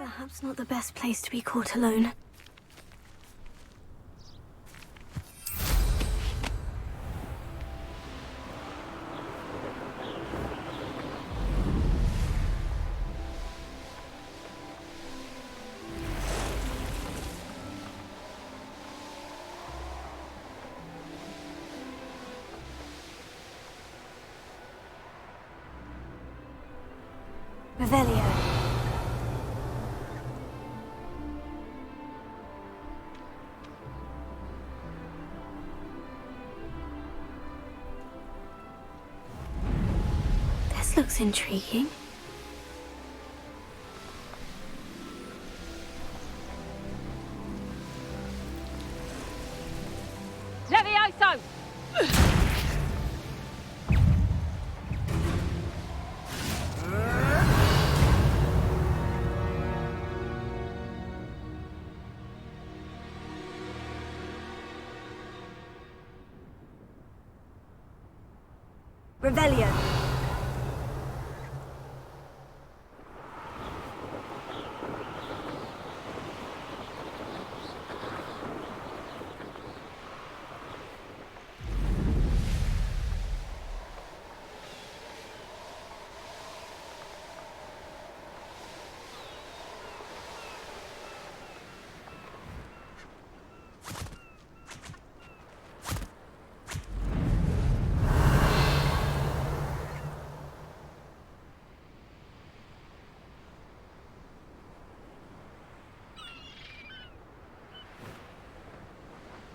Perhaps not the best place to be caught alone. Revelio. This looks intriguing. Levioso! Revelio.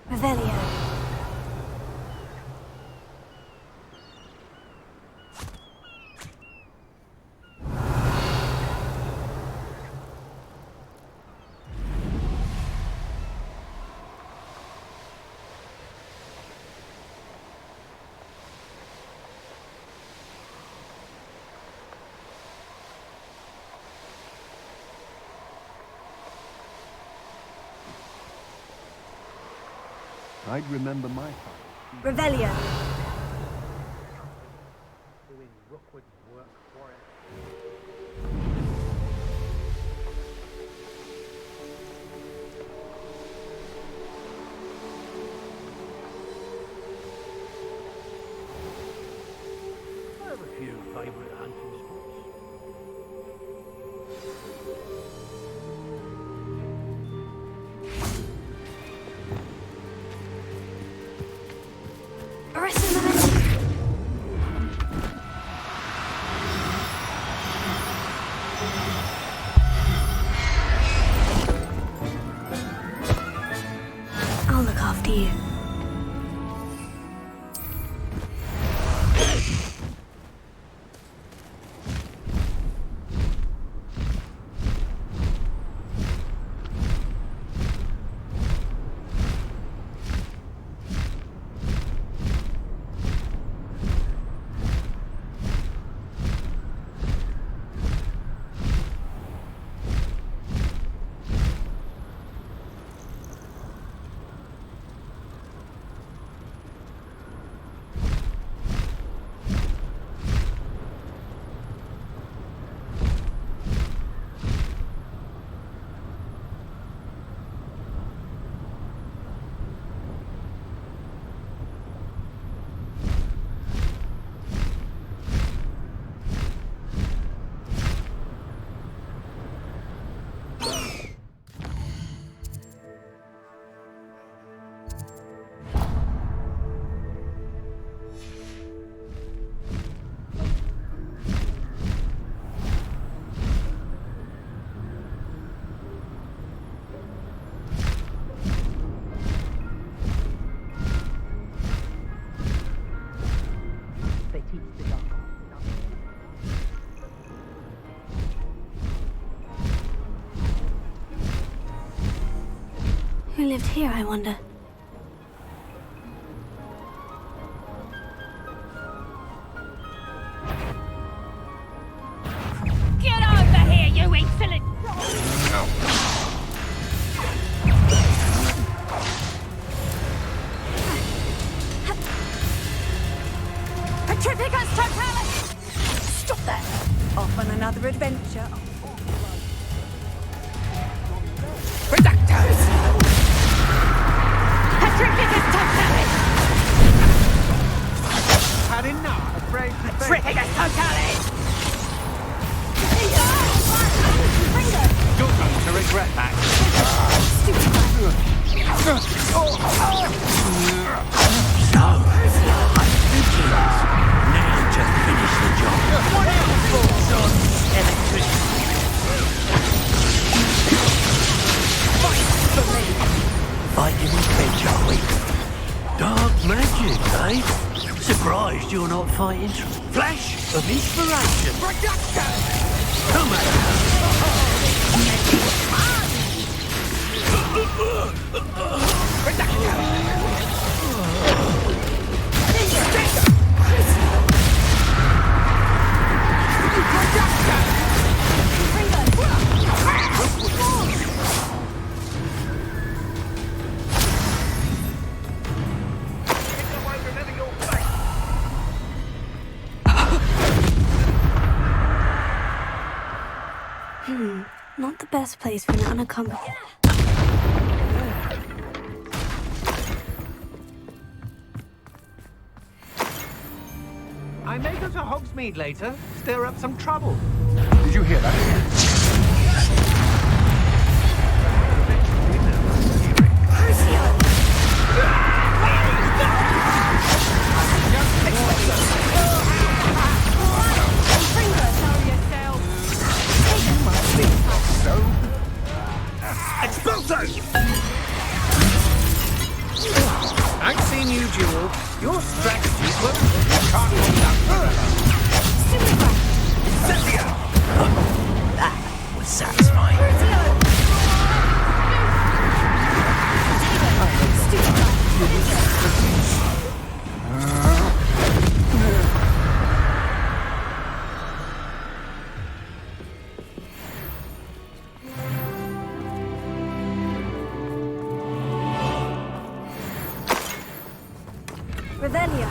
Revelio. I'd remember my father. Revelio. Doing Rookwood's work for it. I have a few favourite hunting spots. I'll look after you. Who lived here, I wonder? Get over here, you insolent! Petrificus totalis! Stop that! Off on another adventure. Now just finish the job. What else for? Electricity. Fighting in bed, shall we? Dark magic, eh? Surprised you're not fighting. Flash of inspiration. Come on. Not the best place for an unaccompanied. I may go to Hogsmeade later, stir up some trouble. Did you hear that? I've seen you, Jewel. Your strategy's working. You can't hold up forever. That was satisfying. Revelio.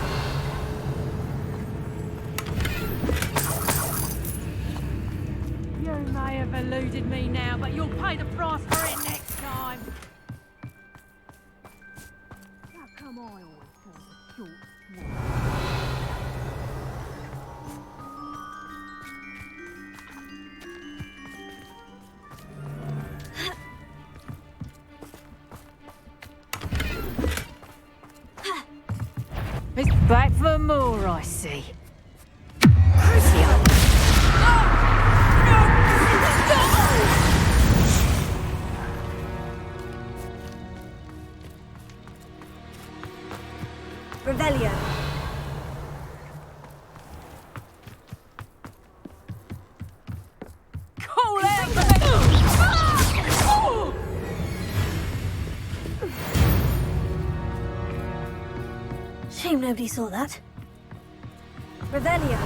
You may have eluded me now, but you'll pay the price for it next time. How come I always turn the short one? It's back for more, I see. Revelio. Call out for me! Shame nobody saw that. Revelio.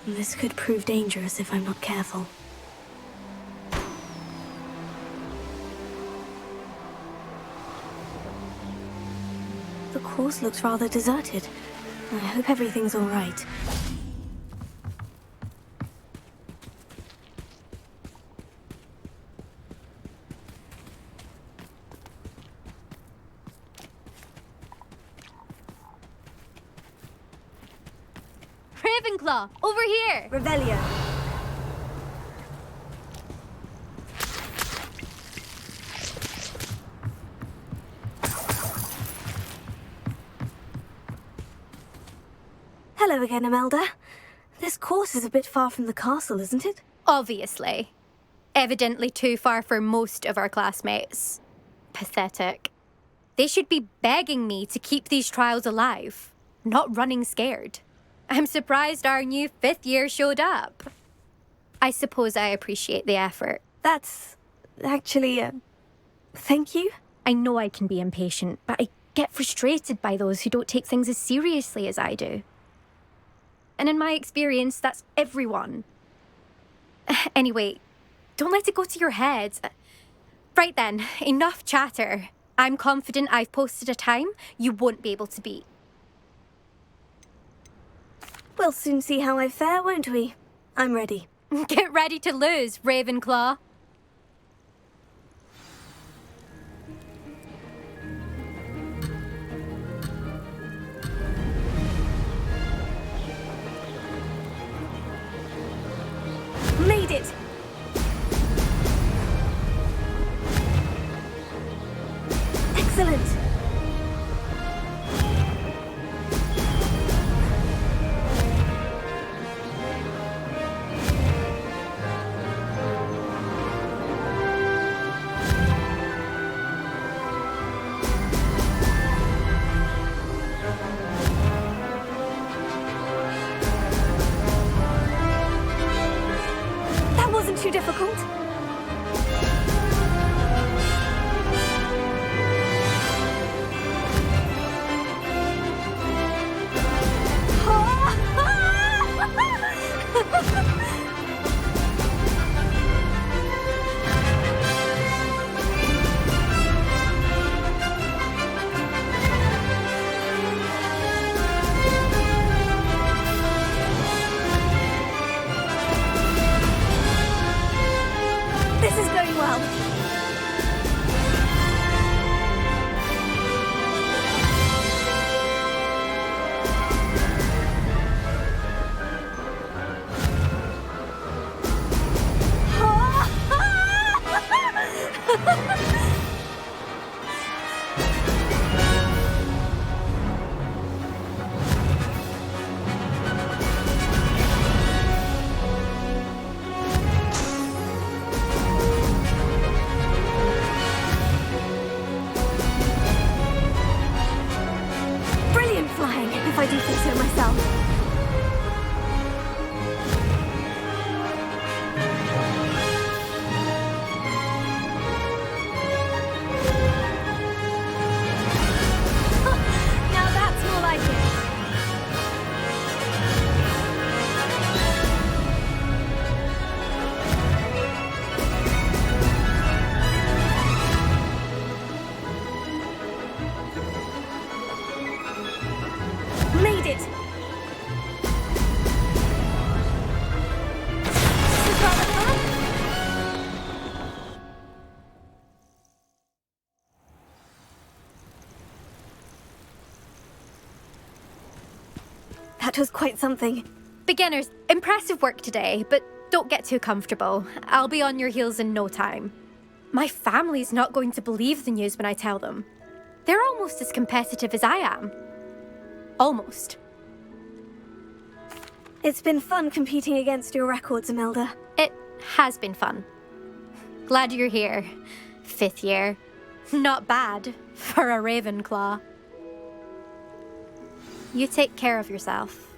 This could prove dangerous if I'm not careful. The course looks rather deserted. I hope everything's all right. Ravenclaw, over here! Revelio. Hello again, Imelda. This course is a bit far from the castle, isn't it? Obviously. Evidently too far for most of our classmates. Pathetic. They should be begging me to keep these trials alive, not running scared. I'm surprised our new 5th year showed up. I suppose I appreciate the effort. That's actually, thank you. I know I can be impatient, but I get frustrated by those who don't take things as seriously as I do. And in my experience, that's everyone. Anyway, don't let it go to your head. Right then, enough chatter. I'm confident I've posted a time you won't be able to beat. We'll soon see how I fare, won't we? I'm ready. Get ready to lose, Ravenclaw. Made it! Excellent! That wasn't too difficult. This is going well. Brilliant flying, if I do think so myself. Now that's more like it. Made it! This is rather fun. That was quite something. Beginners, impressive work today, but don't get too comfortable. I'll be on your heels in no time. My family's not going to believe the news when I tell them. They're almost as competitive as I am. Almost. It's been fun competing against your records, Imelda. It has been fun. Glad you're here. 5th year. Not bad for a Ravenclaw. You take care of yourself.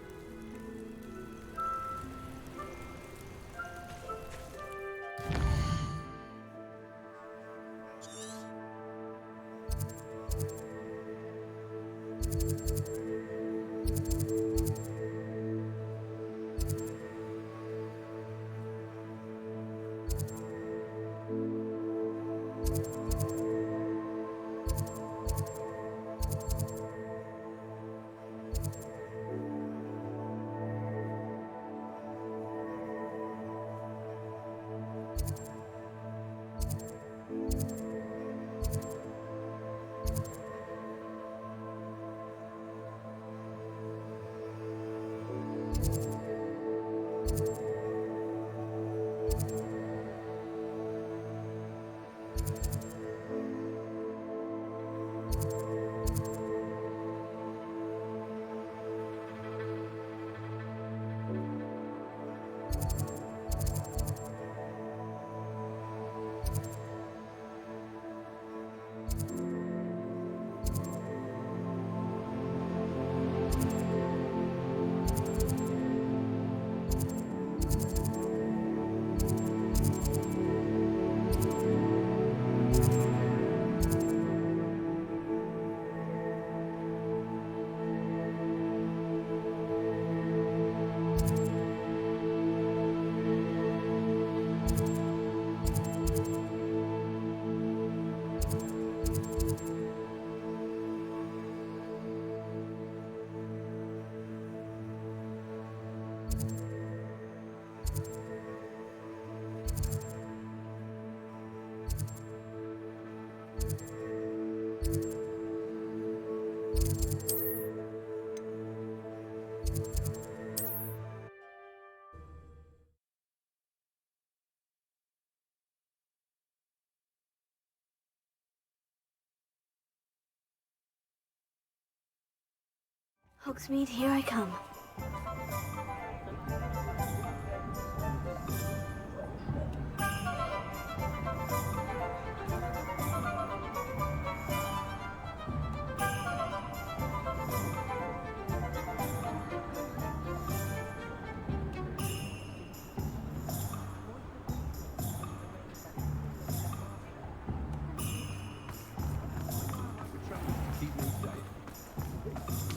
Hogsmeade, here I come.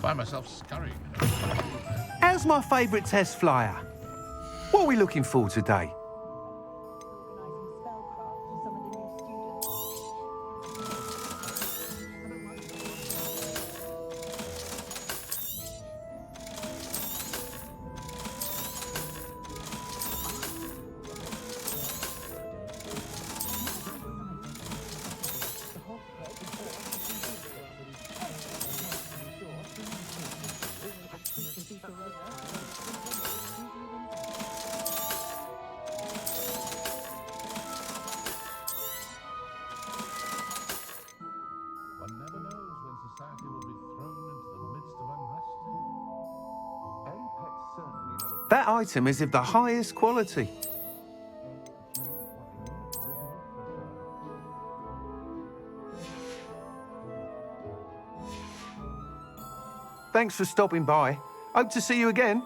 Find myself scurrying. How's my favourite test flyer? What are we looking for today? One never knows when society will be thrown into the midst of unrest. That item is of the highest quality. Thanks for stopping by. Hope to see you again.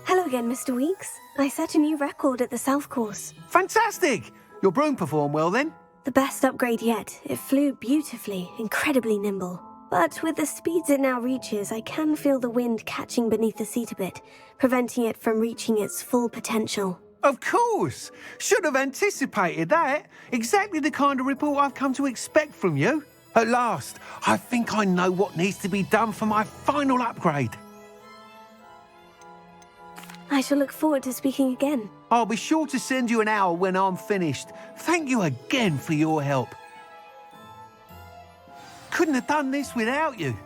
Hello again, Mr. Weeks. I set a new record at the South Course. Fantastic! Your broom performed well then? The best upgrade yet. It flew beautifully, incredibly nimble. But with the speeds it now reaches, I can feel the wind catching beneath the seat a bit, preventing it from reaching its full potential. Of course! Should have anticipated that. Exactly the kind of report I've come to expect from you. At last, I think I know what needs to be done for my final upgrade. I shall look forward to speaking again. I'll be sure to send you an hour when I'm finished. Thank you again for your help. Couldn't have done this without you.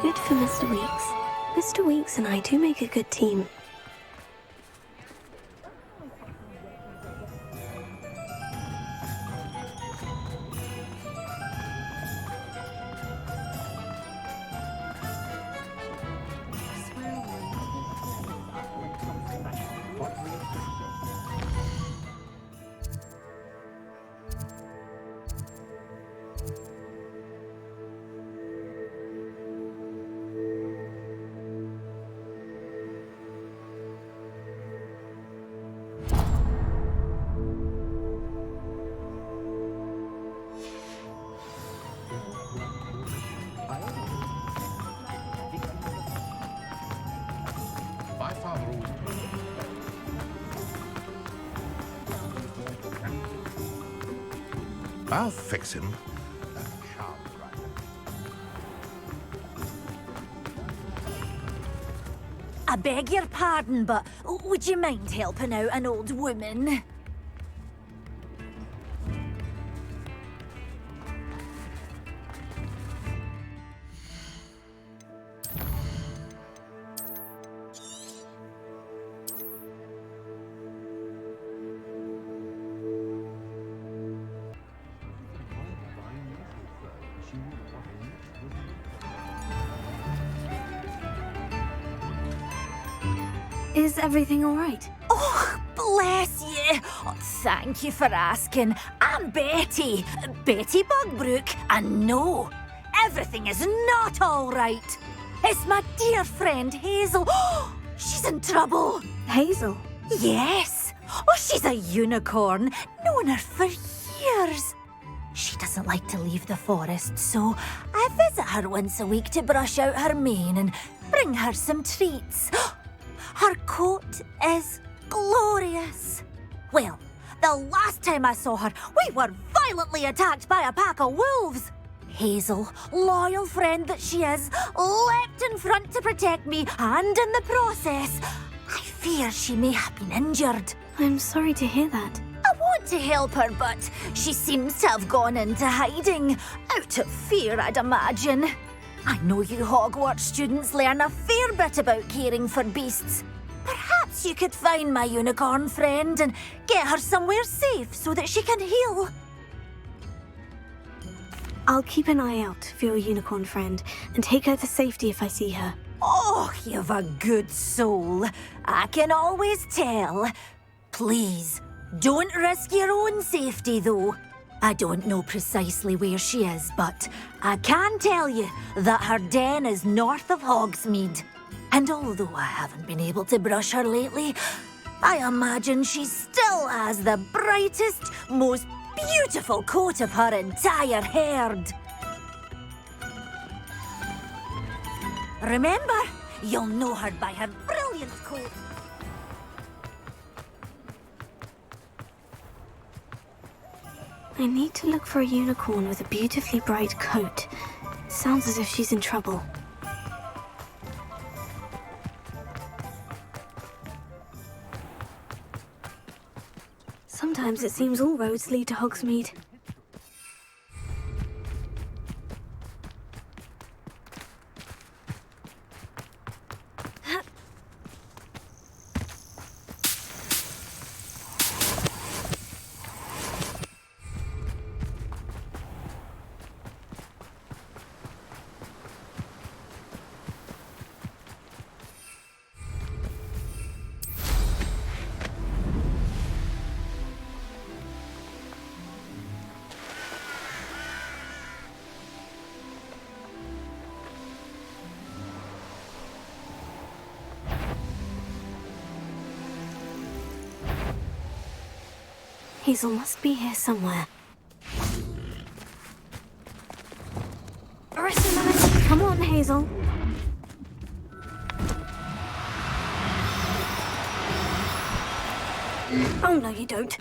Good for Mr. Weeks. Mr. Weeks and I do make a good team. My father always I'll fix him. I beg your pardon, but would you mind helping out an old woman? Is everything all right? Oh, bless you. Oh, thank you for asking. I'm Betty. Betty Bugbrook. And no, everything is not all right. It's my dear friend Hazel. Oh, she's in trouble. Hazel? Yes. Oh, she's a unicorn. Known her for years. She doesn't like to leave the forest, so I visit her once a week to brush out her mane and bring her some treats. Her coat is glorious. Well, the last time I saw her, we were violently attacked by a pack of wolves. Hazel, loyal friend that she is, leapt in front to protect me, and in the process, I fear she may have been injured. I'm sorry to hear that. I want to help her, but she seems to have gone into hiding. Out of fear, I'd imagine. I know you Hogwarts students learn a fair bit about caring for beasts. Perhaps Perhaps you could find my unicorn friend and get her somewhere safe so that she can heal. I'll keep an eye out for your unicorn friend and take her to safety if I see her. Oh, you've a good soul. I can always tell. Please, don't risk your own safety, though. I don't know precisely where she is, but I can tell you that her den is north of Hogsmeade. And although I haven't been able to brush her lately, I imagine she still has the brightest, most beautiful coat of her entire herd. Remember, you'll know her by her brilliant coat. I need to look for a unicorn with a beautifully bright coat. Sounds as if she's in trouble. Sometimes it seems all roads lead to Hogsmeade. Hazel must be here somewhere. Come on, Hazel. Oh, no, you don't.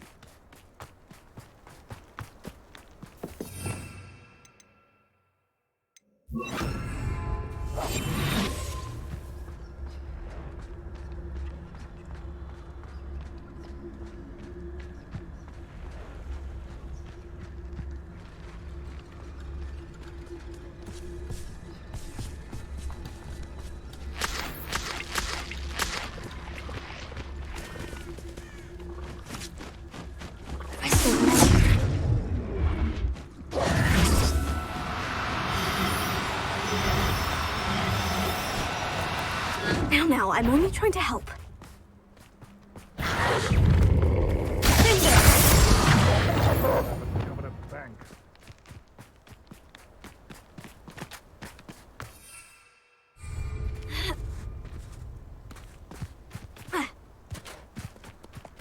Now, I'm only trying to help.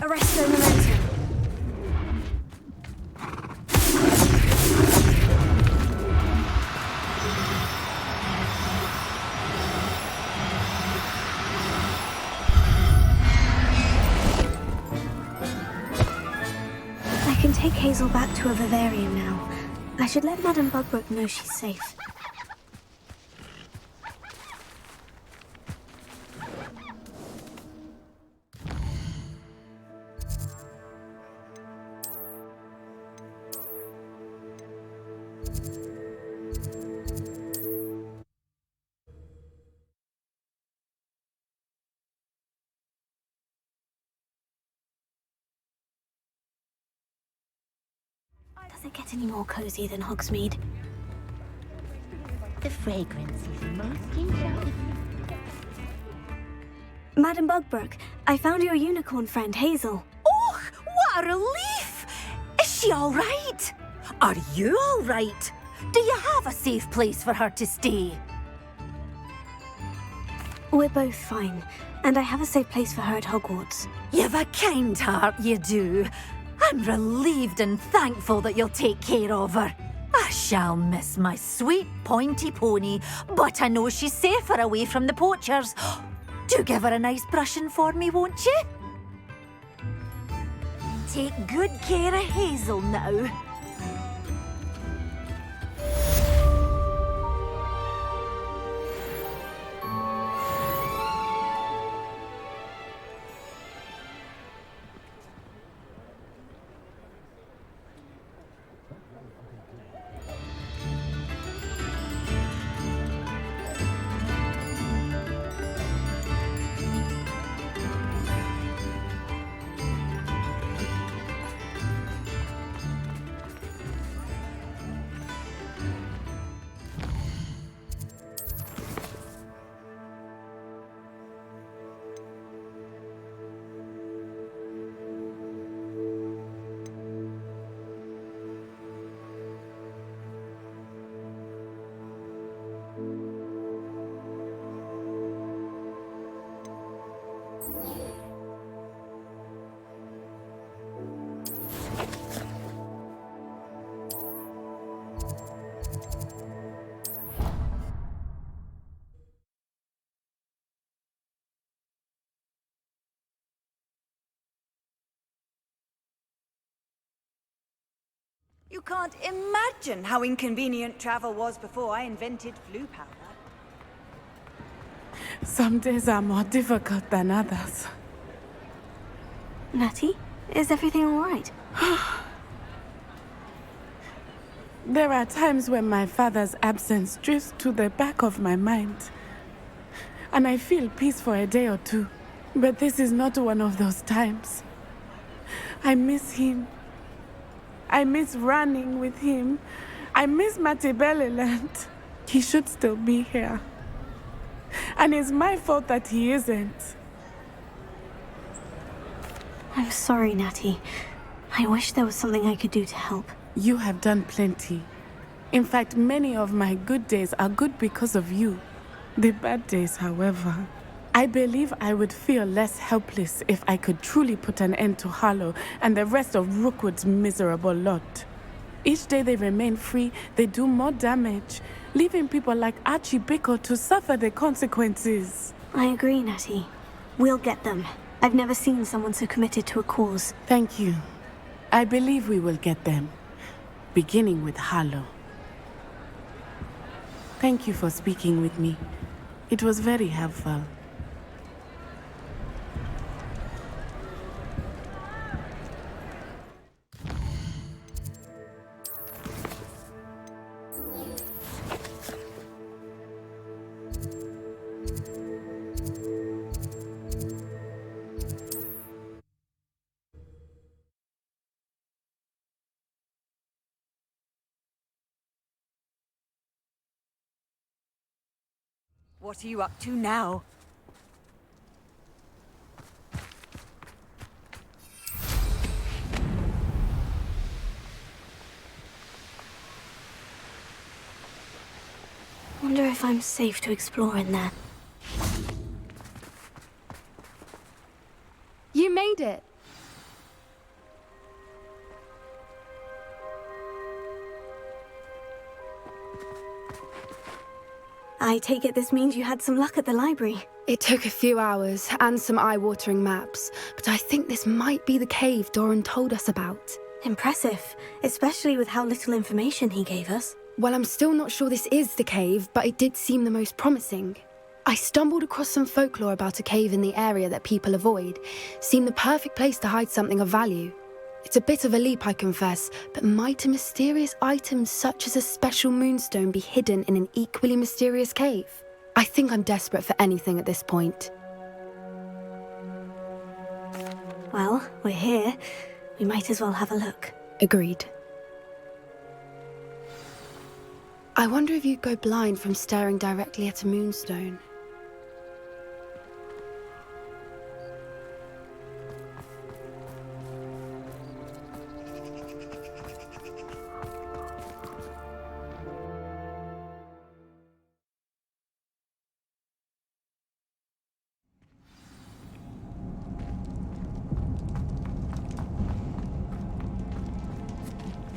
Arresto momentum. I can take Hazel back to a vivarium now. I should let Madame Bugbrook know she's safe. Does it get any more cozy than Hogsmeade? The fragrance is most interesting. Madame Bugbrook, I found your unicorn friend, Hazel. Oh, what a relief! Is she all right? Are you all right? Do you have a safe place for her to stay? We're both fine, and I have a safe place for her at Hogwarts. You've a kind heart, you do. I'm relieved and thankful that you'll take care of her. I shall miss my sweet pointy pony, but I know she's safer away from the poachers. Do give her a nice brushing for me, won't you? Take good care of Hazel now. You can't imagine how inconvenient travel was before I invented flu powder. Some days are more difficult than others. Natty, is everything all right? There are times when my father's absence drifts to the back of my mind, and I feel peace for a day or two. But this is not one of those times. I miss him. I miss running with him. I miss Matibeleland. He should still be here. And it's my fault that he isn't. I'm sorry, Natty. I wish there was something I could do to help. You have done plenty. In fact, many of my good days are good because of you. The bad days, however, I believe I would feel less helpless if I could truly put an end to Harlow and the rest of Rookwood's miserable lot. Each day they remain free, they do more damage, leaving people like Archie Bickle to suffer the consequences. I agree, Natty. We'll get them. I've never seen someone so committed to a cause. Thank you. I believe we will get them, beginning with Harlow. Thank you for speaking with me. It was very helpful. What are you up to now? Wonder if I'm safe to explore in there. You made it. I take it this means you had some luck at the library. It took a few hours and some eye-watering maps, but I think this might be the cave Doran told us about. Impressive, especially with how little information he gave us. Well, I'm still not sure this is the cave, but it did seem the most promising. I stumbled across some folklore about a cave in the area that people avoid. Seemed the perfect place to hide something of value. It's a bit of a leap, I confess, but might a mysterious item such as a special moonstone be hidden in an equally mysterious cave? I think I'm desperate for anything at this point. Well, we're here. We might as well have a look. Agreed. I wonder if you'd go blind from staring directly at a moonstone.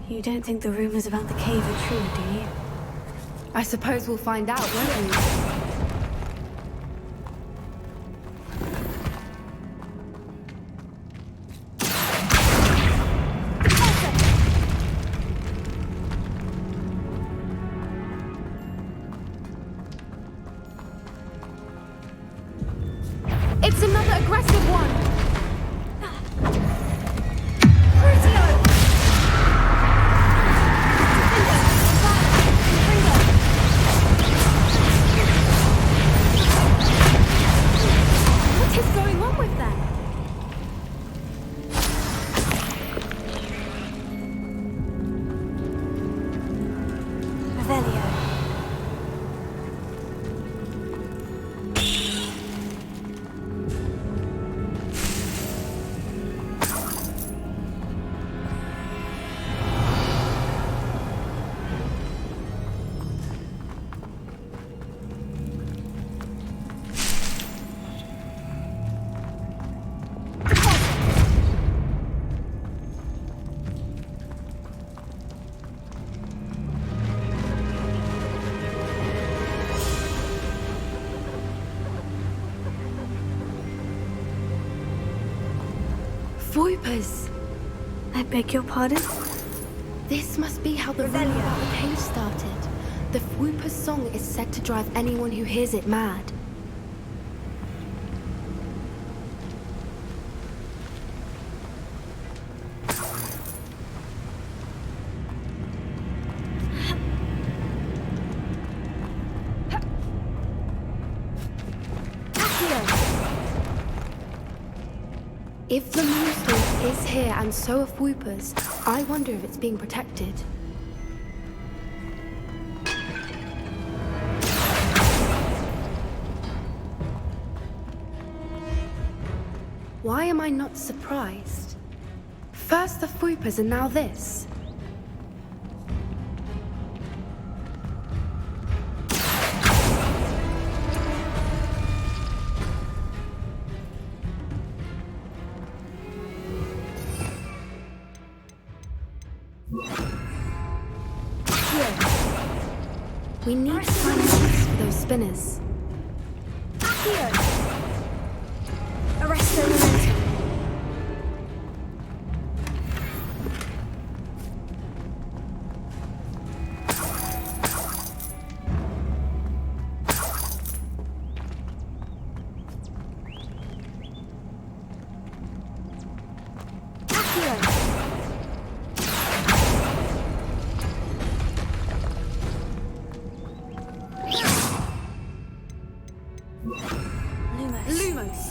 You don't think the rumors about the cave are true, do you? I suppose we'll find out, won't we? It's another aggressive one! What is going on with them? Revelio. Voipers! I beg your pardon? This must be how the rumor about the cave started. The Whooper's song is said to drive anyone who hears it mad. If the moonstone is here and so are Whoopers, I wonder if it's being protected. Why am I not surprised? First the Whoopers and now this. We need to find a use for those spinners. Arresto momentum. Lumos.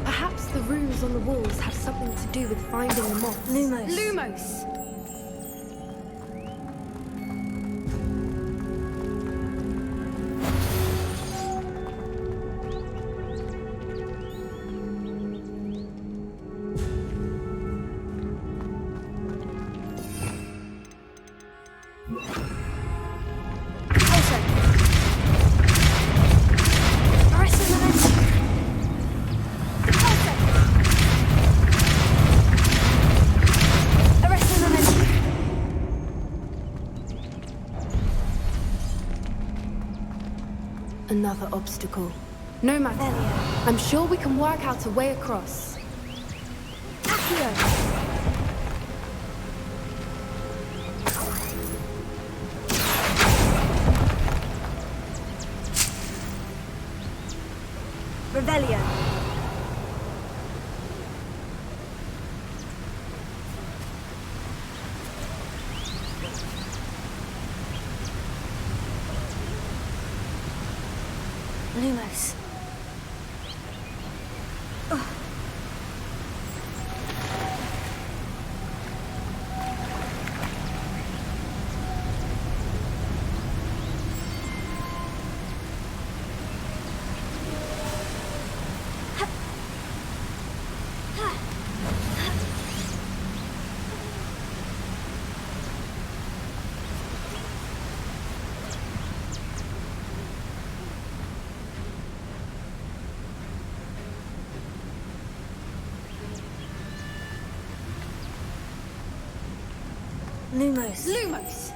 Perhaps the runes on the walls have something to do with finding the moths. Lumos. Lumos! Another obstacle. No matter. I'm sure we can work out a way across. Rebellion. Lumos. Lumos. Lumos!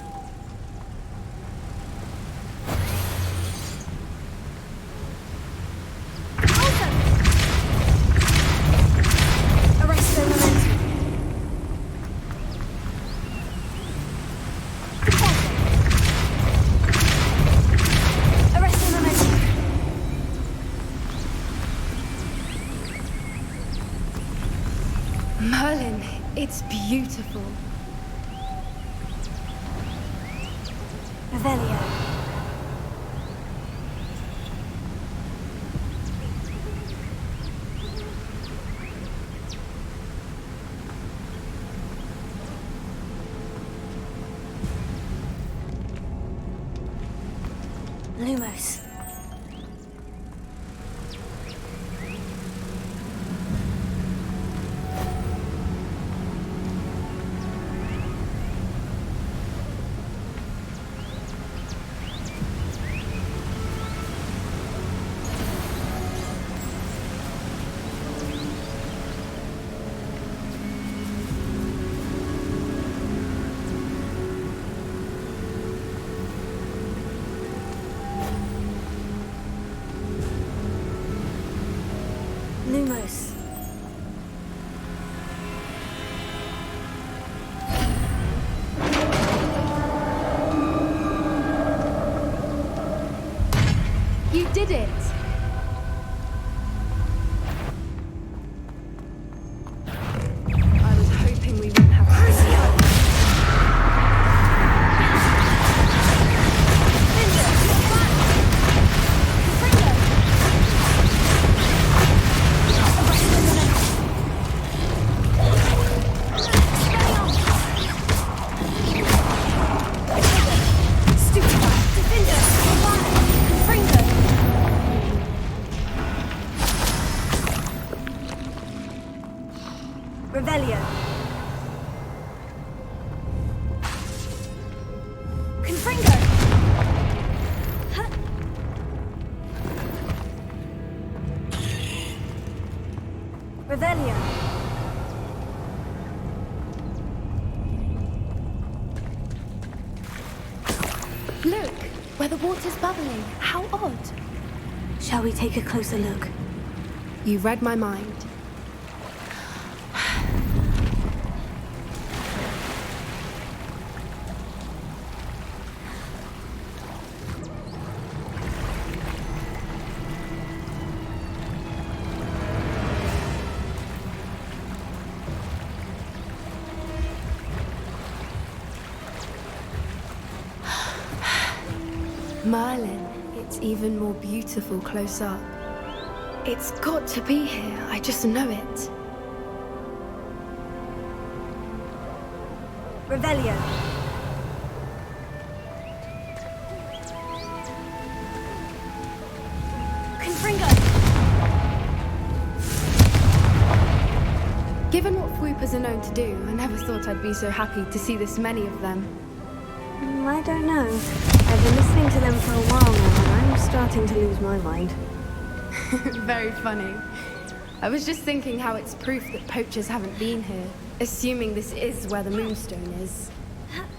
Arresto momentum. Arresto momentum. Merlin, it's beautiful. Revelio. Lumos. Revelio. Confringo. Huh. Revelio. Look, where the water's bubbling. How odd. Shall we take a closer look? You read my mind. Merlin, it's even more beautiful close up. It's got to be here, I just know it. Revelio. Confringo. Given what swoopers are known to do, I never thought I'd be so happy to see this many of them. I don't know. I've been listening to them for a while now, and I'm starting to lose my mind. Very funny. I was just thinking how it's proof that poachers haven't been here, assuming this is where the Moonstone is.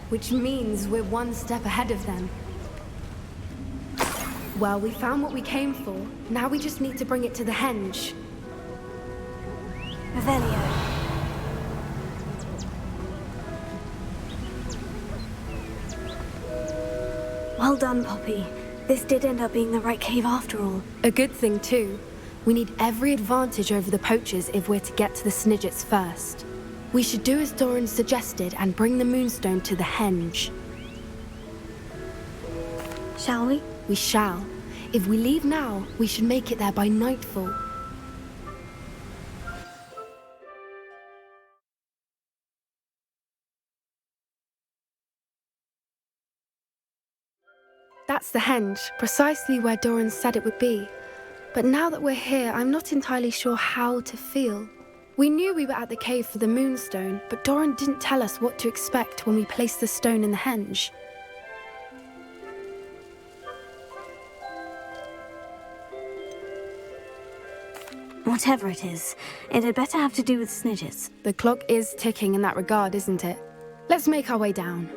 Which means we're one step ahead of them. Well, we found what we came for. Now we just need to bring it to the henge. Revelio. Well done, Poppy. This did end up being the right cave after all. A good thing, too. We need every advantage over the poachers if we're to get to the Snidgets first. We should do as Doran suggested and bring the Moonstone to the henge. Shall we? We shall. If we leave now, we should make it there by nightfall. That's the henge, precisely where Doran said it would be. But now that we're here, I'm not entirely sure how to feel. We knew we were at the cave for the Moonstone, but Doran didn't tell us what to expect when we placed the stone in the henge. Whatever it is, it had better have to do with Snidgets. The clock is ticking in that regard, isn't it? Let's make our way down.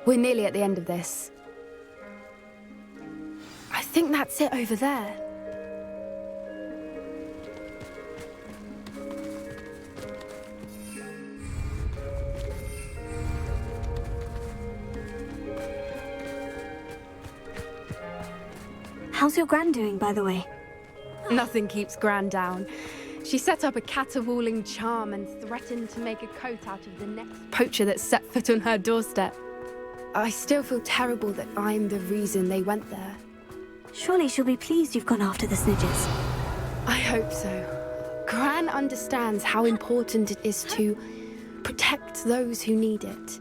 We're nearly at the end of this. I think that's it over there. How's your Gran doing, by the way? Nothing keeps Gran down. She set up a caterwauling charm and threatened to make a coat out of the next poacher that set foot on her doorstep. I still feel terrible that I'm the reason they went there. Surely she'll be pleased you've gone after the Snidgets. I hope so. Gran understands how important it is to protect those who need it.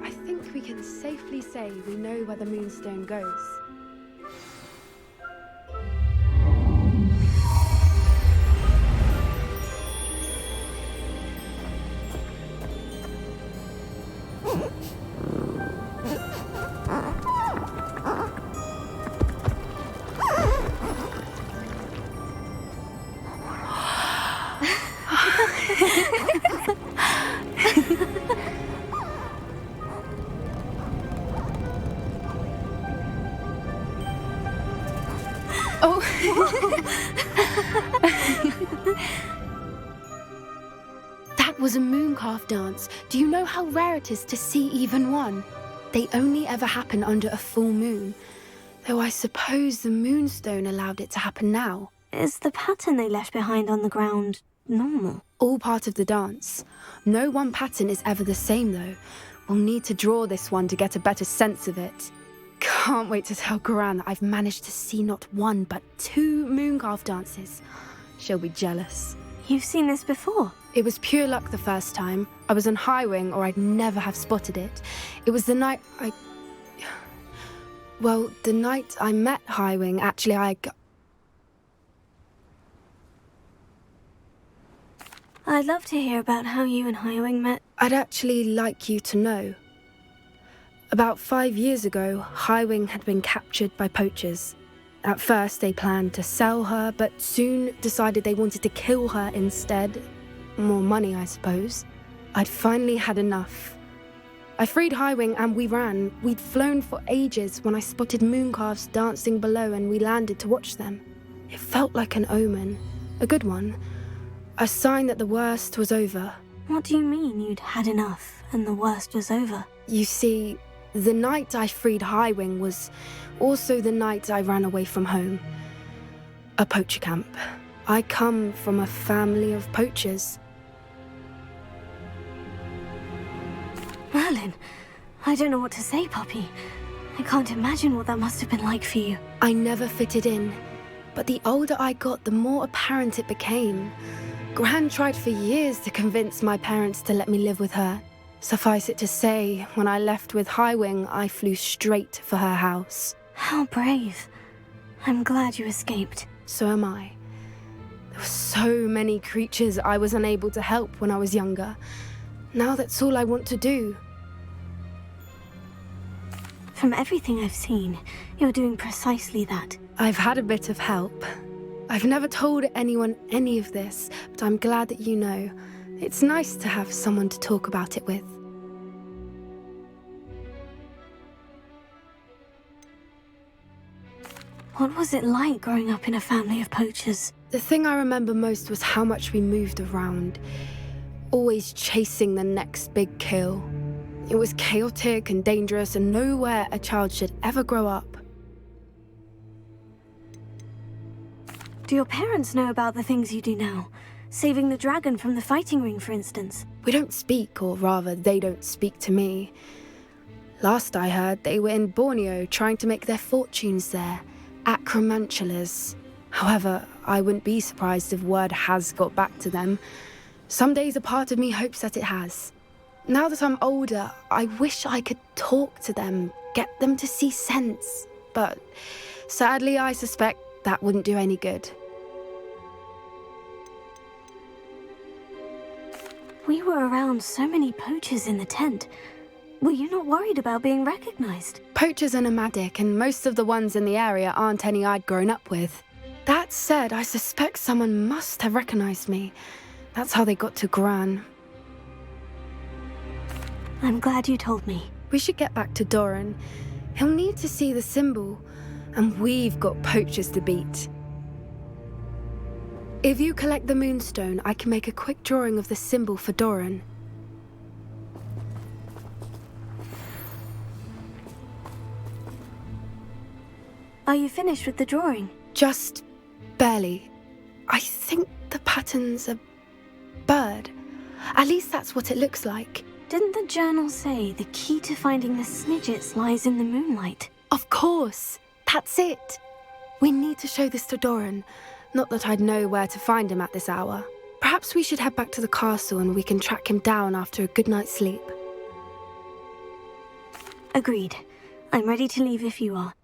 I think we can safely say we know where the Moonstone goes. That was a mooncalf dance. Do you know how rare it is to see even one? They only ever happen under a full moon. Though I suppose the Moonstone allowed it to happen now. Is the pattern they left behind on the ground normal? All part of the dance. No one pattern is ever the same, though. We'll need to draw this one to get a better sense of it. Can't wait to tell Gran that I've managed to see not one, but 2 mooncalf dances. She'll be jealous. You've seen this before? It was pure luck the first time. I was on Highwing, or I'd never have spotted it. It was the night Well, the night I met Highwing, actually, I'd love to hear about how you and Highwing met. I'd actually like you to know. About 5 years ago, Highwing had been captured by poachers. At first, they planned to sell her, but soon decided they wanted to kill her instead. More money, I suppose. I'd finally had enough. I freed Highwing and we ran. We'd flown for ages when I spotted mooncalves dancing below and we landed to watch them. It felt like an omen. A good one. A sign that the worst was over. What do you mean you'd had enough and the worst was over? You see, the night I freed Highwing was also the night I ran away from home. A poacher camp. I come from a family of poachers. Merlin, I don't know what to say, Poppy. I can't imagine what that must have been like for you. I never fitted in, but the older I got, the more apparent it became. Gran tried for years to convince my parents to let me live with her. Suffice it to say, when I left with Highwing, I flew straight for her house. How brave. I'm glad you escaped. So am I. There were so many creatures I was unable to help when I was younger. Now that's all I want to do. From everything I've seen, you're doing precisely that. I've had a bit of help. I've never told anyone any of this, but I'm glad that you know. It's nice to have someone to talk about it with. What was it like growing up in a family of poachers? The thing I remember most was how much we moved around, always chasing the next big kill. It was chaotic and dangerous and nowhere a child should ever grow up. Do your parents know about the things you do now? Saving the dragon from the fighting ring, for instance? We don't speak, or rather, they don't speak to me. Last I heard, they were in Borneo trying to make their fortunes there, acromantulas. However, I wouldn't be surprised if word has got back to them. Some days a part of me hopes that it has. Now that I'm older, I wish I could talk to them, get them to see sense. But sadly, I suspect that wouldn't do any good. We were around so many poachers in the tent. Were you not worried about being recognized? Poachers are nomadic, and most of the ones in the area aren't any I'd grown up with. That said, I suspect someone must have recognized me. That's how they got to Gran. I'm glad you told me. We should get back to Doran. He'll need to see the symbol, and we've got poachers to beat. If you collect the moonstone, I can make a quick drawing of the symbol for Doran. Are you finished with the drawing? Just barely. I think the pattern's a bird. At least that's what it looks like. Didn't the journal say the key to finding the Snidgets lies in the moonlight? Of course. That's it. We need to show this to Doran. Not that I'd know where to find him at this hour. Perhaps we should head back to the castle and we can track him down after a good night's sleep. Agreed. I'm ready to leave if you are.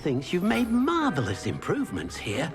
thinks you've made marvelous improvements here.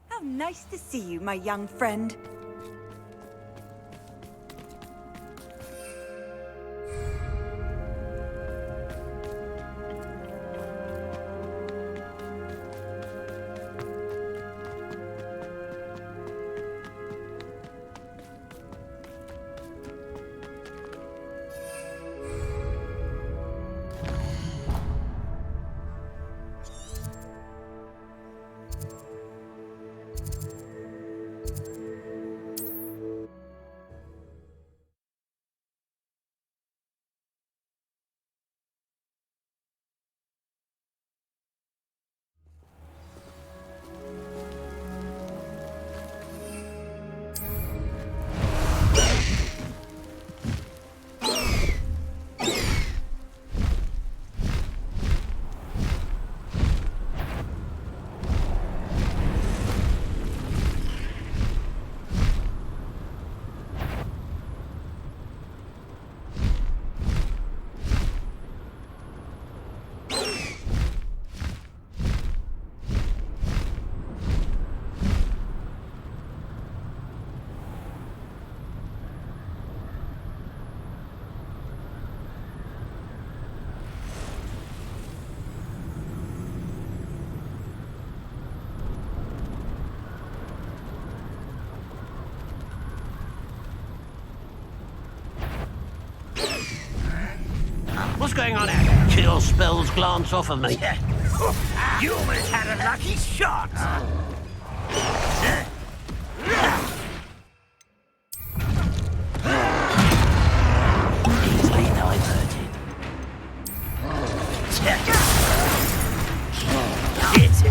How nice to see you, my young friend. What's going on out there? Kill spells glance off of me. You almost had a lucky shot. Easily diverted. It's a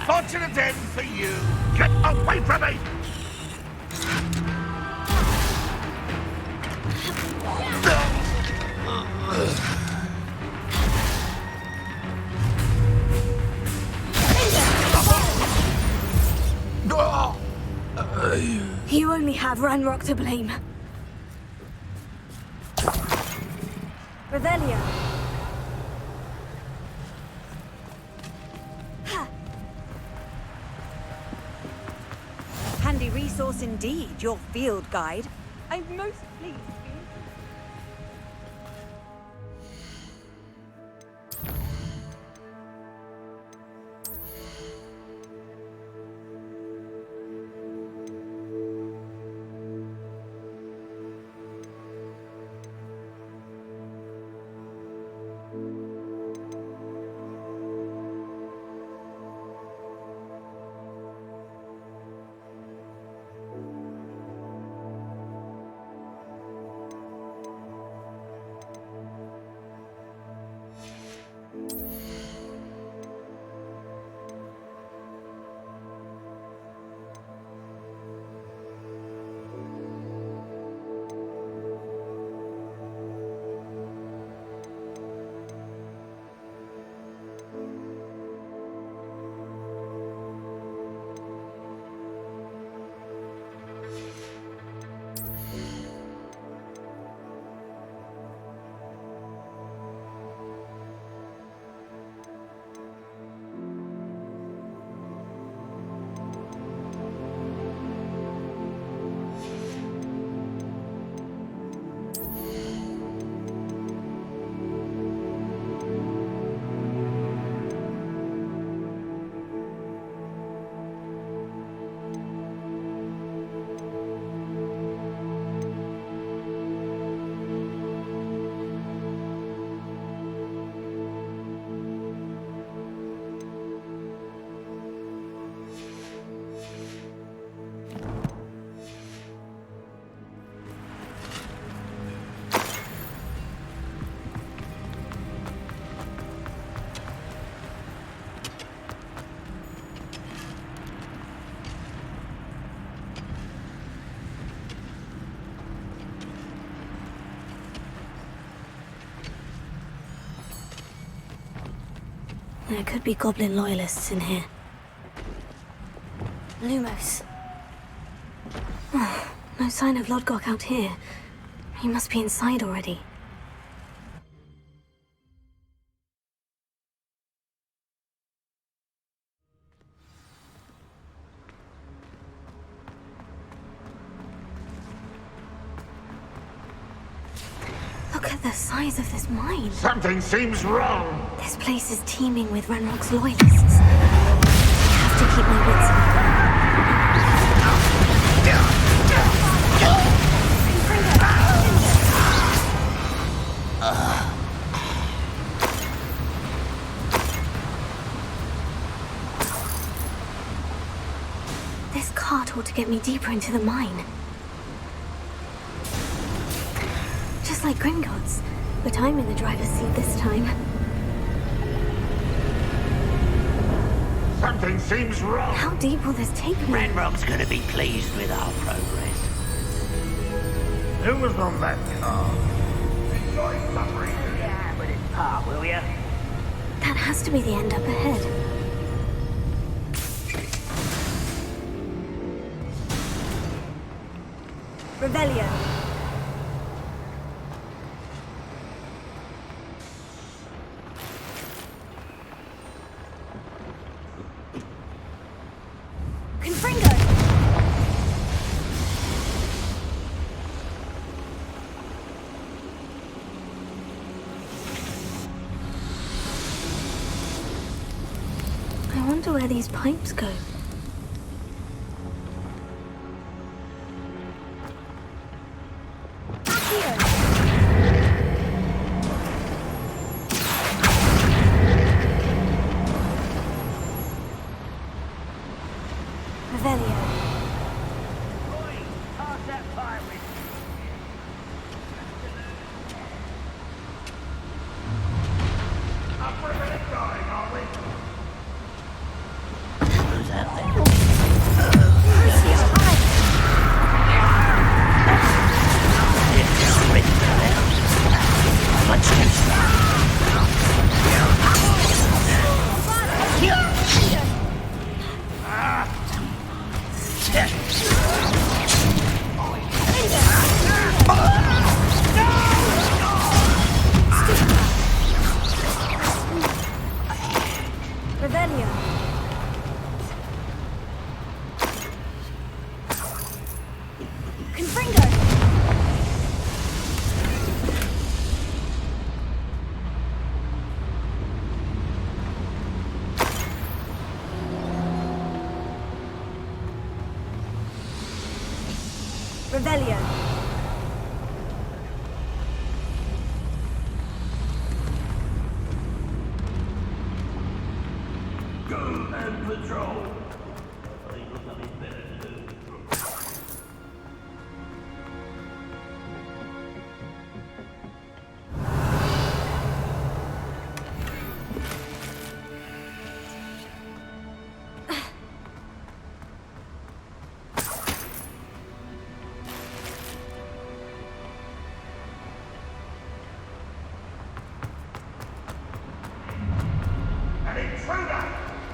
Fortunate end for you. Get away from me! You only have Ranrock to blame. Revelio. Handy resource indeed, your field guide. I'm most pleased. There could be goblin loyalists in here. Lumos. Oh, no sign of Lodgok out here. He must be inside already. Look at the size of this mine. Something seems wrong. This place is teeming with Ranrock's loyalists. I have to keep my wits about me. This cart ought to get me deeper into the mine. Just like Gringotts, but I'm in the driver's seat this time. Something seems wrong. How deep will this take me? Ranrock's gonna be pleased with our progress. Who was on that car? Enjoy suffering. Yeah, but it's part, will ya? That has to be the end up ahead. Revelio. Confringo. I wonder where these pipes go. Revelio. Pass that fire with who's out there? Let's get Revelio. Confringo. Revelio. go and patrol. I think there's nothing better to do.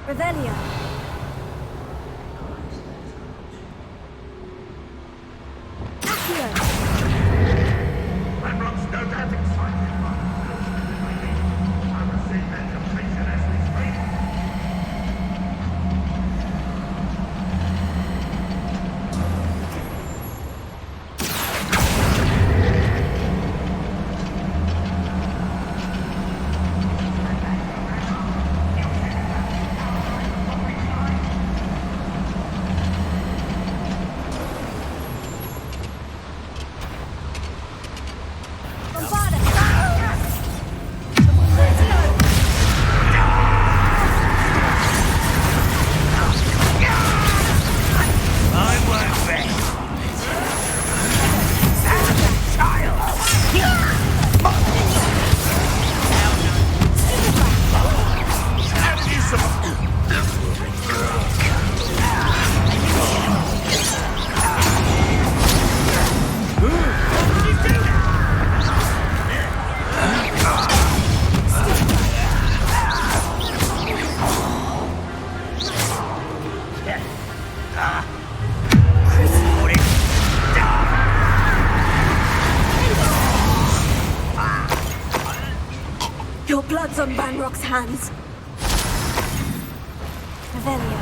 Revelio. Accio. Ranrock's no doubt excited by the I will see their completion as we speak. Your blood's on Ranrock's hands. Revelio.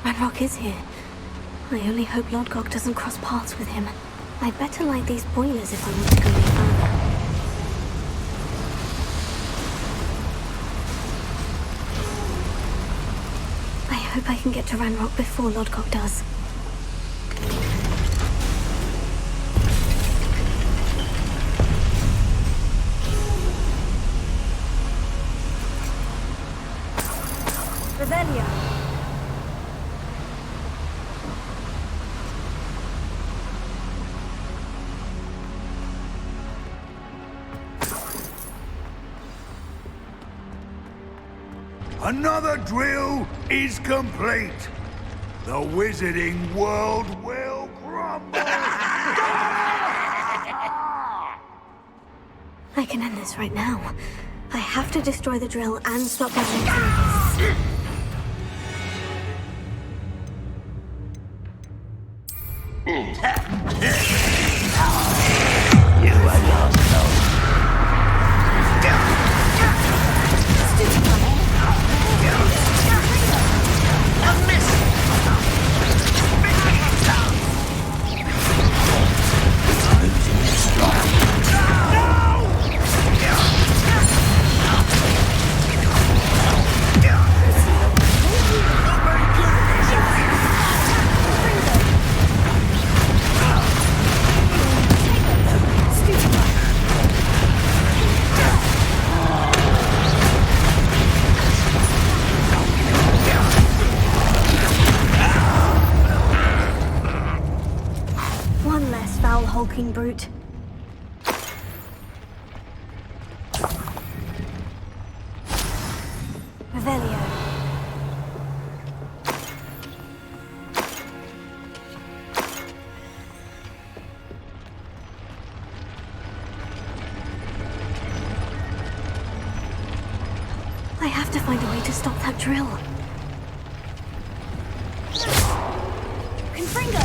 Ranrock is here. I only hope Lodgok doesn't cross paths with him. I'd better light these boilers if I want to go any further. I hope I can get to Ranrock before Lodgok does. Revelio. Another drill is complete. The wizarding world will crumble. I can end this right now. I have to destroy the drill and stop Ranrock's. You are lost, though. One less foul hulking brute. Revelio. I have to find a way to stop that drill. Confringo!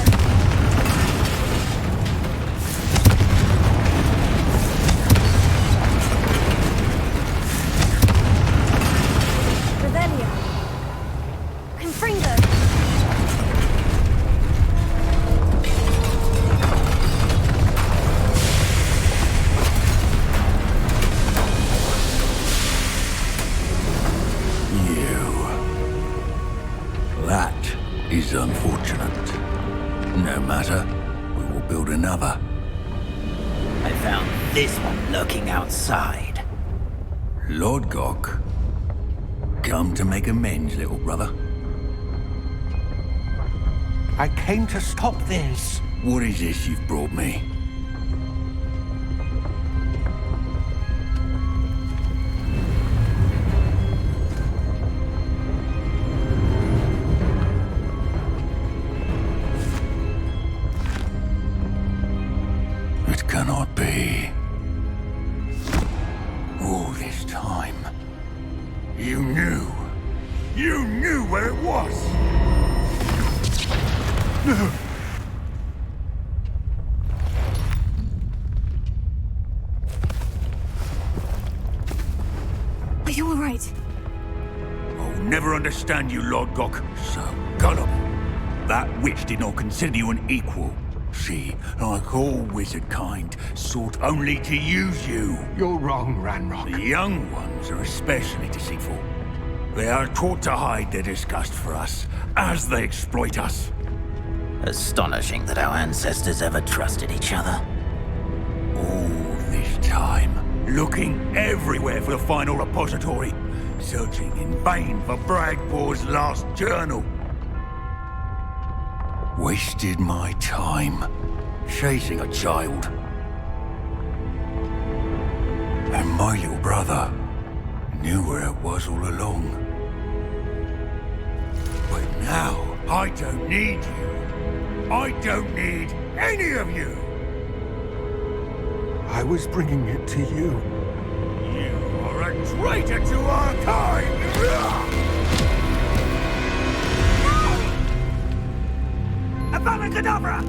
Revelio. Confringo! That is unfortunate. No matter, we will build another. I found this one lurking outside. Lodgok, come to make amends, little brother. I came to stop this. What is this you've brought me? It cannot be. All this time, you knew. You knew where it was. Are you alright? I'll never understand you, Lodgok. So gullible. That witch did not consider you an equal. She, like all wizard kind, sought only to use you. You're wrong, Ranrock. The young ones are especially deceitful. They are taught to hide their disgust for us, as they exploit us. Astonishing that our ancestors ever trusted each other. All this time, looking everywhere for the final repository, searching in vain for Bragbor's last journal. Wasted my time chasing a child. And my little brother knew where it was all along. But now I don't need you. I don't need any of you. I was bringing it to you. You are a traitor to our kind! Avada Kedavra!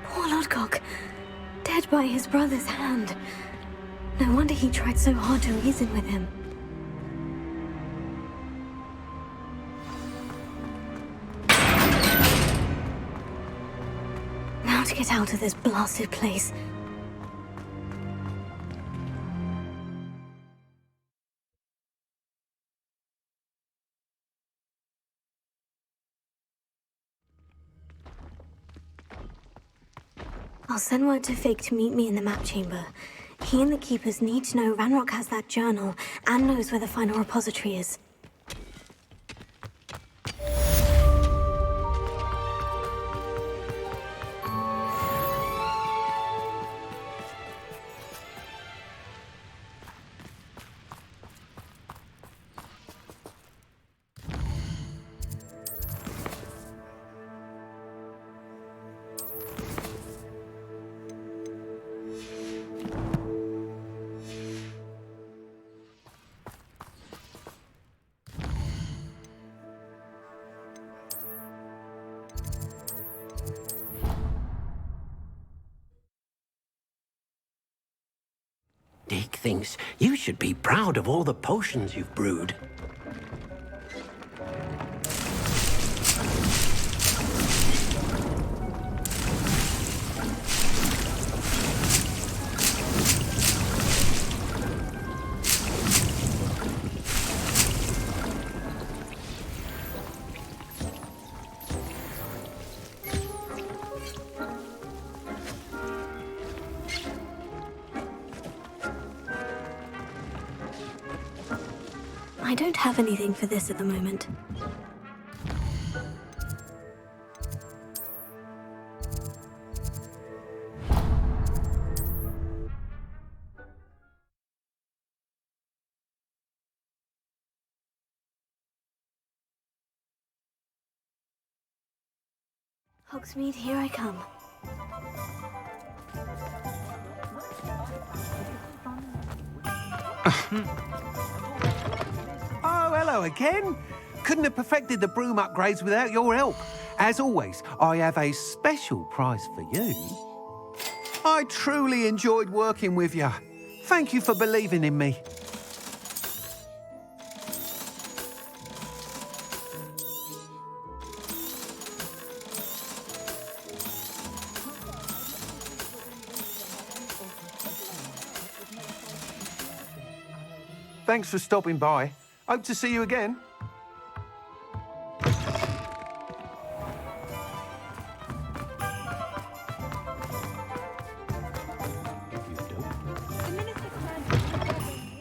Poor Lodgok, dead by his brother's hand. No wonder he tried so hard to reason with him. Now to get out of this blasted place. I'll send word to Fig to meet me in the map chamber. He and the Keepers need to know Ranrock has that journal and knows where the final repository is. Deke thinks you should be proud of all the potions you've brewed. I don't have anything for this at the moment. Hogsmeade, here I come. Oh, hello again. Couldn't have perfected the broom upgrades without your help. As always, I have a special prize for you. I truly enjoyed working with you. Thank you for believing in me. Thanks for stopping by. Hope to see you again.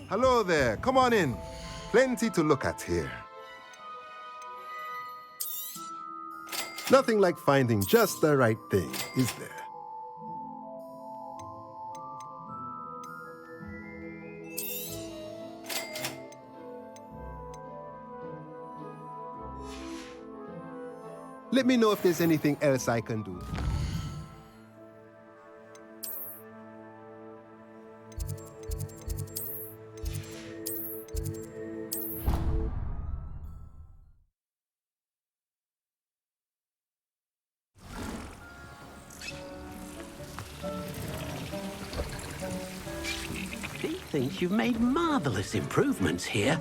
Hello there. Come on in. Plenty to look at here. Nothing like finding just the right thing, is there? Let me know if there's anything else I can do. He thinks you've made marvelous improvements here.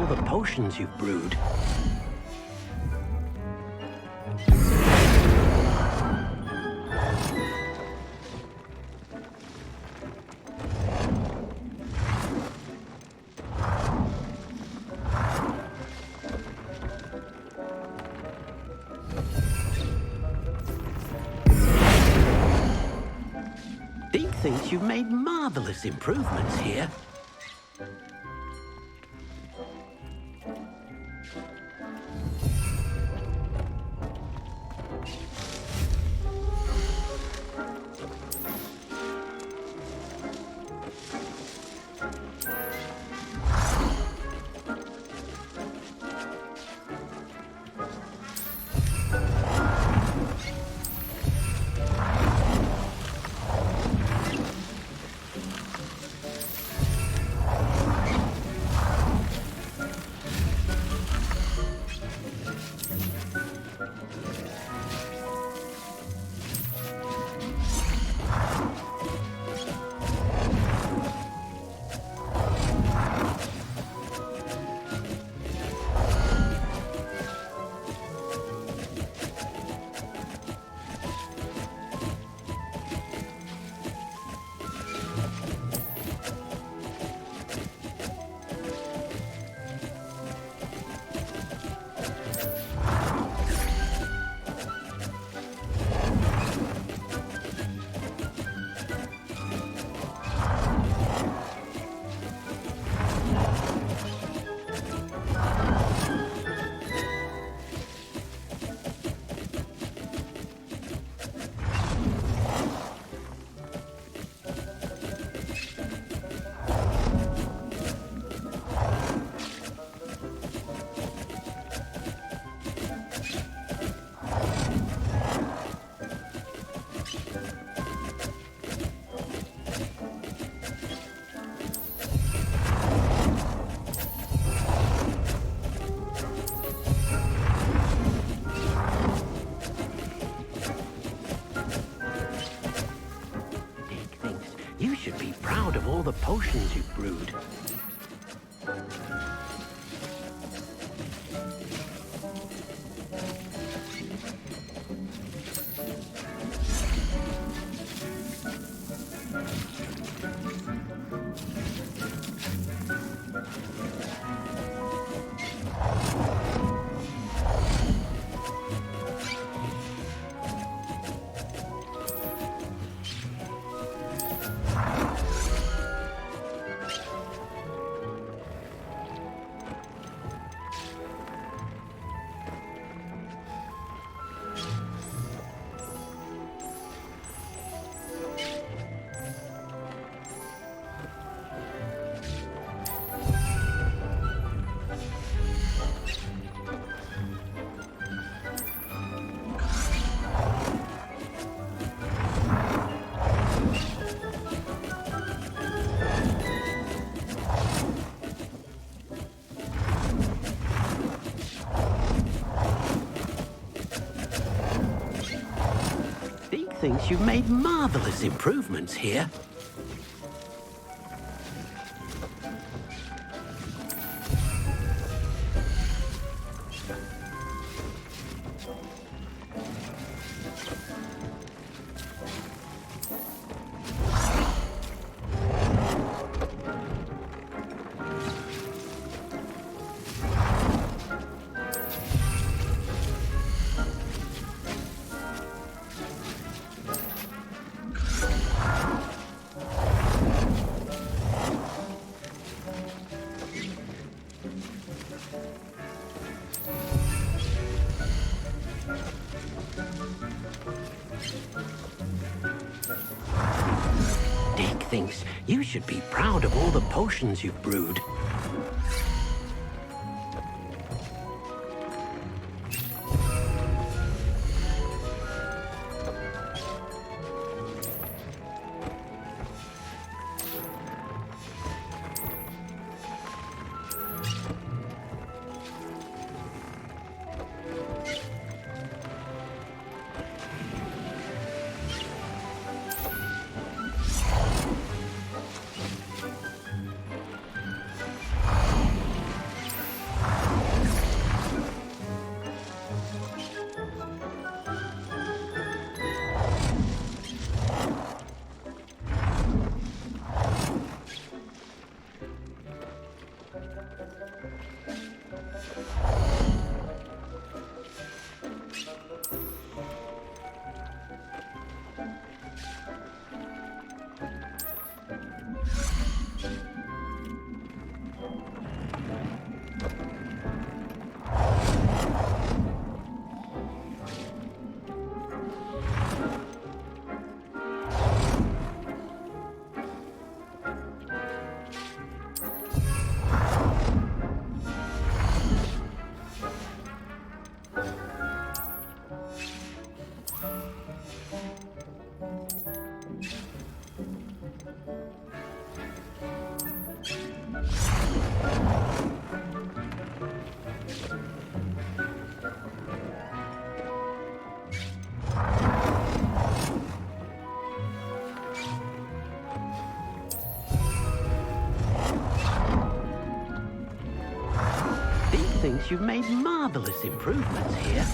all the potions you've brewed. Deke thinks you've made marvelous improvements here. You should be proud of all the potions you've brewed. Thinks you've made marvelous improvements here. Thinks you should be proud of all the potions you've brewed. thinks you've made marvelous improvements here.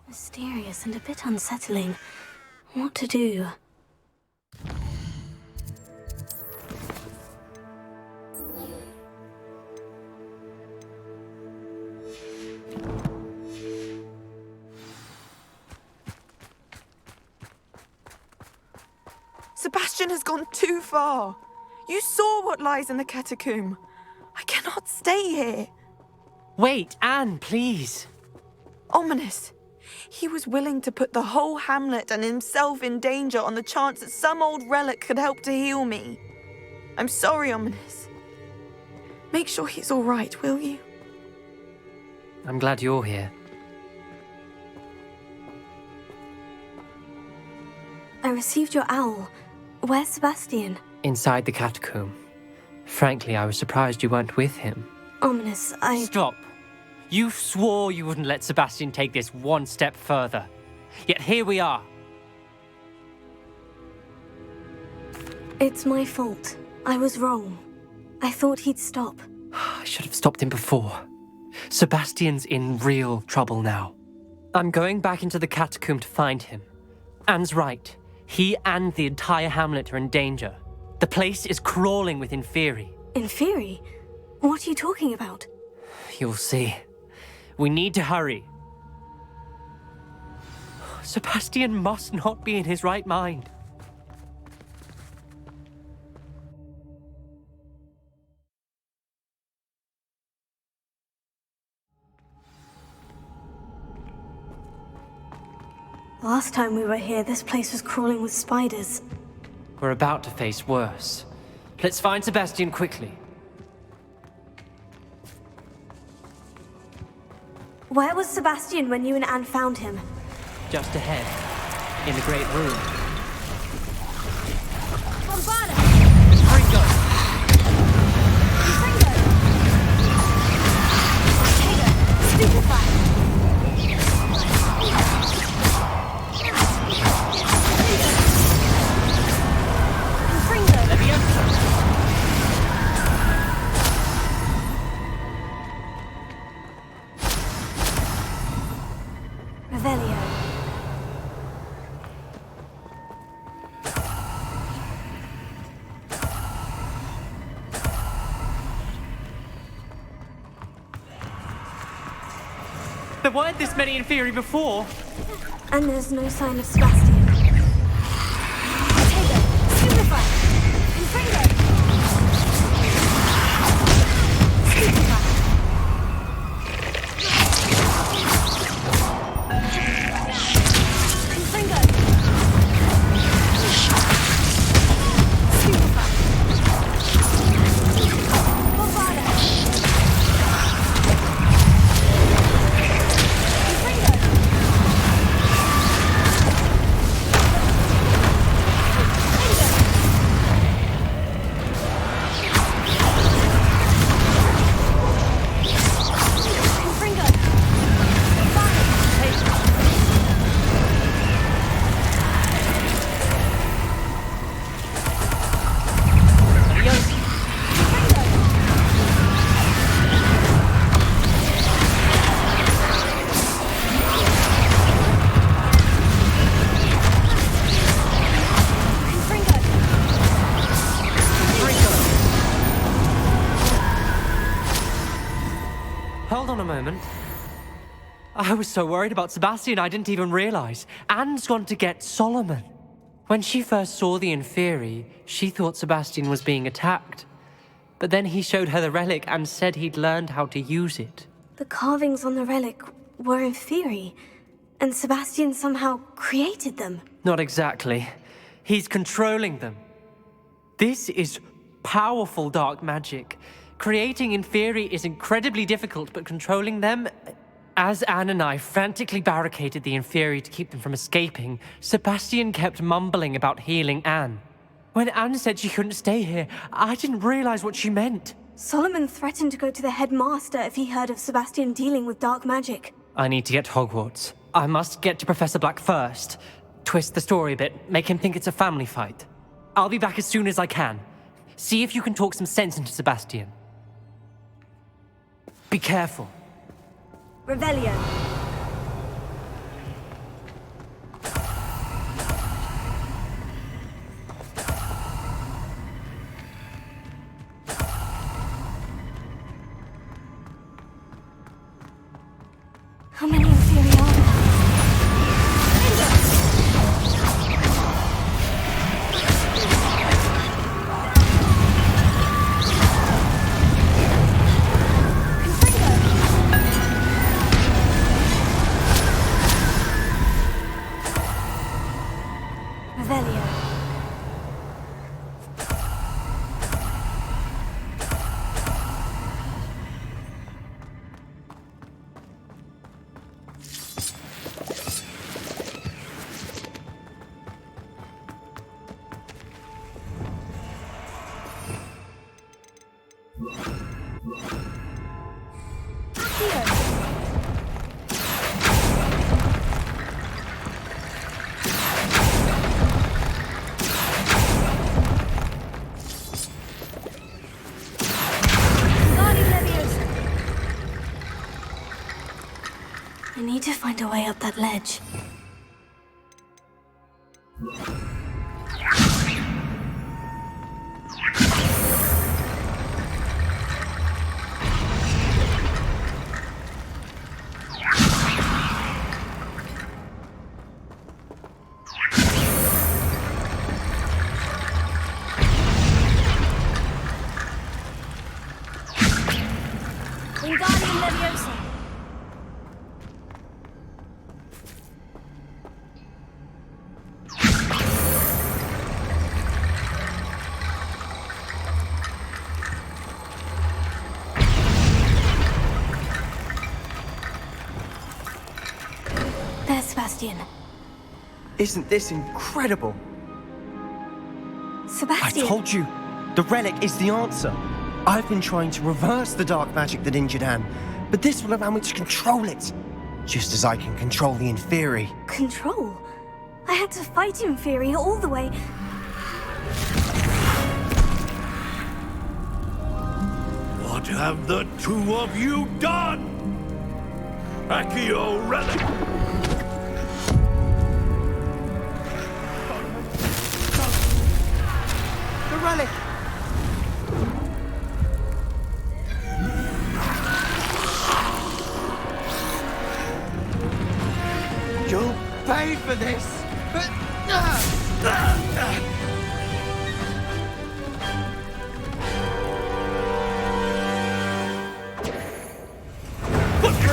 Mysterious and a bit unsettling. What to do? Sebastian has gone too far. You saw what lies in the catacomb. I cannot stay here. Wait, Anne, please. Ominous. He was willing to put the whole hamlet and himself in danger on the chance that some old relic could help to heal me. I'm sorry, Ominous. Make sure he's all right, will you? I'm glad you're here. I received your owl. Where's Sebastian? Inside the catacomb. Frankly, I was surprised you weren't with him. Ominous, Stop. You swore you wouldn't let Sebastian take this one step further. Yet here we are. It's my fault. I was wrong. I thought he'd stop. I should have stopped him before. Sebastian's in real trouble now. I'm going back into the catacomb to find him. Anne's right. He and the entire hamlet are in danger. The place is crawling with Inferi. Inferi? What are you talking about? You'll see. We need to hurry. Sebastian must not be in his right mind. Last time we were here, this place was crawling with spiders. We're about to face worse. Let's find Sebastian quickly. Where was Sebastian when you and Anne found him? Just ahead, in the great room. Bombada! Ringo! Stupefy! There weren't this many Inferi before. And there's no sign of Sebastian. Hold on a moment. I was so worried about Sebastian I didn't even realize. Anne's gone to get Solomon. When she first saw the Inferi, she thought Sebastian was being attacked. But then he showed her the relic and said he'd learned how to use it. The carvings on the relic were in theory, and Sebastian somehow created them. Not exactly. He's controlling them. This is powerful dark magic. Creating in theory is incredibly difficult, but controlling them... As Anne and I frantically barricaded the Inferi to keep them from escaping, Sebastian kept mumbling about healing Anne. When Anne said she couldn't stay here, I didn't realize what she meant. Solomon threatened to go to the headmaster if he heard of Sebastian dealing with dark magic. I need to get to Hogwarts. I must get to Professor Black first. Twist the story a bit, make him think it's a family fight. I'll be back as soon as I can. See if you can talk some sense into Sebastian. Be careful. Revelio. How many Inferi are there? I need to find a way up that ledge. Wingardium Leviosa. There's Sebastian. Isn't this incredible? Sebastian! I told you, the relic is the answer. I've been trying to reverse the dark magic that injured Anne, but this will allow me to control it. Just as I can control the Inferi. Control? I had to fight Inferi all the way. What have the two of you done? Accio relic! The relic! You'll pay for this! But you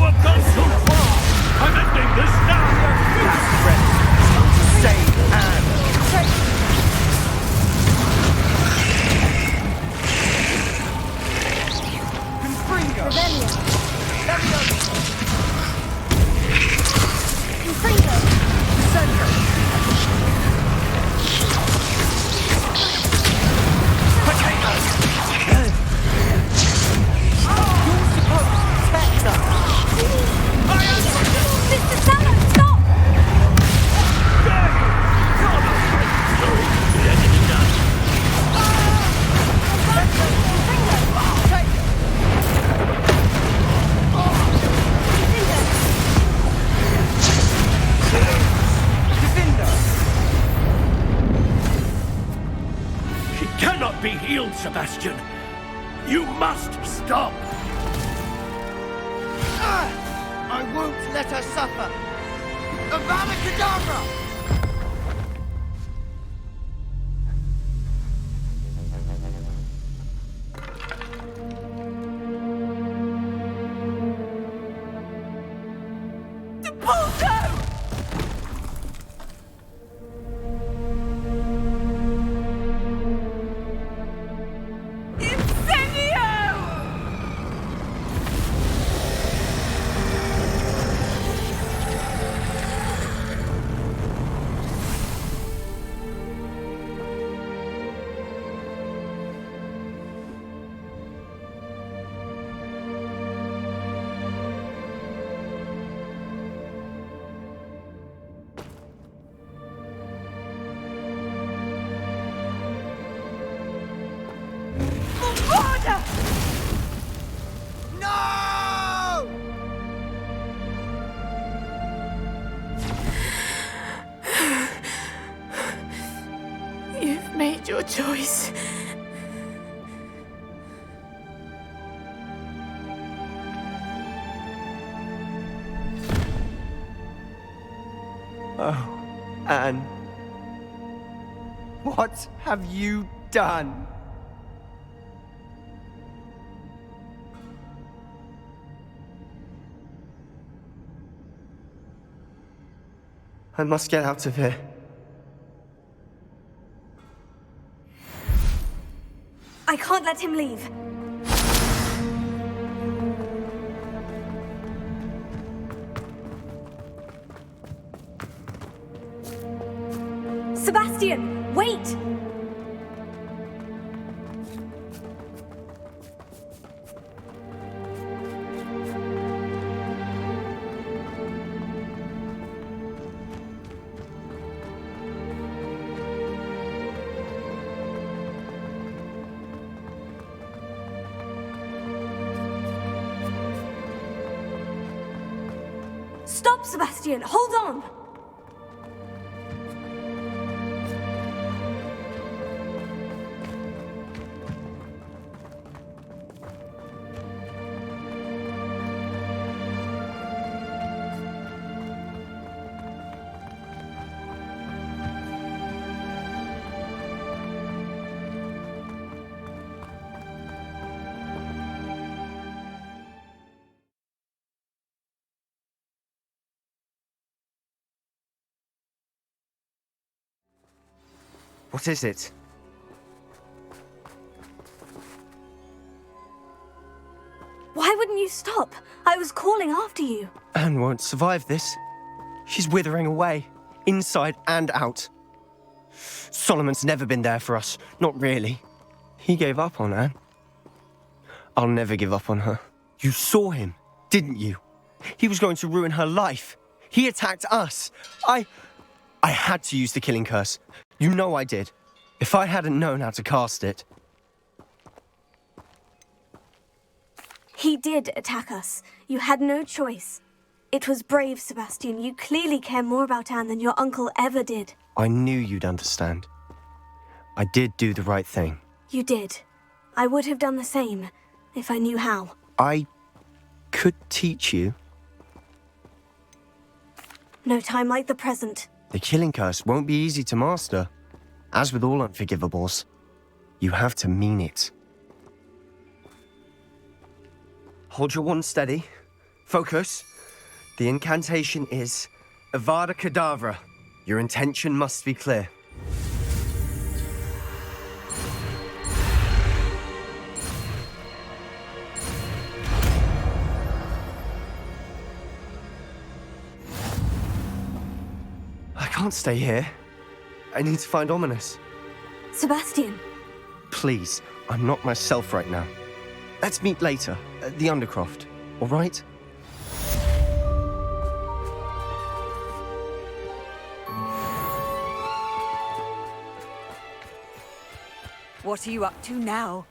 have gone so far! I'm ending this now! Save Anne! Confringo! Revelio. Leviosa! Confringo. Descendo! Potato! You're supposed to protect us! Mr. Sallow, stop! She cannot be healed, Sebastian. You must stop. I won't let her suffer! Avada Kedavra! Porco! You've made your choice. Oh, Anne. What have you done? I must get out of here. I can't let him leave. Sebastian, wait! Stop, Sebastian! Hold on! What is it? Why wouldn't you stop? I was calling after you. Anne won't survive this. She's withering away, inside and out. Solomon's never been there for us, not really. He gave up on Anne. I'll never give up on her. You saw him, didn't you? He was going to ruin her life. He attacked us. I had to use the killing curse. You know I did. If I hadn't known how to cast it... He did attack us. You had no choice. It was brave, Sebastian. You clearly care more about Anne than your uncle ever did. I knew you'd understand. I did do the right thing. You did. I would have done the same, if I knew how. I could teach you. No time like the present. The killing curse won't be easy to master. As with all unforgivables, you have to mean it. Hold your wand steady. Focus. The incantation is Avada Kedavra. Your intention must be clear. I can't stay here. I need to find Ominous. Sebastian. Please, I'm not myself right now. Let's meet later, at the Undercroft, all right? What are you up to now?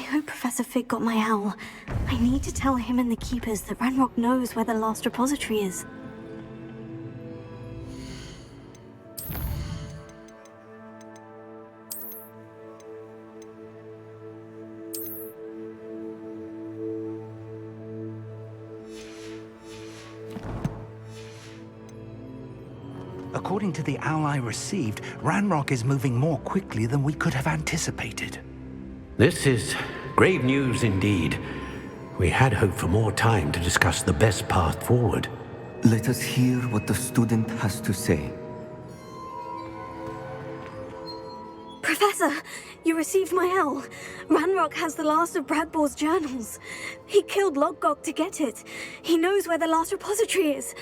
hope Professor Fig got my owl. I need to tell him and the Keepers that Ranrock knows where the last repository is. According to the owl I received, Ranrock is moving more quickly than we could have anticipated. This is grave news indeed. We had hoped for more time to discuss the best path forward. Let us hear what the student has to say. Professor, you received my owl. Ranrock has the last of Bradbor's journals. He killed Lodgok to get it. He knows where the last repository is.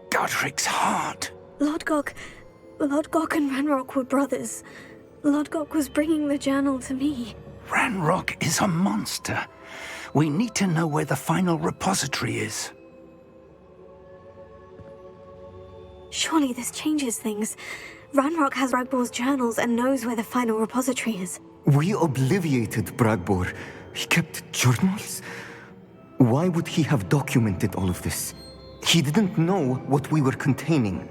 Godric's heart. Lodgok and Ranrock were brothers. Lodgok was bringing the journal to me. Ranrock is a monster. We need to know where the final repository is. Surely this changes things. Ranrock has Bradbor's journals and knows where the final repository is. We obliviated Bradbor. He kept journals? Why would he have documented all of this? He didn't know what we were containing.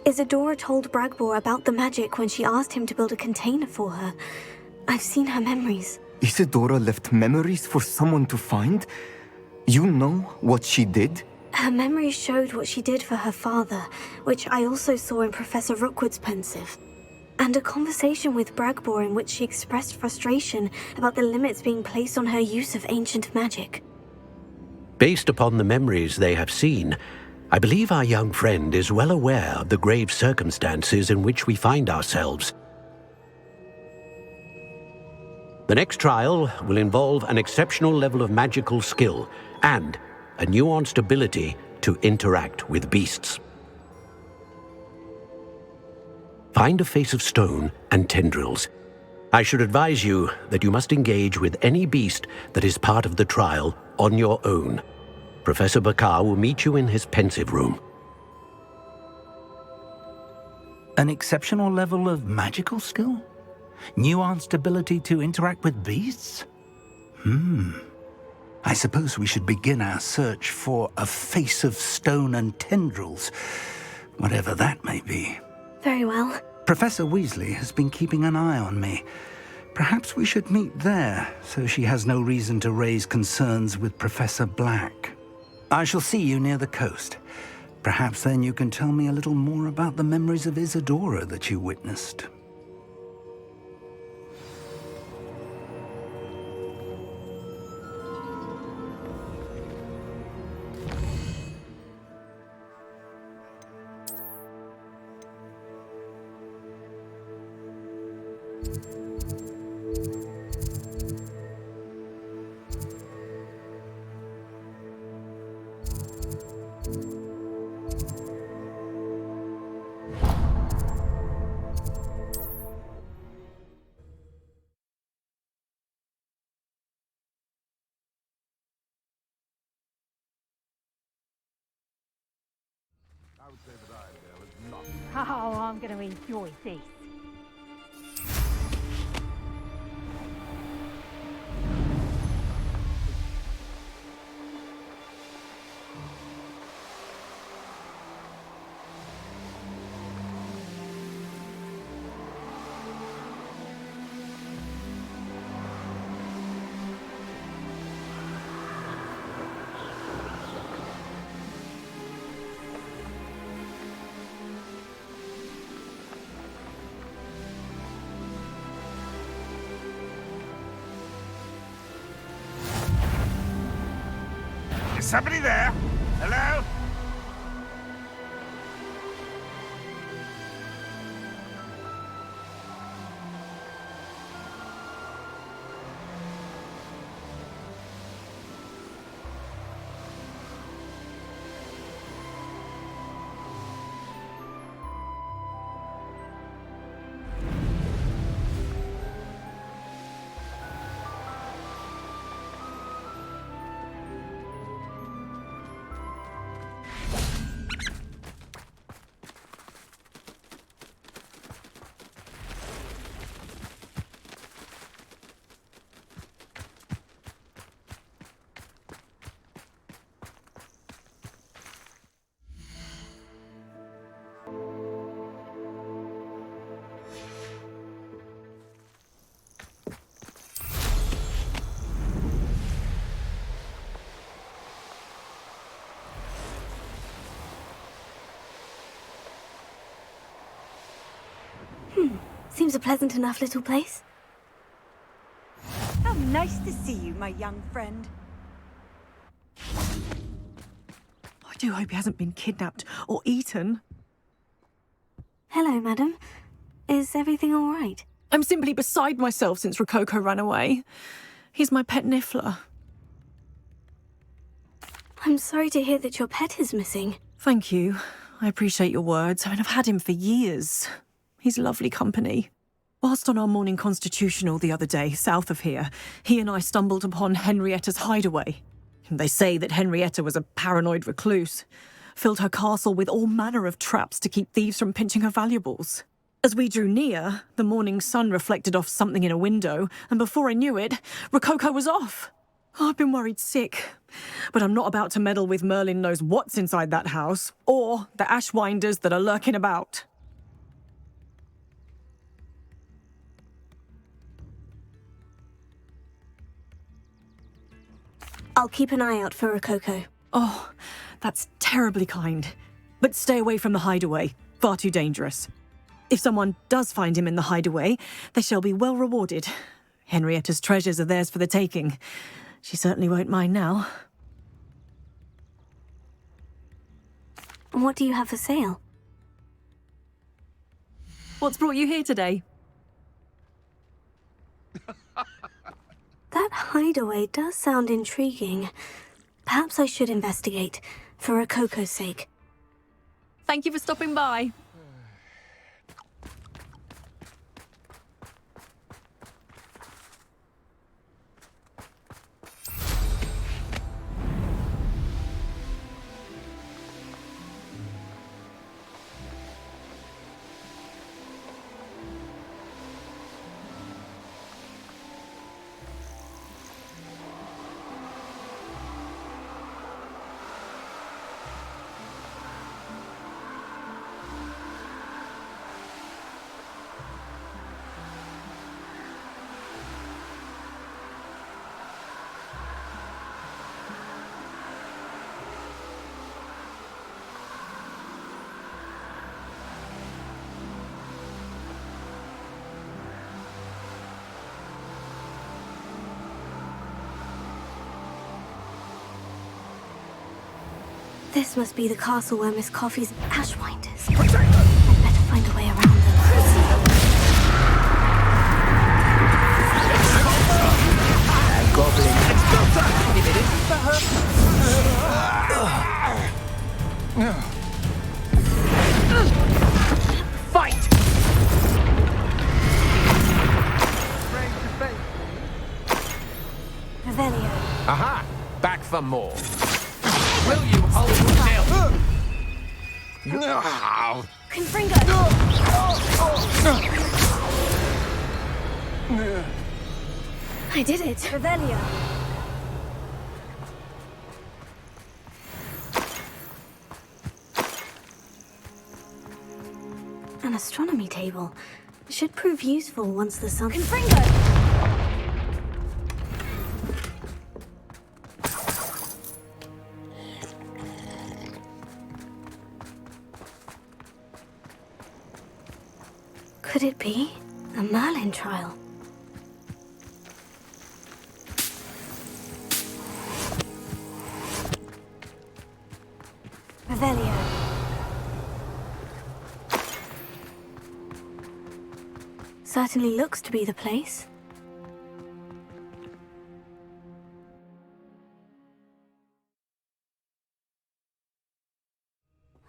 Isadora told Bradbor about the magic when she asked him to build a container for her. I've seen her memories. Isadora left memories for someone to find? You know what she did? Her memories showed what she did for her father, which I also saw in Professor Rookwood's pensive. And a conversation with Bradbor in which she expressed frustration about the limits being placed on her use of ancient magic. Based upon the memories they have seen, I believe our young friend is well aware of the grave circumstances in which we find ourselves. The next trial will involve an exceptional level of magical skill and a nuanced ability to interact with beasts. Find a face of stone and tendrils. I should advise you that you must engage with any beast that is part of the trial on your own. Professor Bakar will meet you in his pensive room. An exceptional level of magical skill? Nuanced ability to interact with beasts? I suppose we should begin our search for a face of stone and tendrils, whatever that may be. Very well. Professor Weasley has been keeping an eye on me. Perhaps we should meet there, so she has no reason to raise concerns with Professor Black. I shall see you near the coast. Perhaps then you can tell me a little more about the memories of Isadora that you witnessed. Oh, I'm going to enjoy this. Is somebody there? Hello? Seems a pleasant enough little place. How nice to see you, my young friend. I do hope he hasn't been kidnapped or eaten. Hello, madam. Is everything all right? I'm simply beside myself since Rococo ran away. He's my pet Niffler. I'm sorry to hear that your pet is missing. Thank you. I appreciate your words. I mean, I've had him for years. He's lovely company. Whilst on our morning constitutional the other day, south of here, he and I stumbled upon Henrietta's hideaway. They say that Henrietta was a paranoid recluse, filled her castle with all manner of traps to keep thieves from pinching her valuables. As we drew near, the morning sun reflected off something in a window, and before I knew it, Rococo was off. I've been worried sick, but I'm not about to meddle with Merlin knows what's inside that house, or the Ashwinders that are lurking about. I'll keep an eye out for Rococo. Oh, that's terribly kind. But stay away from the hideaway. Far too dangerous. If someone does find him in the hideaway, they shall be well rewarded. Henrietta's treasures are theirs for the taking. She certainly won't mind now. What do you have for sale? What's brought you here today? That hideaway does sound intriguing. Perhaps I should investigate, for Rococo's sake. Thank you for stopping by. This must be the castle where Miss Coffee's Ashwinders. I'd better find a way around them. Goblin. If it isn't for her... Fight! Revelio. Aha! Back for more. Will you hold still? Confringo! I did it. Revelio. An astronomy table. Should prove useful once the sun... Confringo! Could it be a Merlin trial? Revelio. Certainly looks to be the place.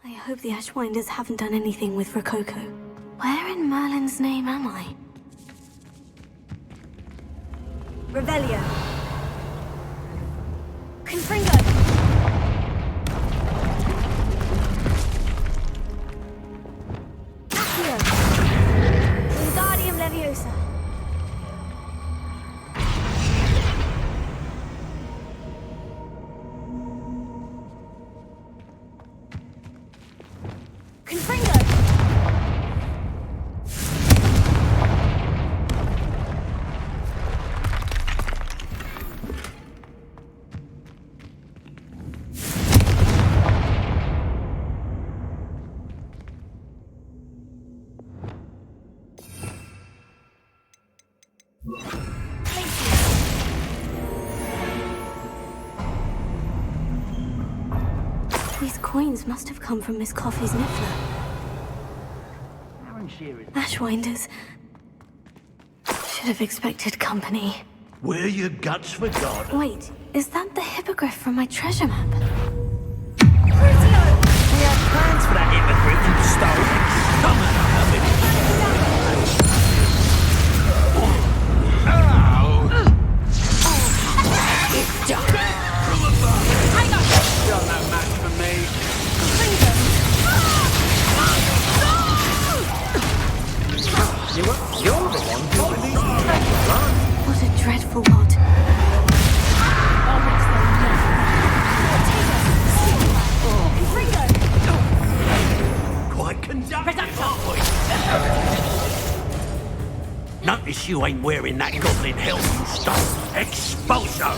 I hope the Ashwinders haven't done anything with Rococo. Where in Merlin's name am I? Revelio. Confringo. Accio. Wingardium Leviosa. Confringo. coins must have come from Miss Coffey's niffler. Ashwinders. Should have expected company. Wear your guts for God. Wait, is that the hippogriff from my treasure map? We had plans for that hippogriff you stole. It's done. From above. Hang on. You're no match for me. You're the one who released the treasure, right? What a dreadful lot. Quite conductive, aren't we? Notice you ain't wearing that goblin helm you stole. Exposure!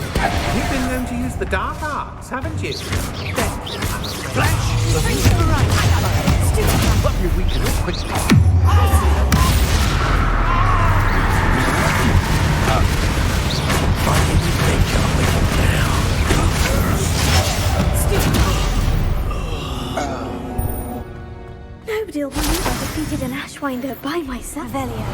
You've been known to use the dark arts, haven't you? Flash! Put your weakness quickly. Nobody'll believe I defeated an Ashwinder by myself. Revelio.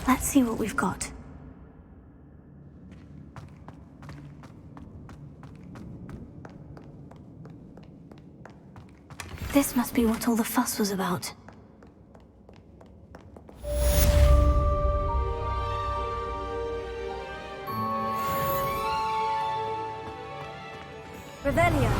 Let's see what we've got. This must be what all the fuss was about. Revelio.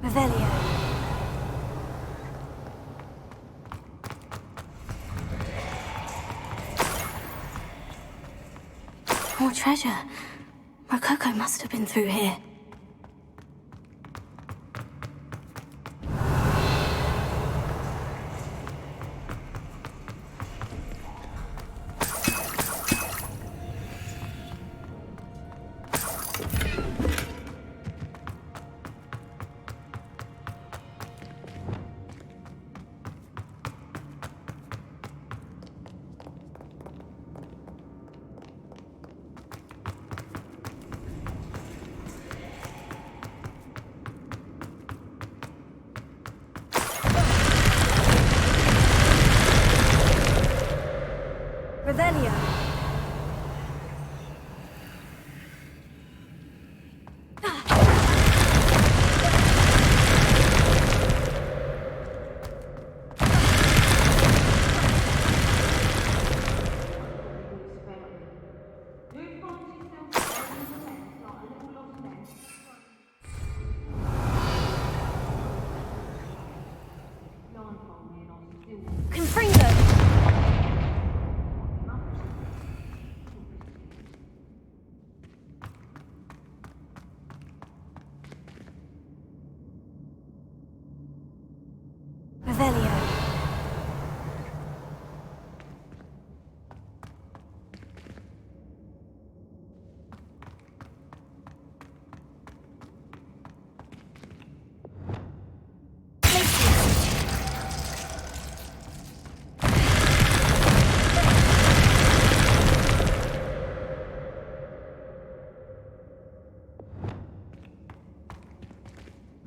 Revelio. More treasure. Rococo must have been through here.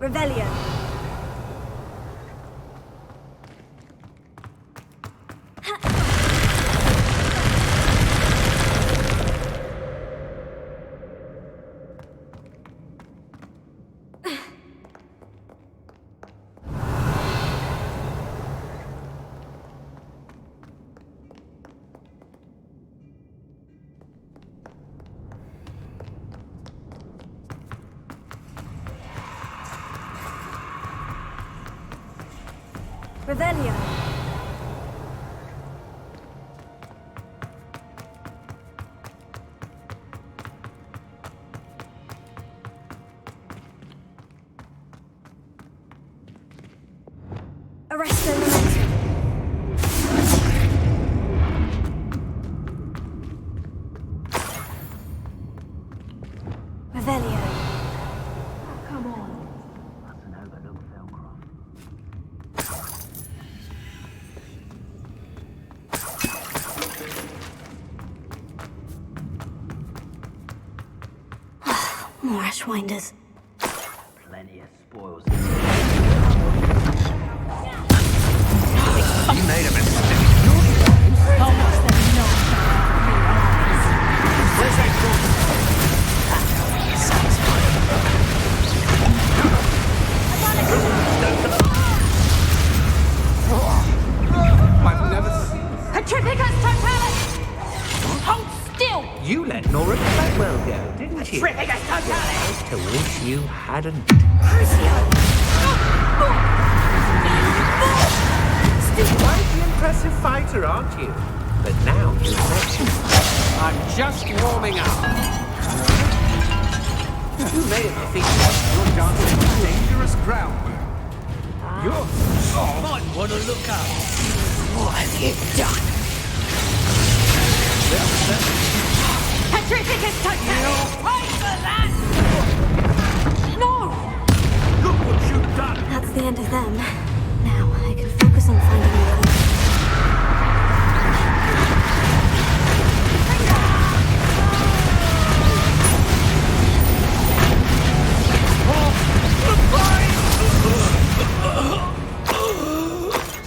Revelio. Revelio. Arresto momentum. Revelio. Come on. That's an overlooked More Ashwinders. Plenty of spoils. You made a mistake. Where's that I've never seen. Petrificus totalis! Hold still! You let Nora Blackwell go, didn't you? Petrificus totalis! To wish you hadn't. Crucio! Still quite the impressive fighter, aren't you? But now you've met you. I'm just warming up. You may have defeated us. You're dancing on dangerous ground. You might want to look up. What have you done? Petrificus totalis! Wait for that! No! Look what you've done! That's the end of them. Now I can focus on finding the others.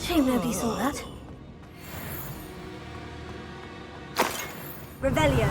Shame nobody saw that. Revelio.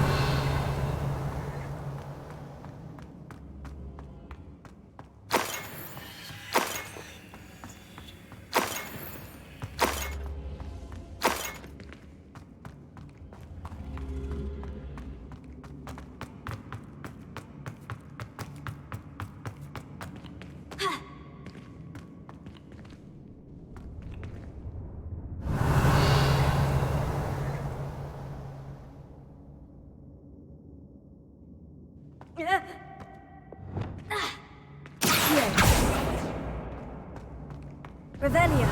Revelio.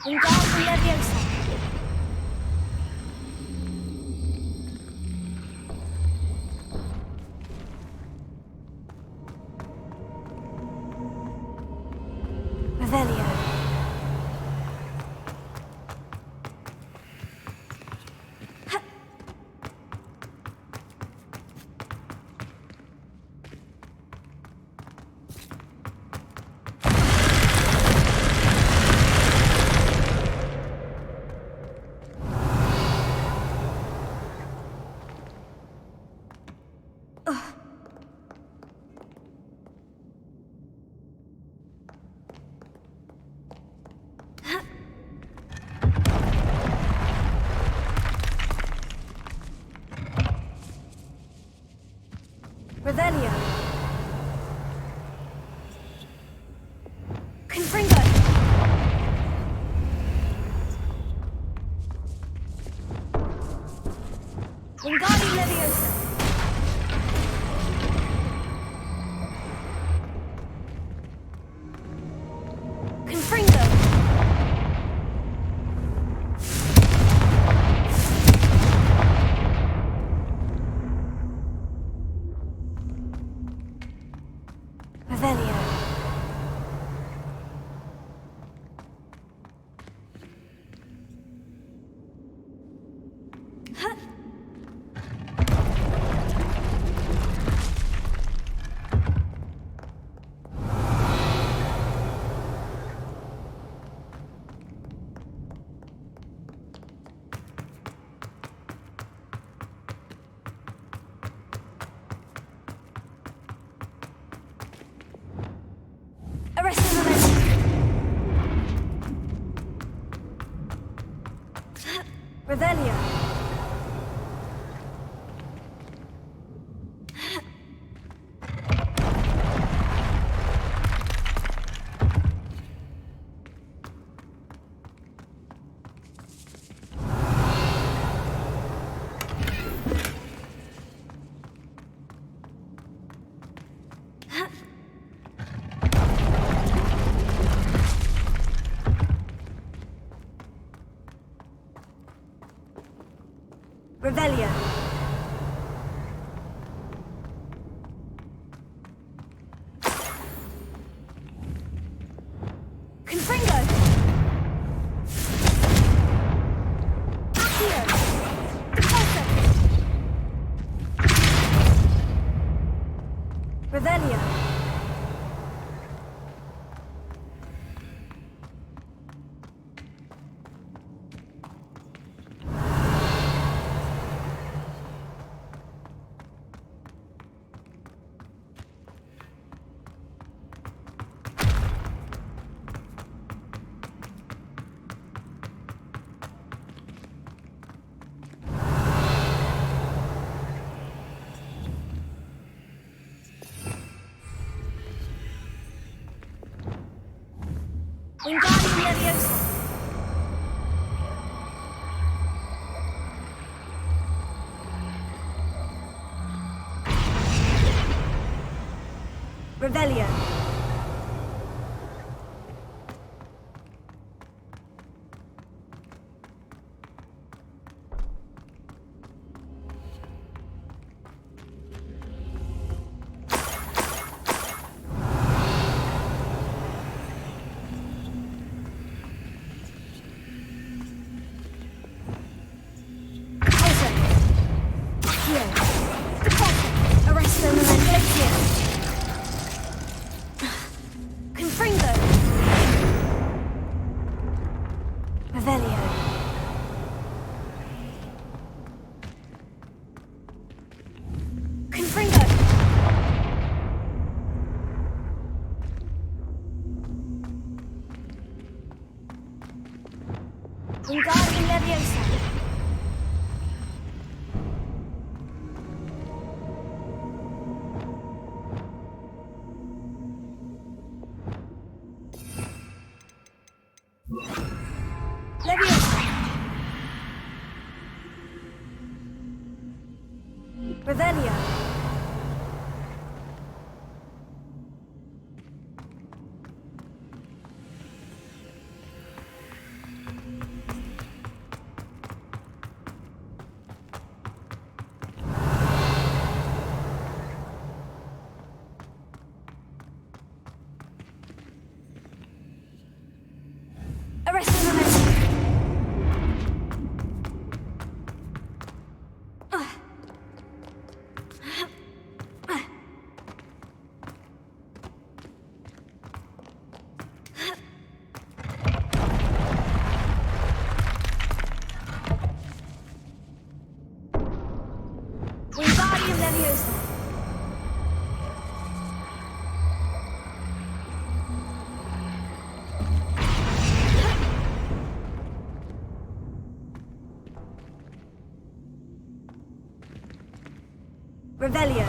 Wingardium Leviosa. Revelio. Revelio. Revelio. Revelio. Confringo. Accio. Repulsor. Revelio. Wingardium Leviosa. Revelio. Wingardium Leviosa. Leviosa. Revelio. Wingardium Leviosa. Revelio.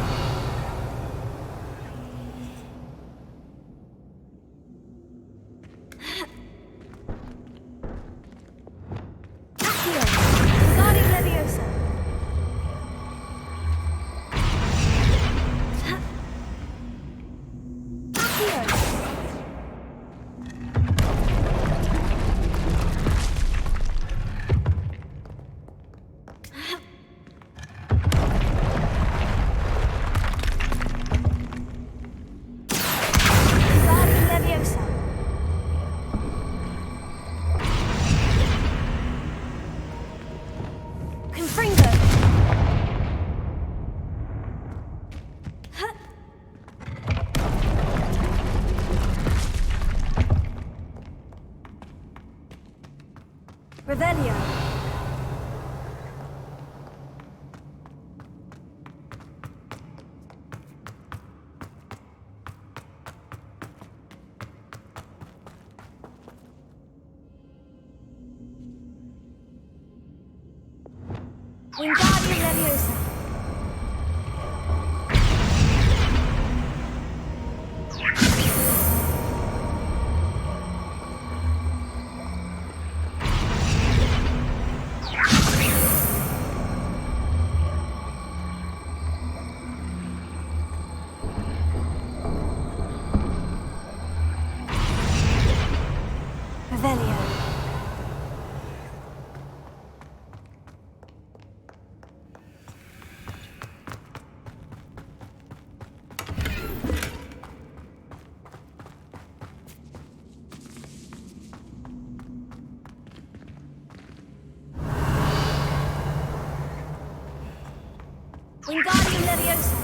Accio. Wingardium Leviosa. Revelio. Wingardium Leviosa. Revelio. Wingardium Leviosa.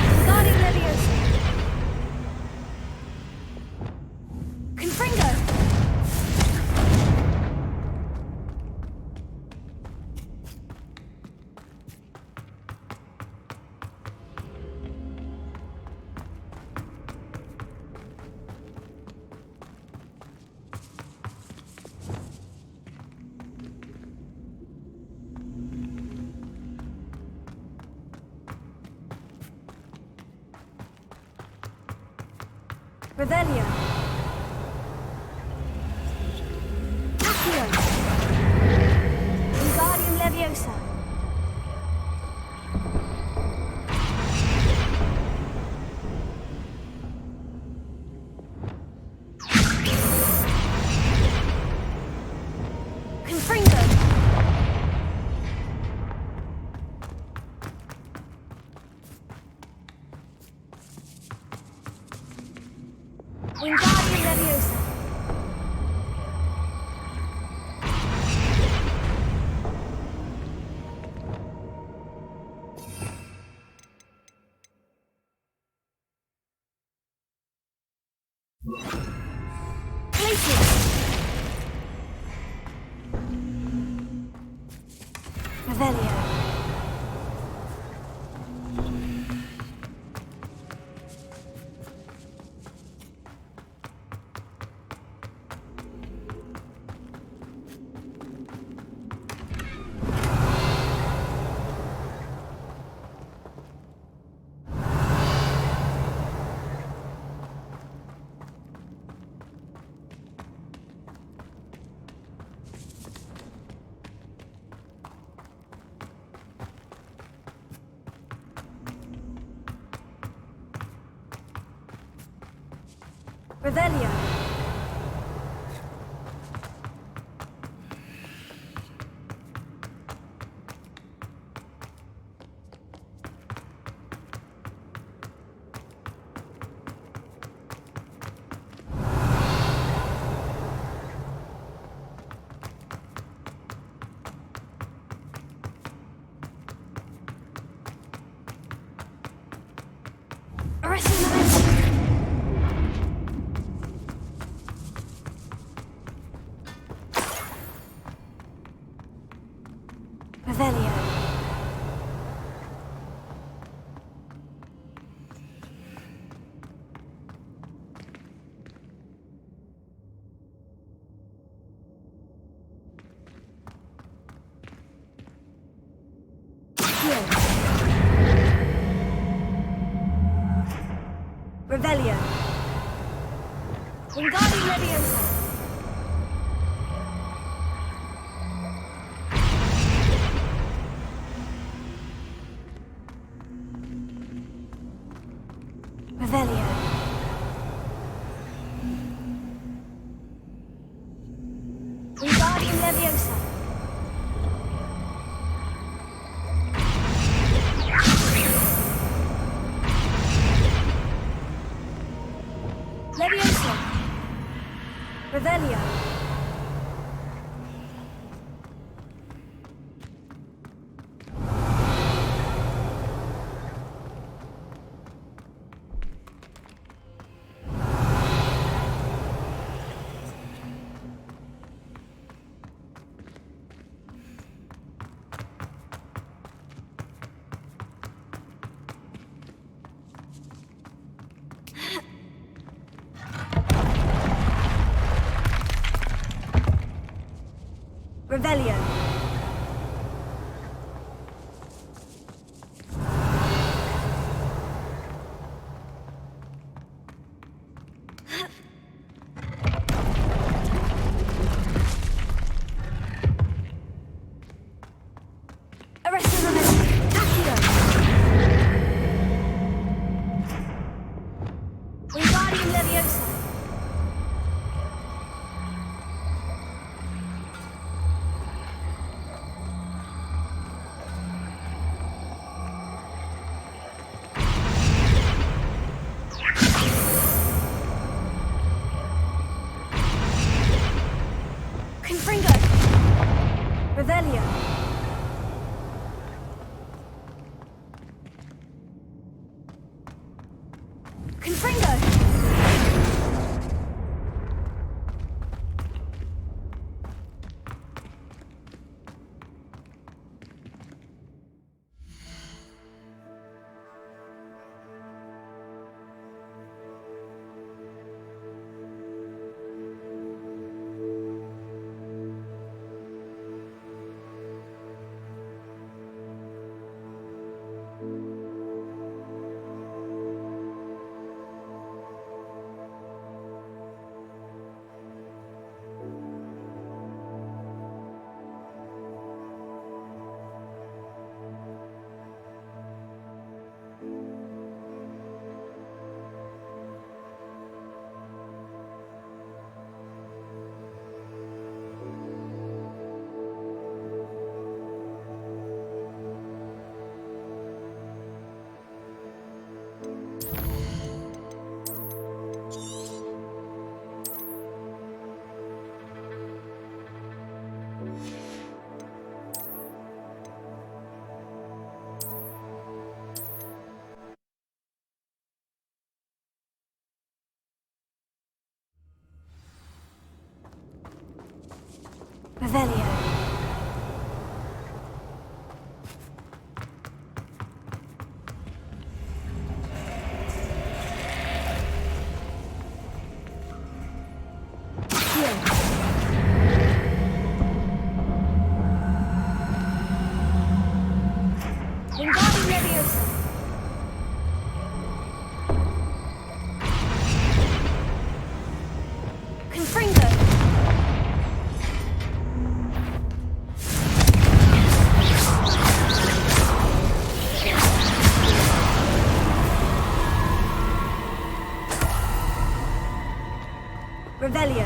Wingardium Leviosa. Confringo. Revelio. Accio. Wingardium Leviosa. Confringo. Wingardium Leviosa. Places. Revelio. Revelio. Arresting momentum. Revelio. Revelio. Wingardium Leviosa. Revelio. Wingardium Leviosa. Leviosa. Revelio. Revelio. Revelio. Confringo. Revelio. Wingardium Leviosa. Confringo. Revelio.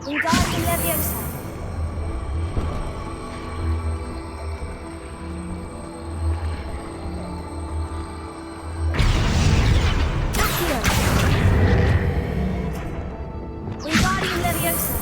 Wingardium Leviosa. Accio. Wingardium Leviosa.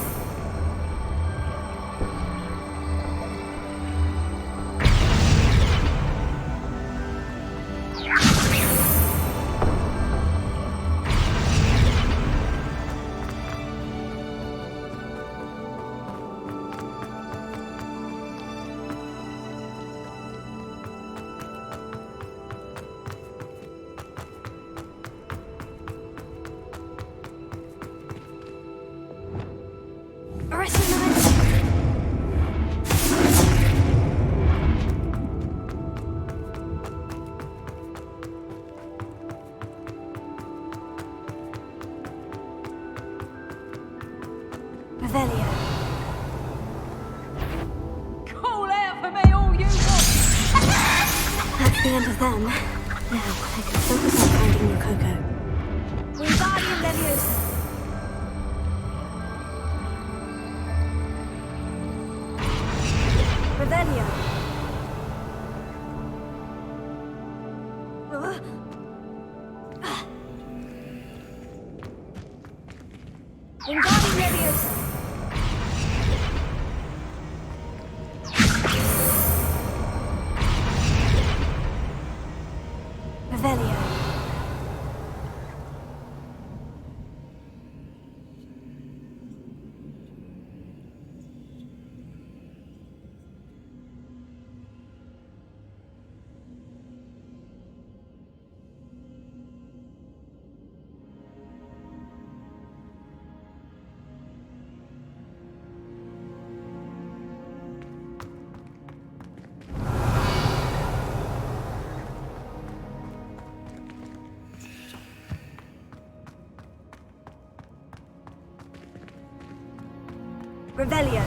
Revelio. Call out for me, all you lot! That's the end of them. Now I can focus on finding your Coco. Wingardium Leviosa. Revelio. Wingardium Leviosa. Revelio. Revelio.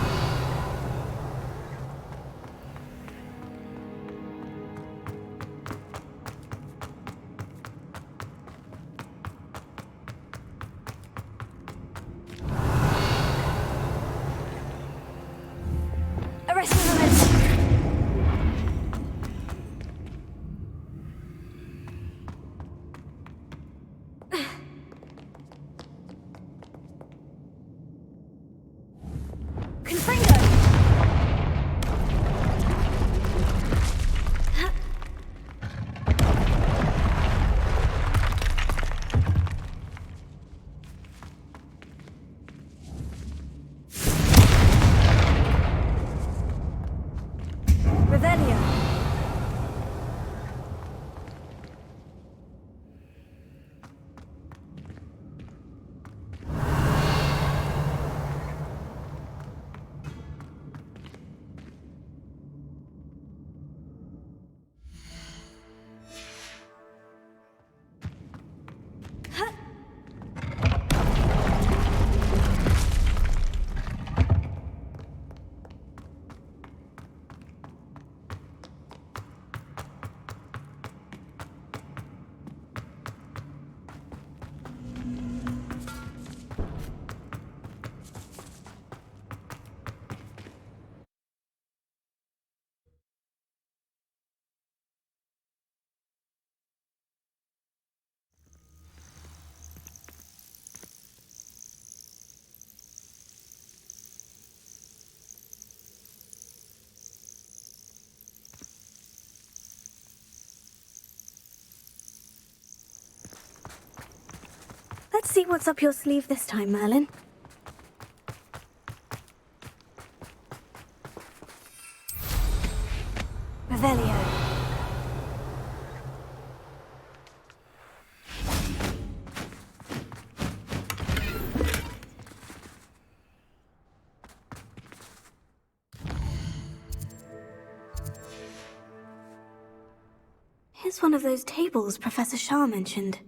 Let's see what's up your sleeve this time, Merlin. Revelio. Here's one of those tables Professor Shah mentioned.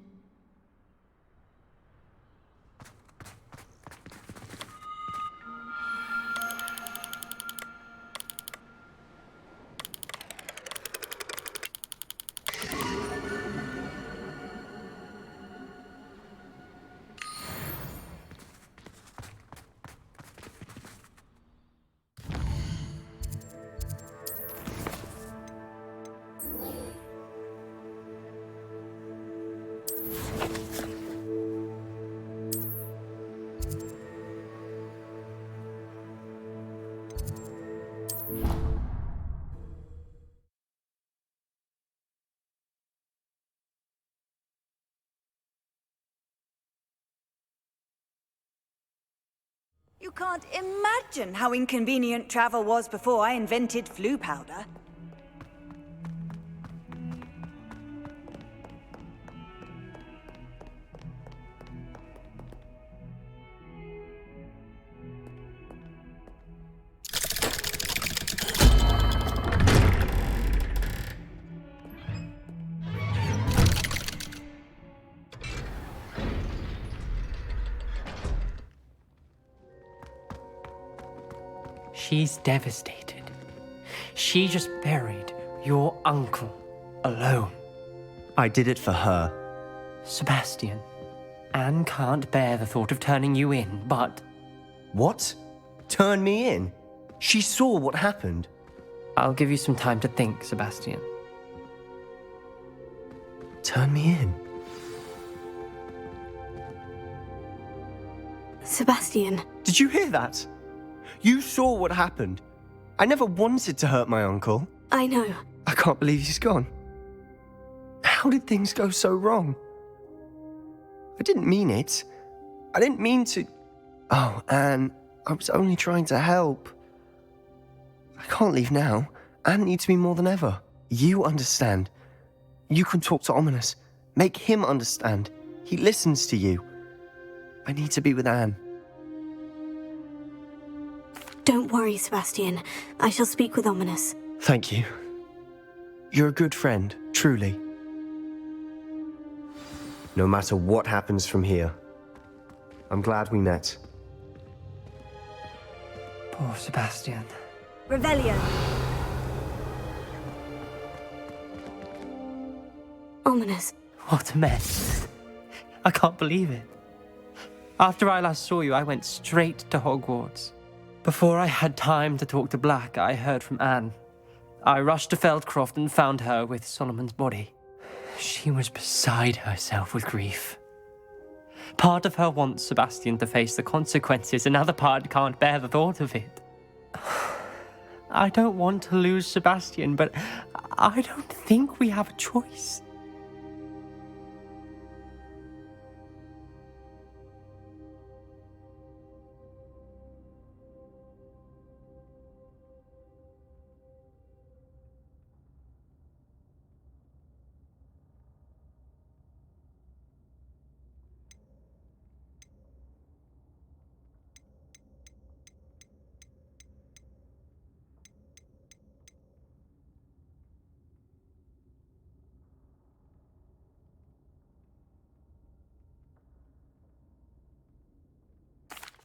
You can't imagine how inconvenient travel was before I invented flu powder. She's devastated. She just buried your uncle alone. I did it for her. Sebastian, Anne can't bear the thought of turning you in, but... What? Turn me in? She saw what happened. I'll give you some time to think, Sebastian. Turn me in? Sebastian. Did you hear that? You saw what happened. I never wanted to hurt my uncle. I know. I can't believe he's gone. How did things go so wrong? I didn't mean it. I didn't mean to... Oh, Anne, I was only trying to help. I can't leave now. Anne needs me more than ever. You understand. You can talk to Ominous. Make him understand. He listens to you. I need to be with Anne. Don't worry, Sebastian. I shall speak with Ominous. Thank you. You're a good friend, truly. No matter what happens from here, I'm glad we met. Poor Sebastian. Revelio. Ominous. What a mess. I can't believe it. After I last saw you, I went straight to Hogwarts. Before I had time to talk to Black, I heard from Anne. I rushed to Feldcroft and found her with Solomon's body. She was beside herself with grief. Part of her wants Sebastian to face the consequences, another part can't bear the thought of it. I don't want to lose Sebastian, but I don't think we have a choice.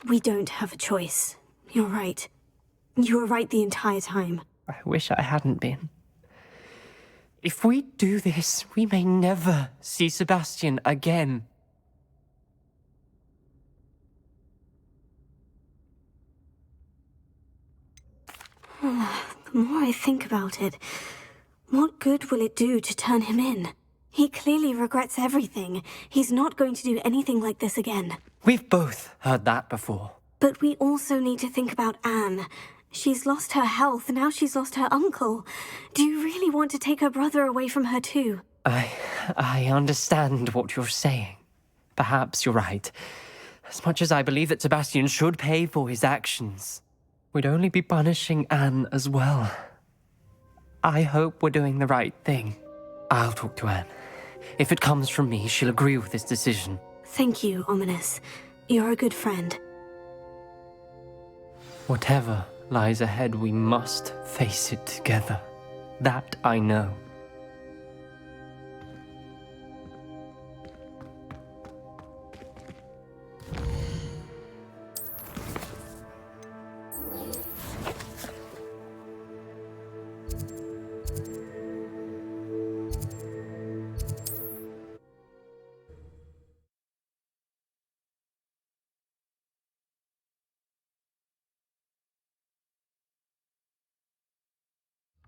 We don't have a choice. You're right. You were right the entire time. I wish I hadn't been. If we do this, we may never see Sebastian again. The more I think about it, what good will it do to turn him in? He clearly regrets everything. He's not going to do anything like this again. We've both heard that before. But we also need to think about Anne. She's lost her health, now she's lost her uncle. Do you really want to take her brother away from her too? I understand what you're saying. Perhaps you're right. As much as I believe that Sebastian should pay for his actions, we'd only be punishing Anne as well. I hope we're doing the right thing. I'll talk to Anne. If it comes from me, she'll agree with this decision. Thank you, Ominous. You're a good friend. Whatever lies ahead, we must face it together. That I know.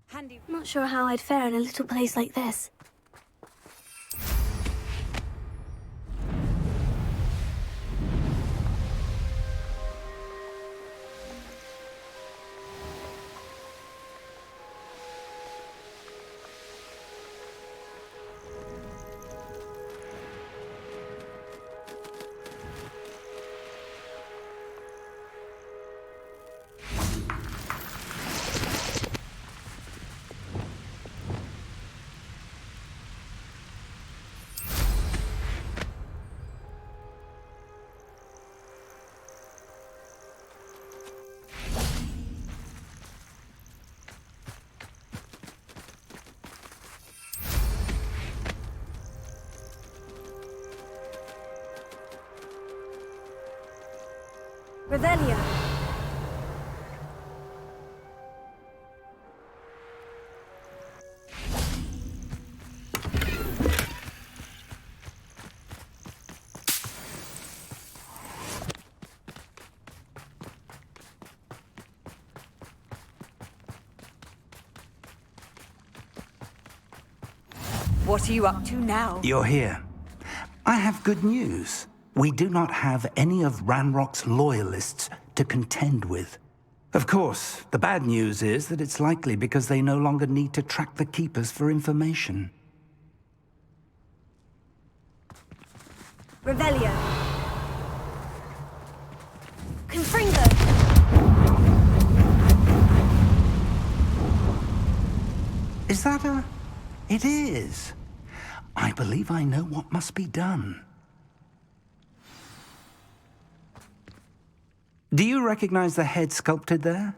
Handy. Not sure how I'd fare in a little place like this. Revelio. What are you up to now? You're here. I have good news. We do not have any of Ranrock's loyalists to contend with. Of course, the bad news is that it's likely because they no longer need to track the Keepers for information. Revelio. Confringo. Is that a... It is. I believe I know what must be done. Do you recognize the head sculpted there?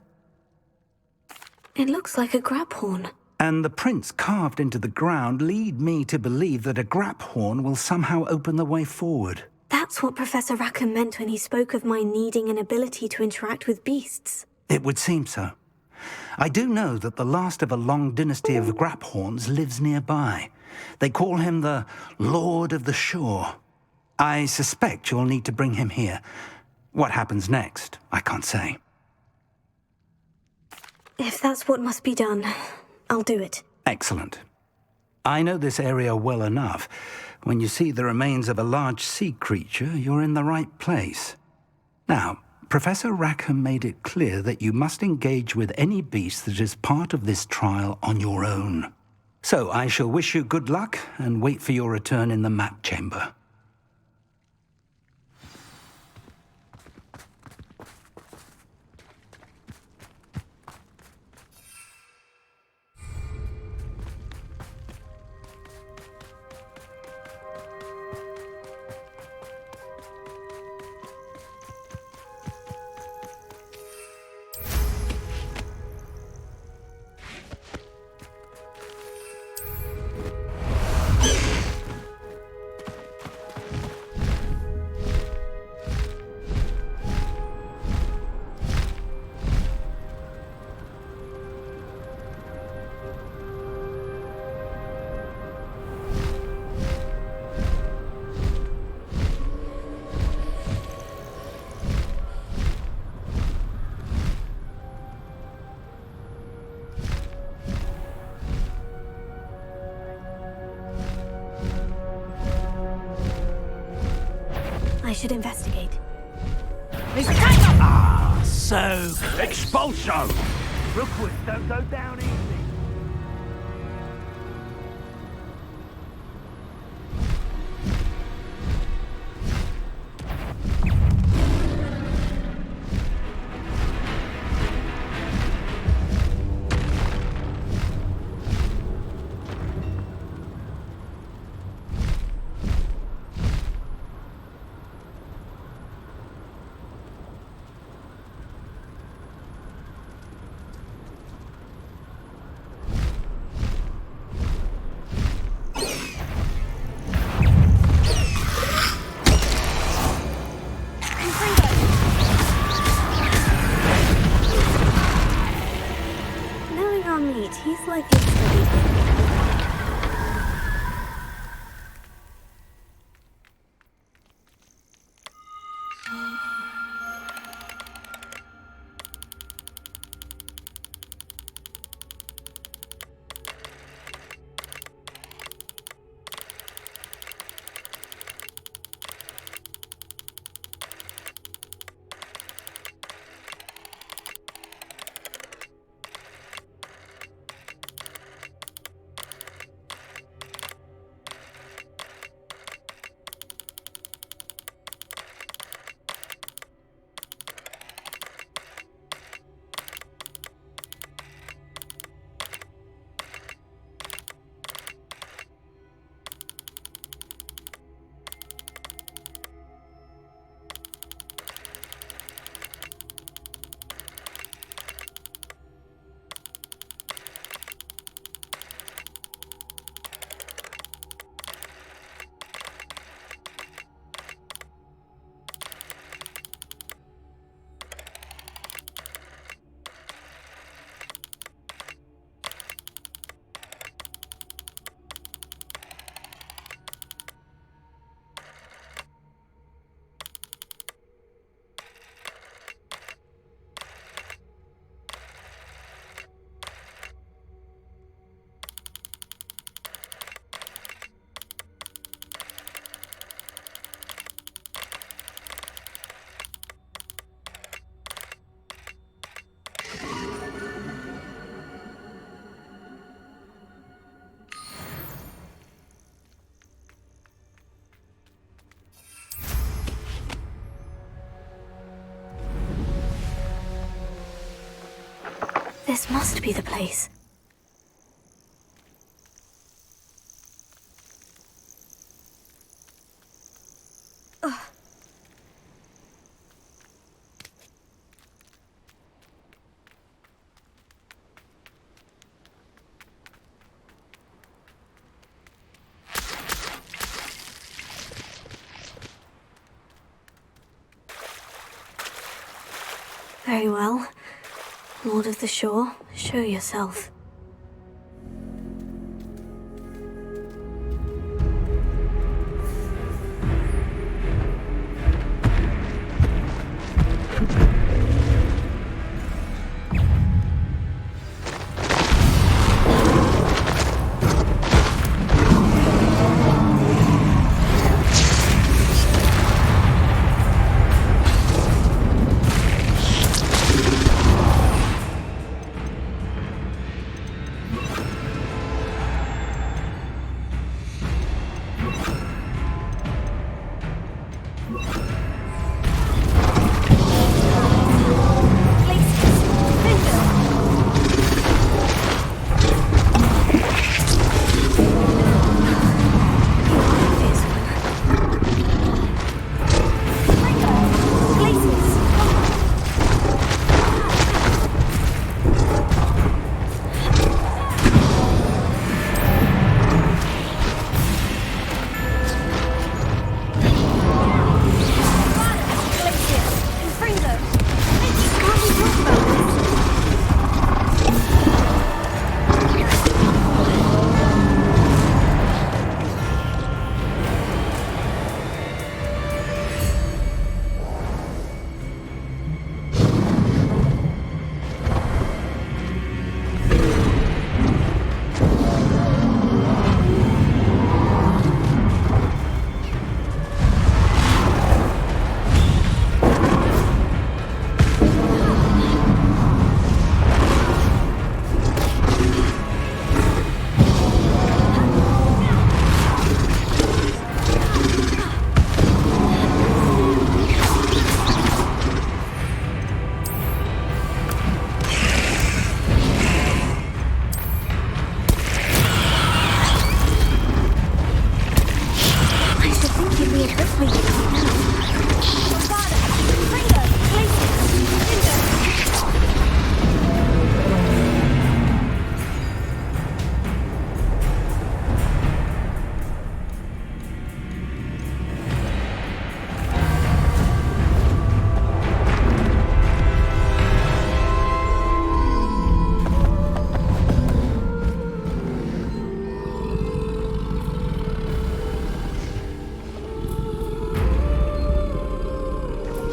It looks like a grab horn. And the prints carved into the ground lead me to believe that a grab horn will somehow open the way forward. That's what Professor Rackham meant when he spoke of my needing an ability to interact with beasts. It would seem so. I do know that the last of a long dynasty of Graphorns lives nearby. They call him the Lord of the Shore. I suspect you'll need to bring him here. What happens next, I can't say. If that's what must be done, I'll do it. Excellent. I know this area well enough. When you see the remains of a large sea creature, you're in the right place. Now, Professor Rackham made it clear that you must engage with any beast that is part of this trial on your own. So I shall wish you good luck and wait for your return in the map chamber. I should investigate. Ah, so expulso! Rookwoods don't go down easy. He's likely to study. This must be the place. Ugh. Very well. Lord of the Shore, show yourself.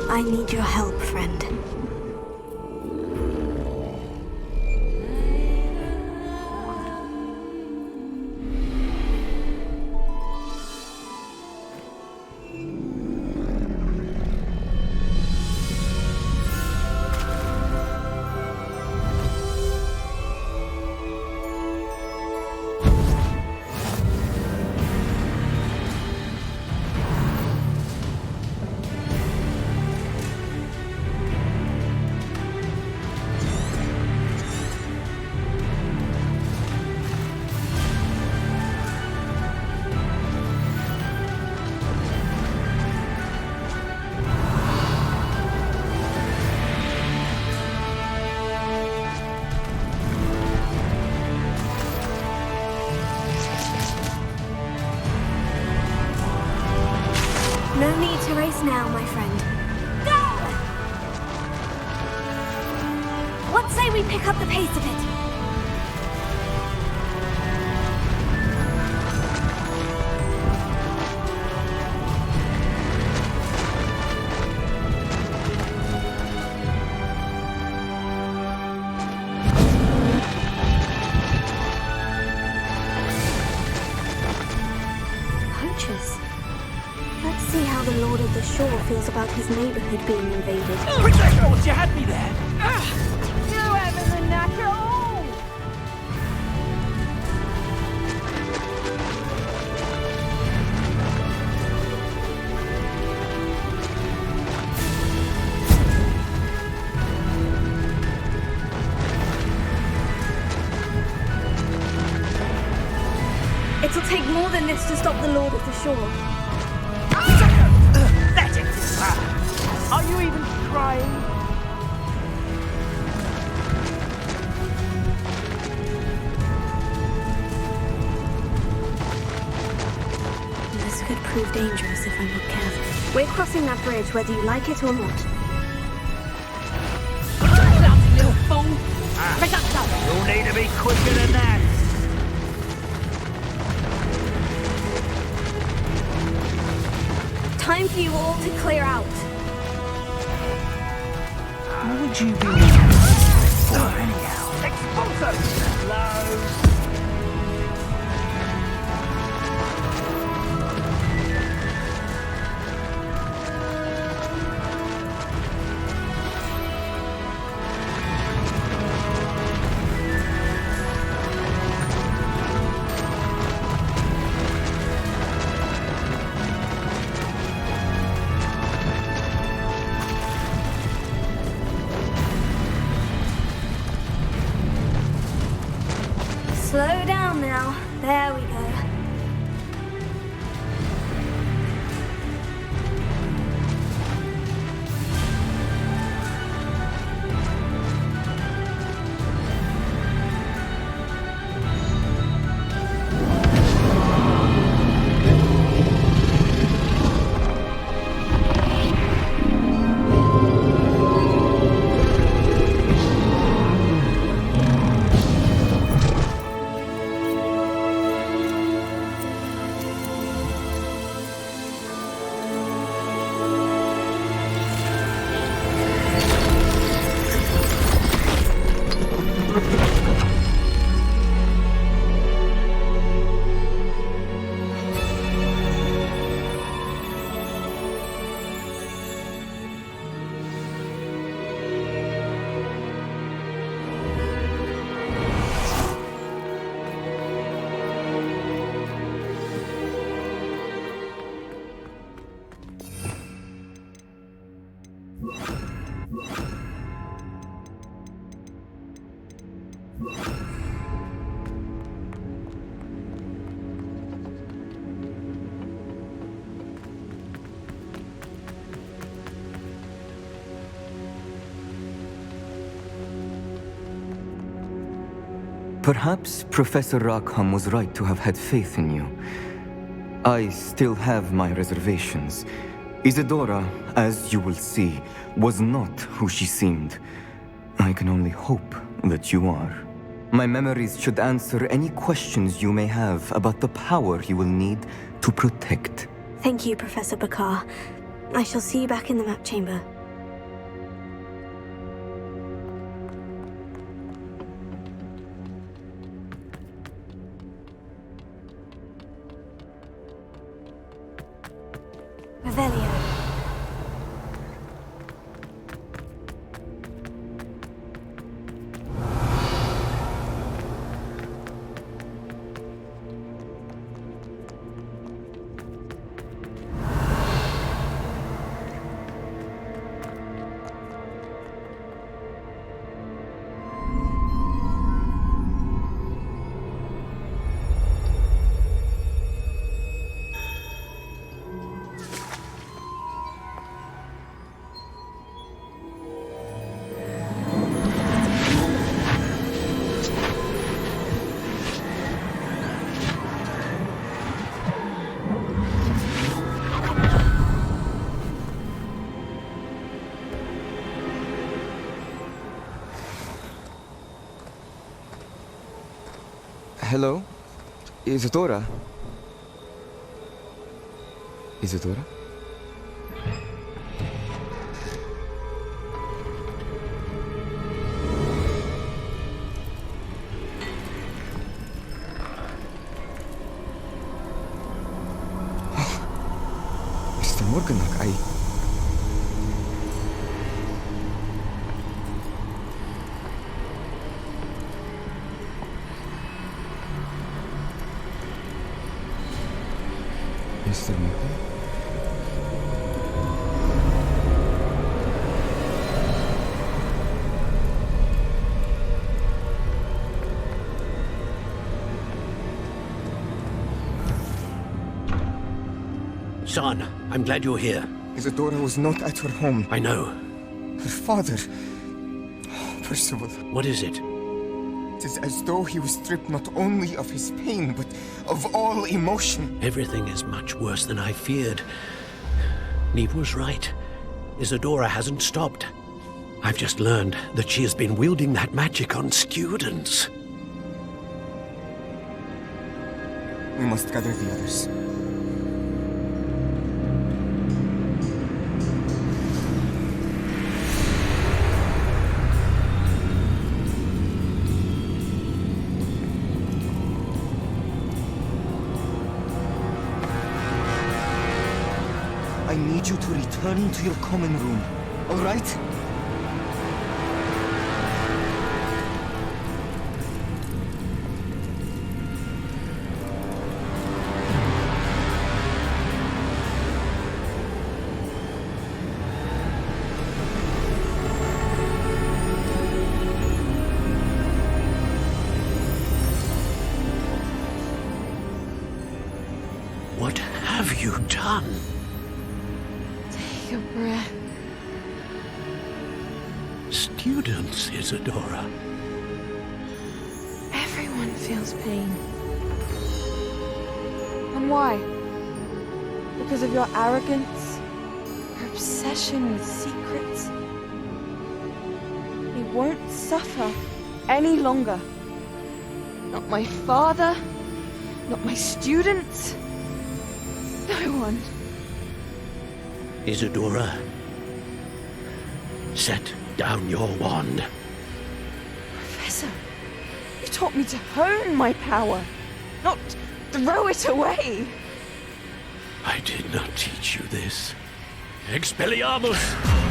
I need your help, friend. No need to race now, my friend. Go! What say we pick up the pace a bit? Poachers. Let's see how the Lord of the Shore feels about his neighborhood being invaded. Quick, you had me there! You having the knack at all! It'll take more than this to stop the Lord of the Shore. Let it! Are you even trying? This could prove dangerous if I'm not careful. We're crossing that bridge whether you like it or not. Clumsy little fool! You'll need to be quicker than that. Time for you all to clear out. What would you be for anyhow? Expulso! Slow. Slow down now. There we go. Perhaps Professor Rackham was right to have had faith in you. I still have my reservations. Isadora, as you will see, was not who she seemed. I can only hope that you are. My memories should answer any questions you may have about the power you will need to protect. Thank you, Professor Bakar. I shall see you back in the map chamber. Revelio. Hello? Isadora? Isadora? Mr. Morganach, Mr. Morgan? Son, I'm glad you're here. Isadora was not at her home. I know. Her father... Percival. What is it? It is as though he was stripped not only of his pain, but of all emotion. Everything is much worse than I feared. Neve was right. Isadora hasn't stopped. I've just learned that she has been wielding that magic on students. We must gather the others. I need you to return to your common room, all right? What have you done? Take a breath. Students, Isadora. Everyone feels pain. And why? Because of your arrogance? Your obsession with secrets? We won't suffer any longer. Not my father, not my students, no one. Isadora, set down your wand. Professor, you taught me to hone my power, not throw it away. I did not teach you this. Expelliarmus!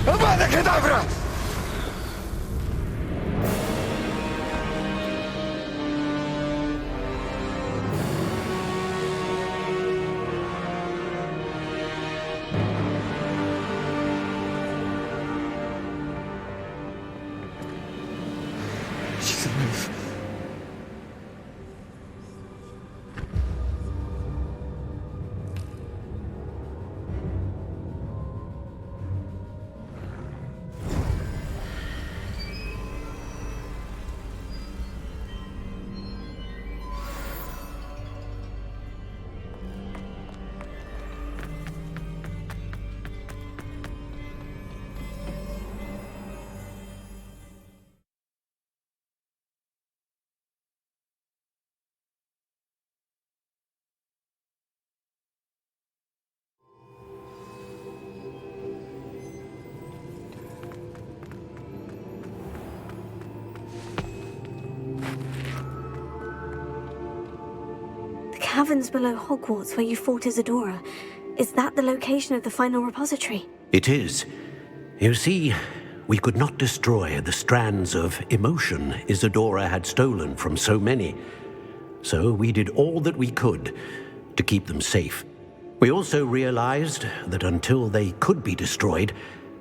Avada Kedavra! She's alive. Caverns below Hogwarts where you fought Isadora. Is that the location of the final repository? It is. You see, we could not destroy the strands of emotion Isadora had stolen from so many. So we did all that we could to keep them safe. We also realized that until they could be destroyed,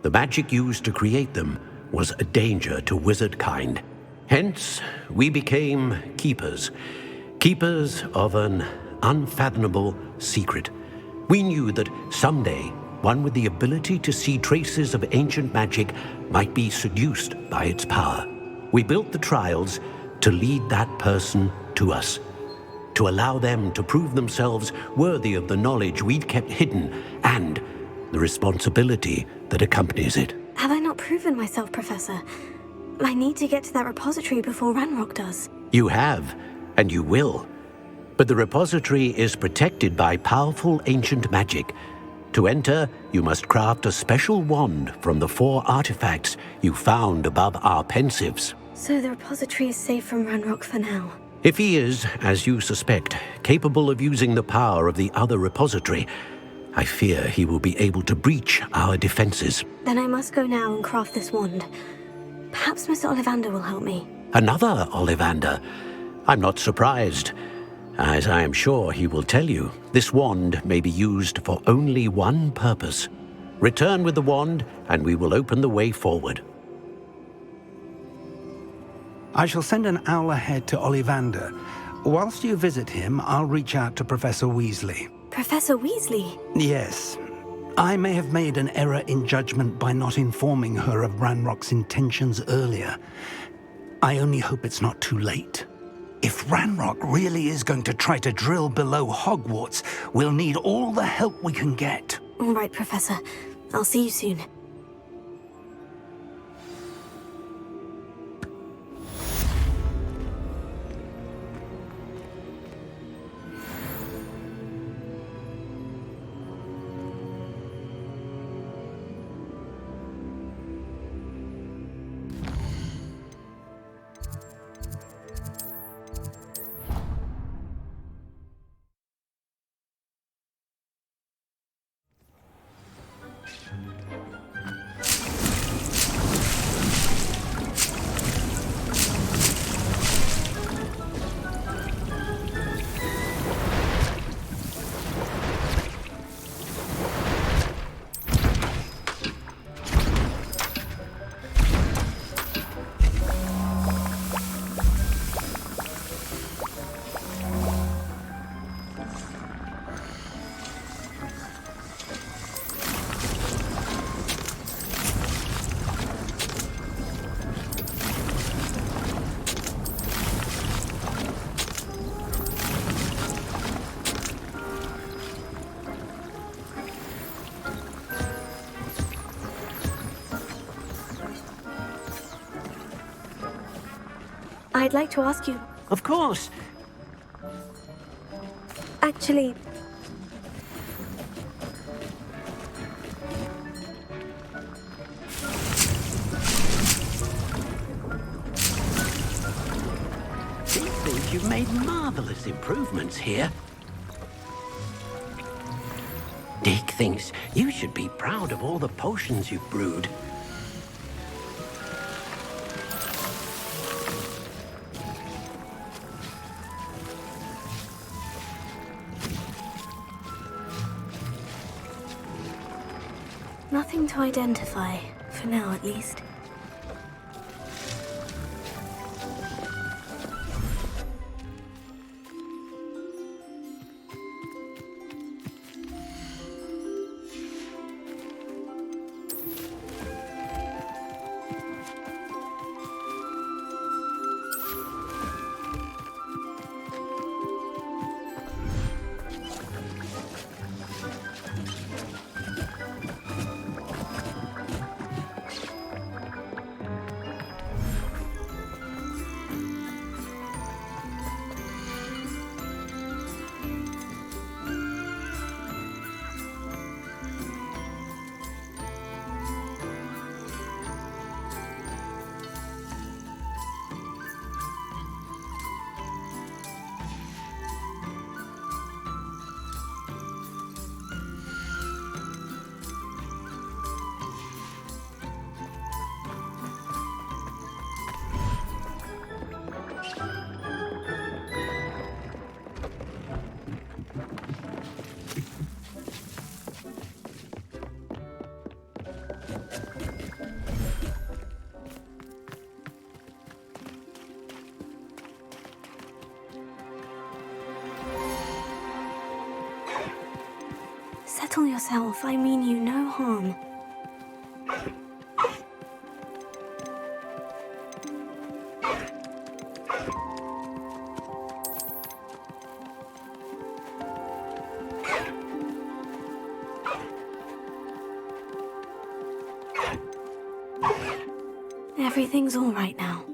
the magic used to create them was a danger to wizard kind. Hence, we became keepers. Keepers of an unfathomable secret. We knew that someday, one with the ability to see traces of ancient magic might be seduced by its power. We built the trials to lead that person to us, to allow them to prove themselves worthy of the knowledge we'd kept hidden and the responsibility that accompanies it. Have I not proven myself, Professor? I need to get to that repository before Ranrock does. You have, and you will. But the repository is protected by powerful ancient magic. To enter, you must craft a special wand from the 4 artifacts you found above our pensives. So the repository is safe from Ranrock for now. If he is, as you suspect, capable of using the power of the other repository, I fear he will be able to breach our defenses. Then I must go now and craft this wand. Perhaps Mr. Ollivander will help me. Another Ollivander? I'm not surprised. As I am sure he will tell you, this wand may be used for only one purpose. Return with the wand, and we will open the way forward. I shall send an owl ahead to Ollivander. Whilst you visit him, I'll reach out to Professor Weasley. Professor Weasley? Yes. I may have made an error in judgment by not informing her of Ranrock's intentions earlier. I only hope it's not too late. If Ranrock really is going to try to drill below Hogwarts, we'll need all the help we can get. All right, Professor. I'll see you soon. I'd like to ask you... Of course. Actually... These things, you've made marvelous improvements here. Dick thinks you should be proud of all the potions you've brewed. Nothing to identify, for now at least. Settle yourself, I mean you no harm. Everything's all right now.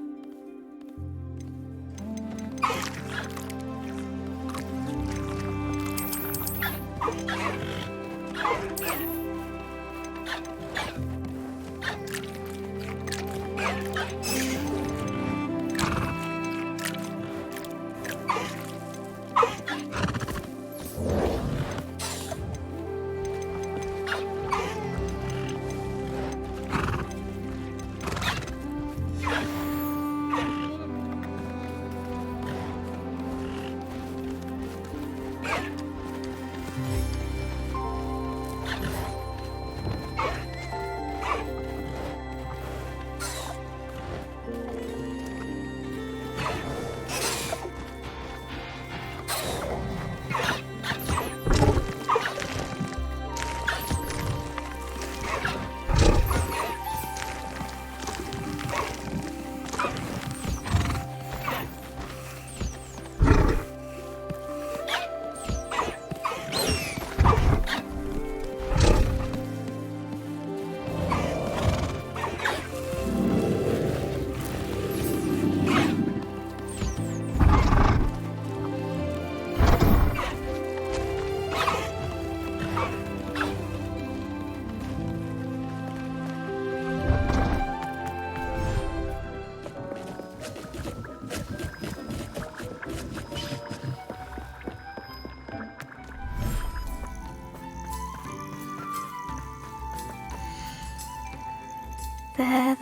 There.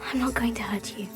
I'm not going to hurt you.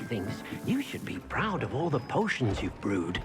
Thinks you should be proud of all the potions you've brewed.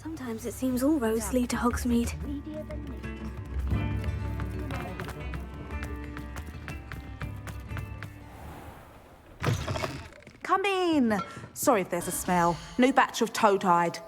Sometimes it seems all roads lead to Hogsmeade. Come in. Sorry if there's a smell. New batch of toad-hide.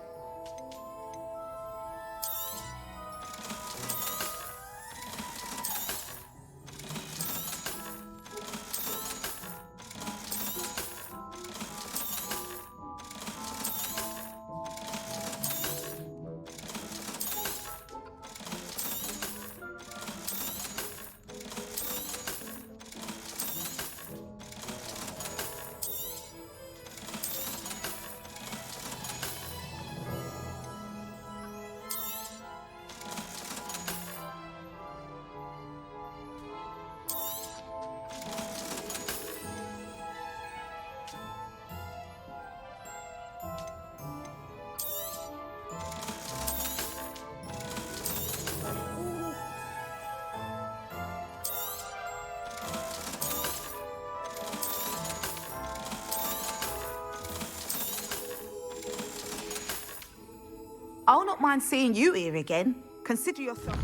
I'll not mind seeing you here again. Consider yourself...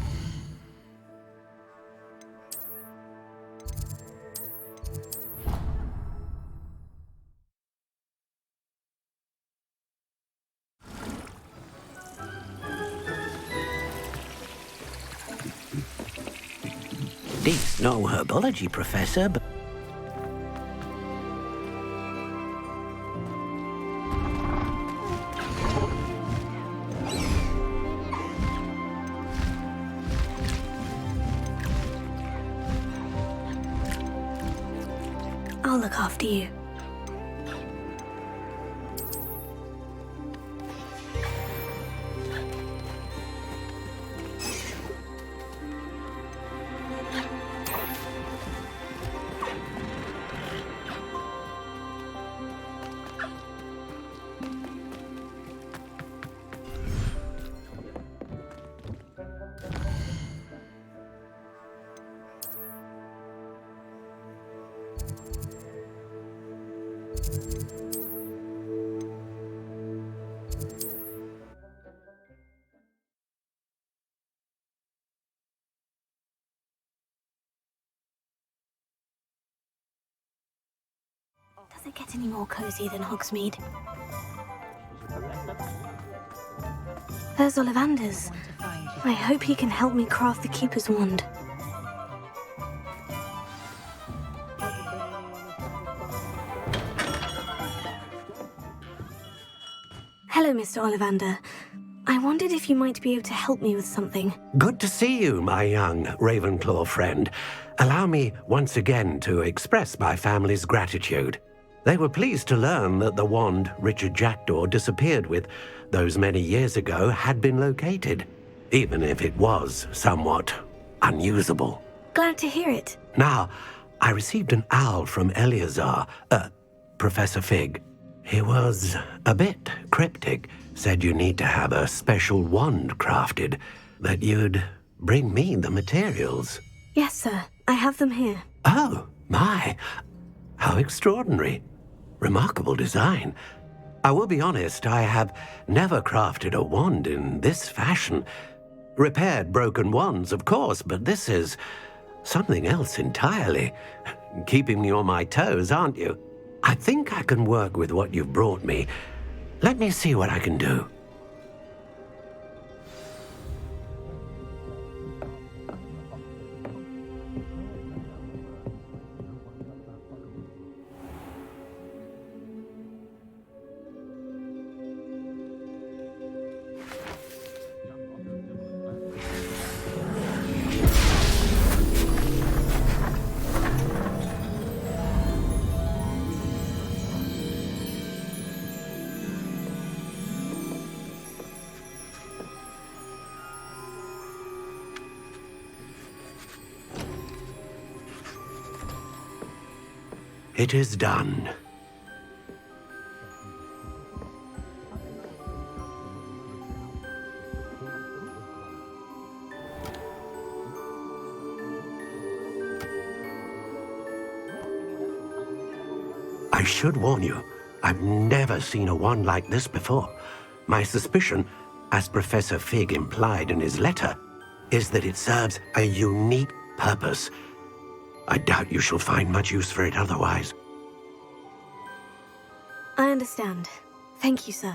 Deep's no herbology professor, but... I'll look after you. Does it get any more cozy than Hogsmeade? There's Ollivander's. I hope he can help me craft the Keeper's Wand. Hello, Mr. Ollivander. I wondered if you might be able to help me with something. Good to see you, my young Ravenclaw friend. Allow me once again to express my family's gratitude. They were pleased to learn that the wand Richard Jackdaw disappeared with those many years ago had been located, even if it was somewhat unusable. Glad to hear it. Now, I received an owl from Eleazar, Professor Fig. He was a bit cryptic, said you need to have a special wand crafted, that you'd bring me the materials. Yes, sir. I have them here. Oh, my. How extraordinary. Remarkable design. I will be honest, I have never crafted a wand in this fashion. Repaired broken wands, of course, but this is something else entirely. Keeping me on my toes, aren't you? I think I can work with what you've brought me. Let me see what I can do. It is done. I should warn you, I've never seen a wand like this before. My suspicion, as Professor Fig implied in his letter, is that it serves a unique purpose. I doubt you shall find much use for it otherwise. I understand. Thank you, sir.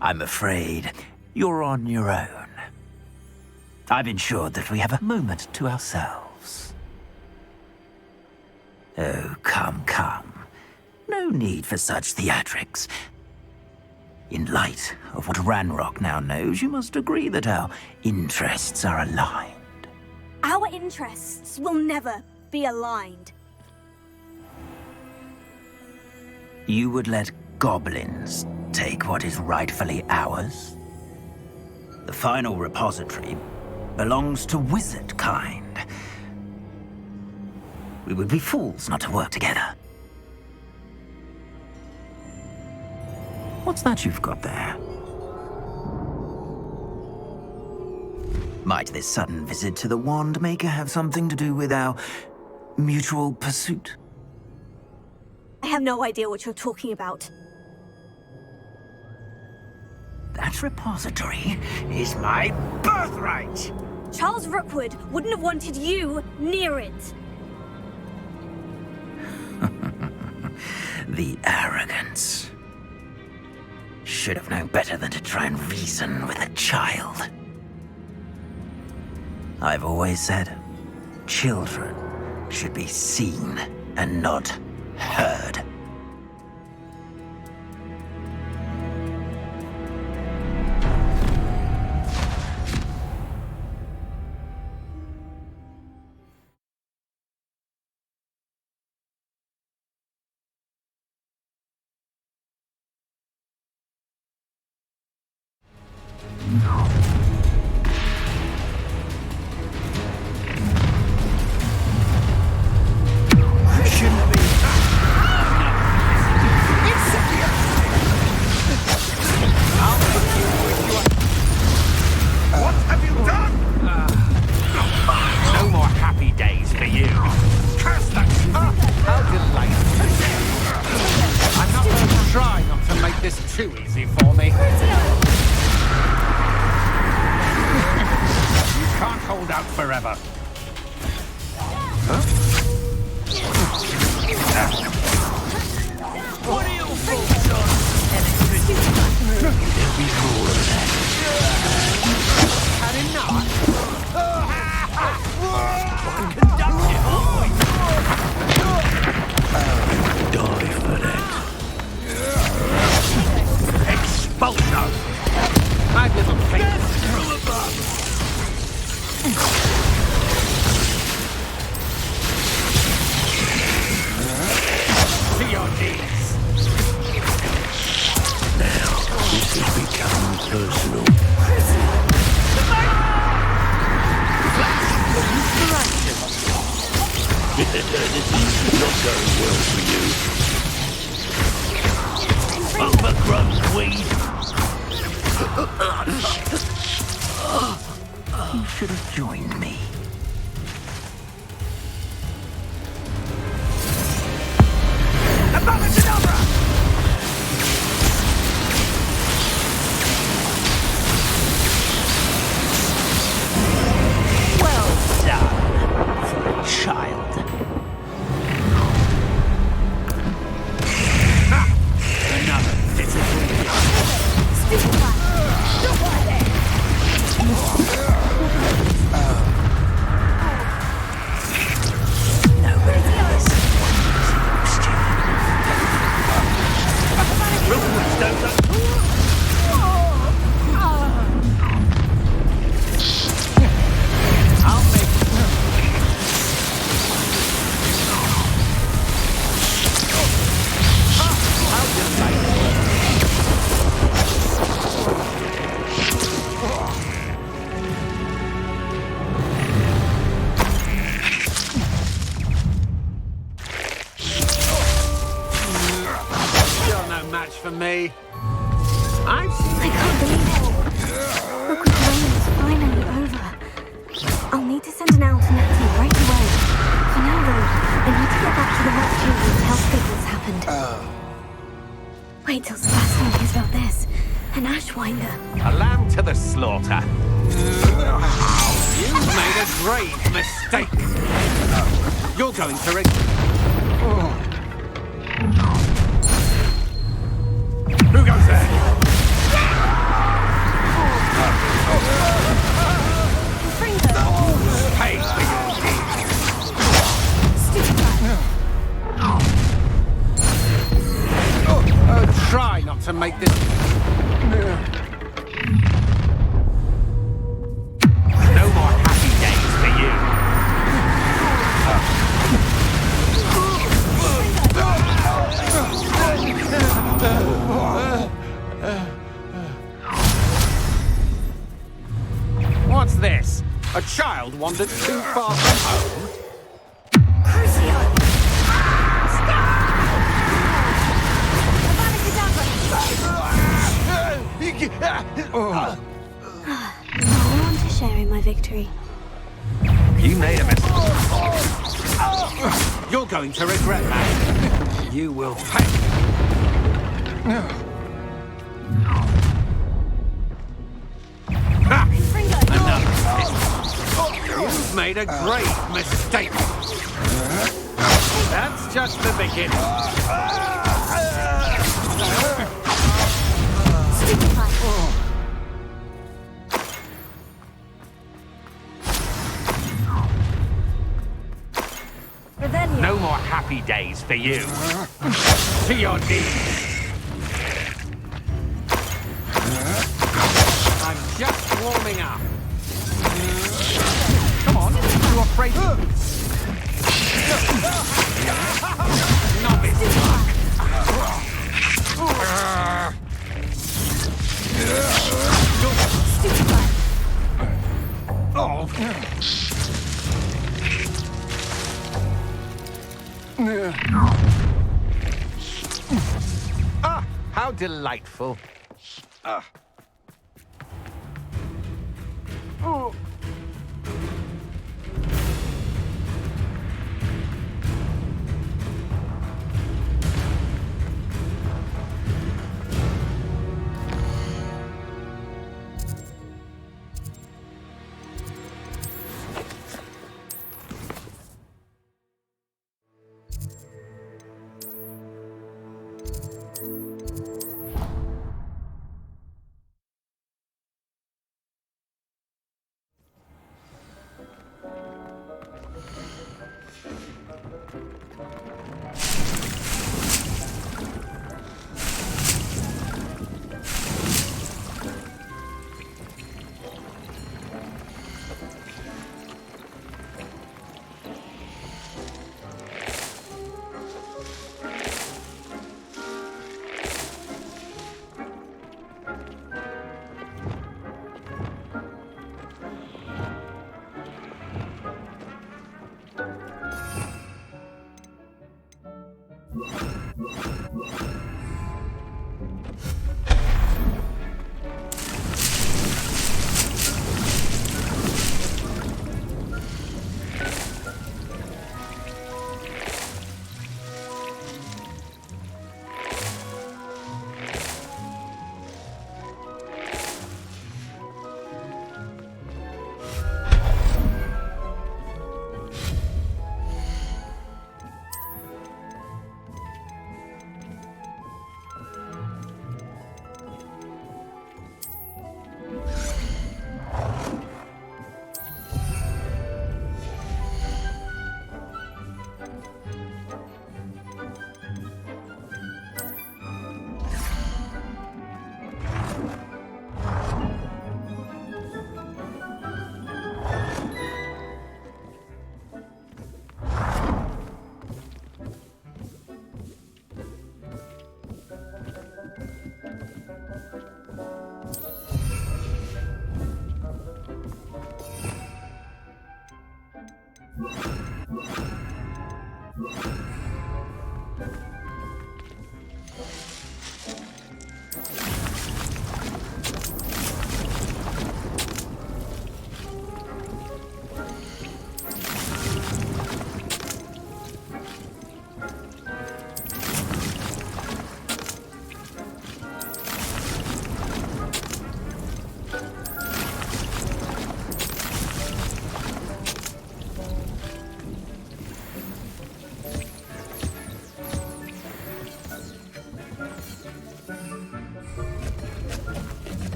I'm afraid you're on your own. I've ensured that we have a moment to ourselves. Oh, come, come. No need for such theatrics. In light of what Ranrock now knows, you must agree that our interests are aligned. Our interests will never be aligned. You would let goblins take what is rightfully ours? The final repository belongs to wizard kind. We would be fools not to work together. What's that you've got there? Might this sudden visit to the Wand Maker have something to do with our mutual pursuit? I have no idea what you're talking about. That repository is my birthright! Charles Rookwood wouldn't have wanted you near it. The arrogance. Should have known better than to try and reason with a child. I've always said, children should be seen and not heard. Too easy for me. You can't hold out forever. Huh? What are your thoughts on Had enough? Die for that. Expulso! My little face from above! To your knees! Now, this has become personal. This is not going well for you. Overgrown weed! You should have joined me. Well done for a child. Another physical. For me. I can't believe it. Rookwood's reign is finally over. I'll need to send an owl to Natty right away. For now, though, I need to get back to the rock chamber and tell Fig what's happened. Wait till Sebastian hears about this. An Ashwinder. A lamb to the slaughter. You've made a grave mistake. You're going to Who goes there? Pay for your deeds. Try not to make this. No more happy days for you. What's this? A child wandered too far from home? I want to share in my victory. You made a mistake. You're going to regret that. You will pay. You've made a grave mistake. That's just the beginning. No more happy days for you. To your knees. I'm just warming up. Come on, you afraid? Novice. Oh. Ah, how delightful. Oh.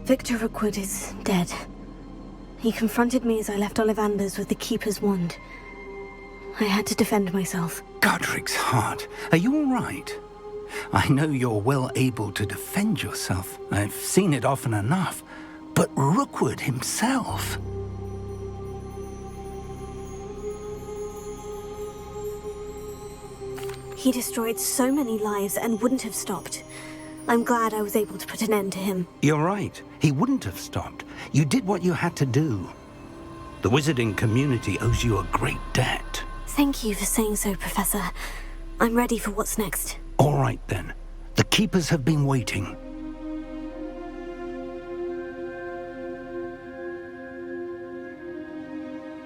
Victor Rookwood is dead. He confronted me as I left Ollivander's with the Keeper's wand. I had to defend myself. Godric's heart. Are you all right? I know you're well able to defend yourself. I've seen it often enough. But Rookwood himself... He destroyed so many lives and wouldn't have stopped. I'm glad I was able to put an end to him. You're right. He wouldn't have stopped. You did what you had to do. The wizarding community owes you a great debt. Thank you for saying so, Professor. I'm ready for what's next. All right, then. The Keepers have been waiting.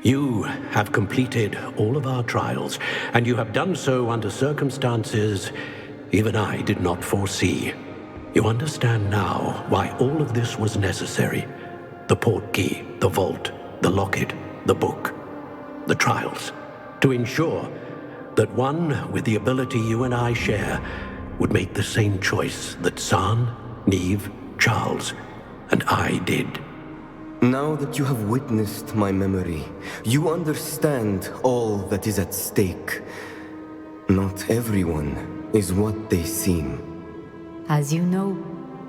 You have completed all of our trials, and you have done so under circumstances even I did not foresee. You understand now why all of this was necessary. The portkey, the vault, the locket, the book, the trials. To ensure that one with the ability you and I share would make the same choice that San, Neve, Charles, and I did. Now that you have witnessed my memory, you understand all that is at stake. Not everyone is what they seem. As you know,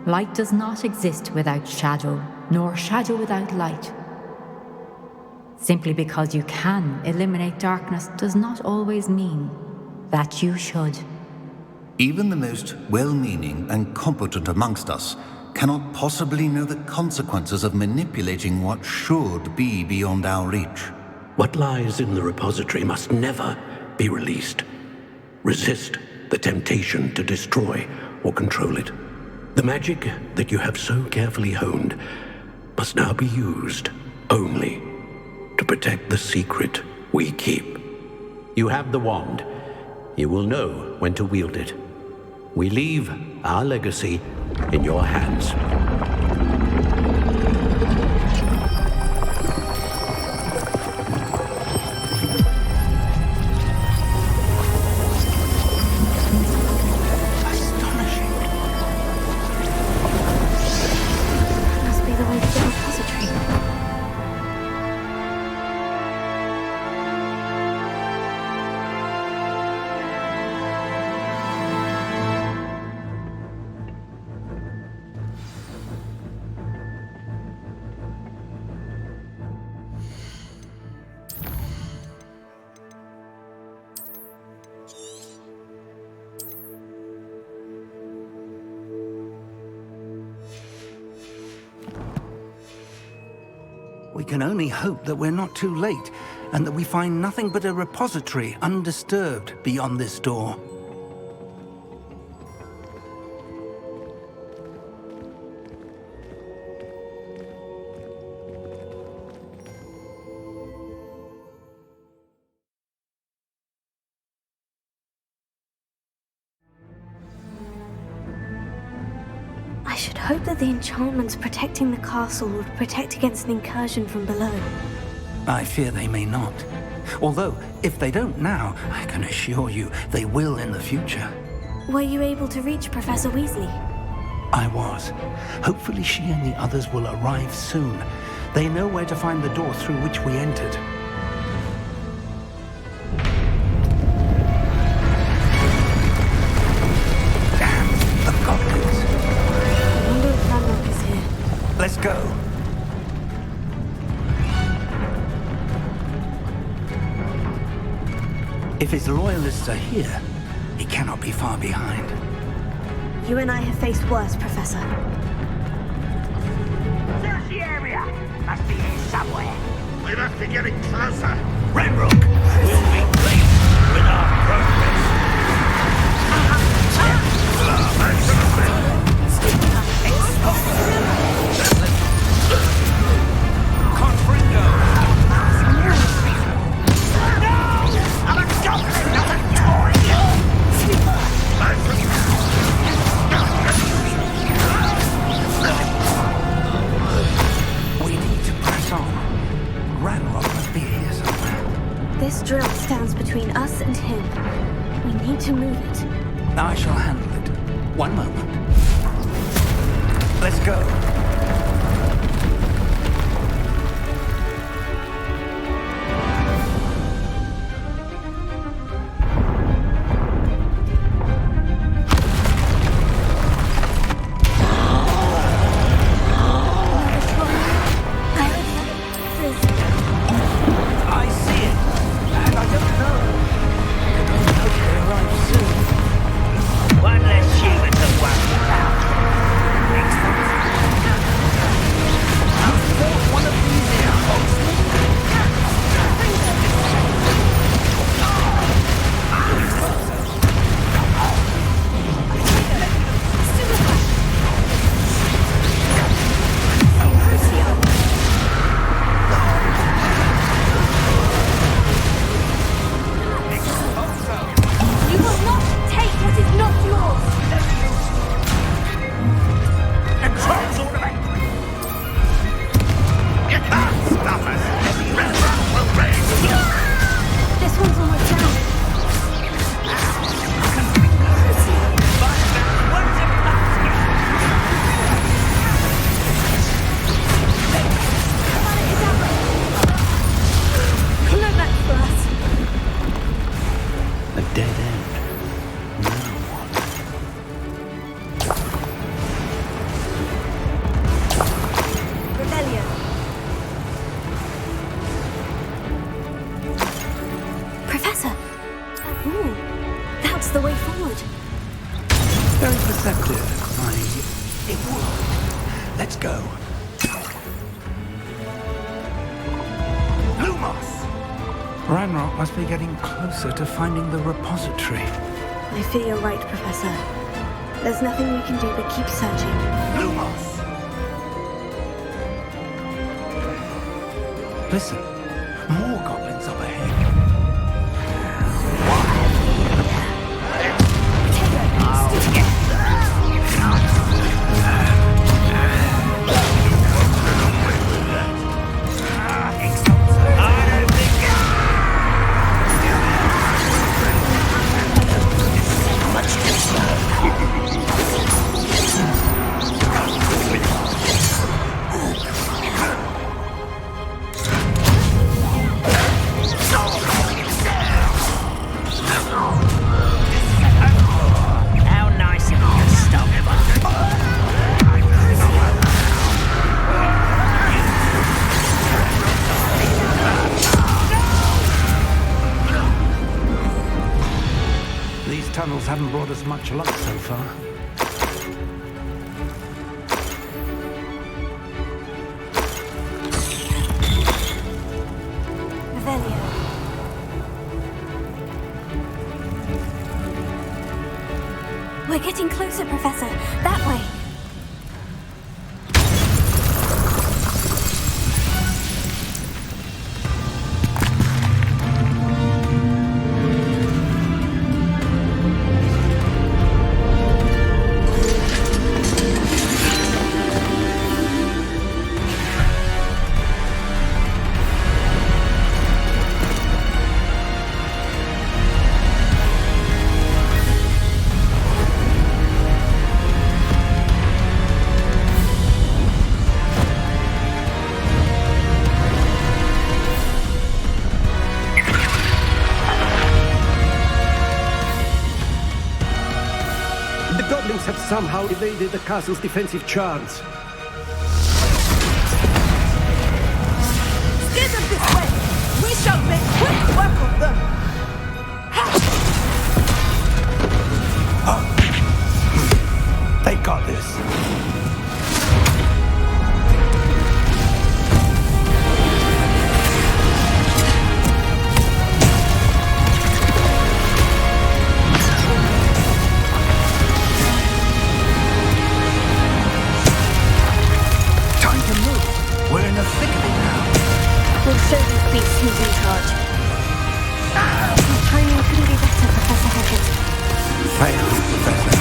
light does not exist without shadow, nor shadow without light. Simply because you can eliminate darkness does not always mean that you should. Even the most well-meaning and competent amongst us cannot possibly know the consequences of manipulating what should be beyond our reach. What lies in the repository must never be released. Resist the temptation to destroy or control it. The magic that you have so carefully honed must now be used only to protect the secret we keep. You have the wand. You will know when to wield it. We leave our legacy in your hands. Must be the way to the repository. We can only hope that we're not too late, and that we find nothing but a repository undisturbed beyond this door. I should hope that the enchantments protecting the castle would protect against an incursion from below. I fear they may not. Although, if they don't now, I can assure you they will in the future. Were you able to reach Professor Weasley? I was. Hopefully she and the others will arrive soon. They know where to find the door through which we entered. Damn, the goblins. I wonder if Ranrock is here. Let's go. If his loyalists are here, he cannot be far behind. You and I have faced worse, Professor. There's the area! Must be here somewhere. We must be getting closer. Ranrock will be pleased with our progress. We need to press on. Ranrock must be here somewhere. This drill stands between us and him. We need to move it. I shall handle it. One moment. Let's go. It would. Let's go. Lumos! Ranrock must be getting closer to finding the repository. I fear you're right, Professor. There's nothing we can do but keep searching. Lumos! Listen, more goblins up ahead. Tunnels haven't brought us much luck so far. Revelio. We're getting closer, Professor. That way. Have somehow evaded the castle's defensive charms. Steer them this way! We shall make quick work of them! They got this. We're in the thick of it now. We'll show these beasts who's in charge. Your timing couldn't be better, Professor Hedges. Fail, Professor.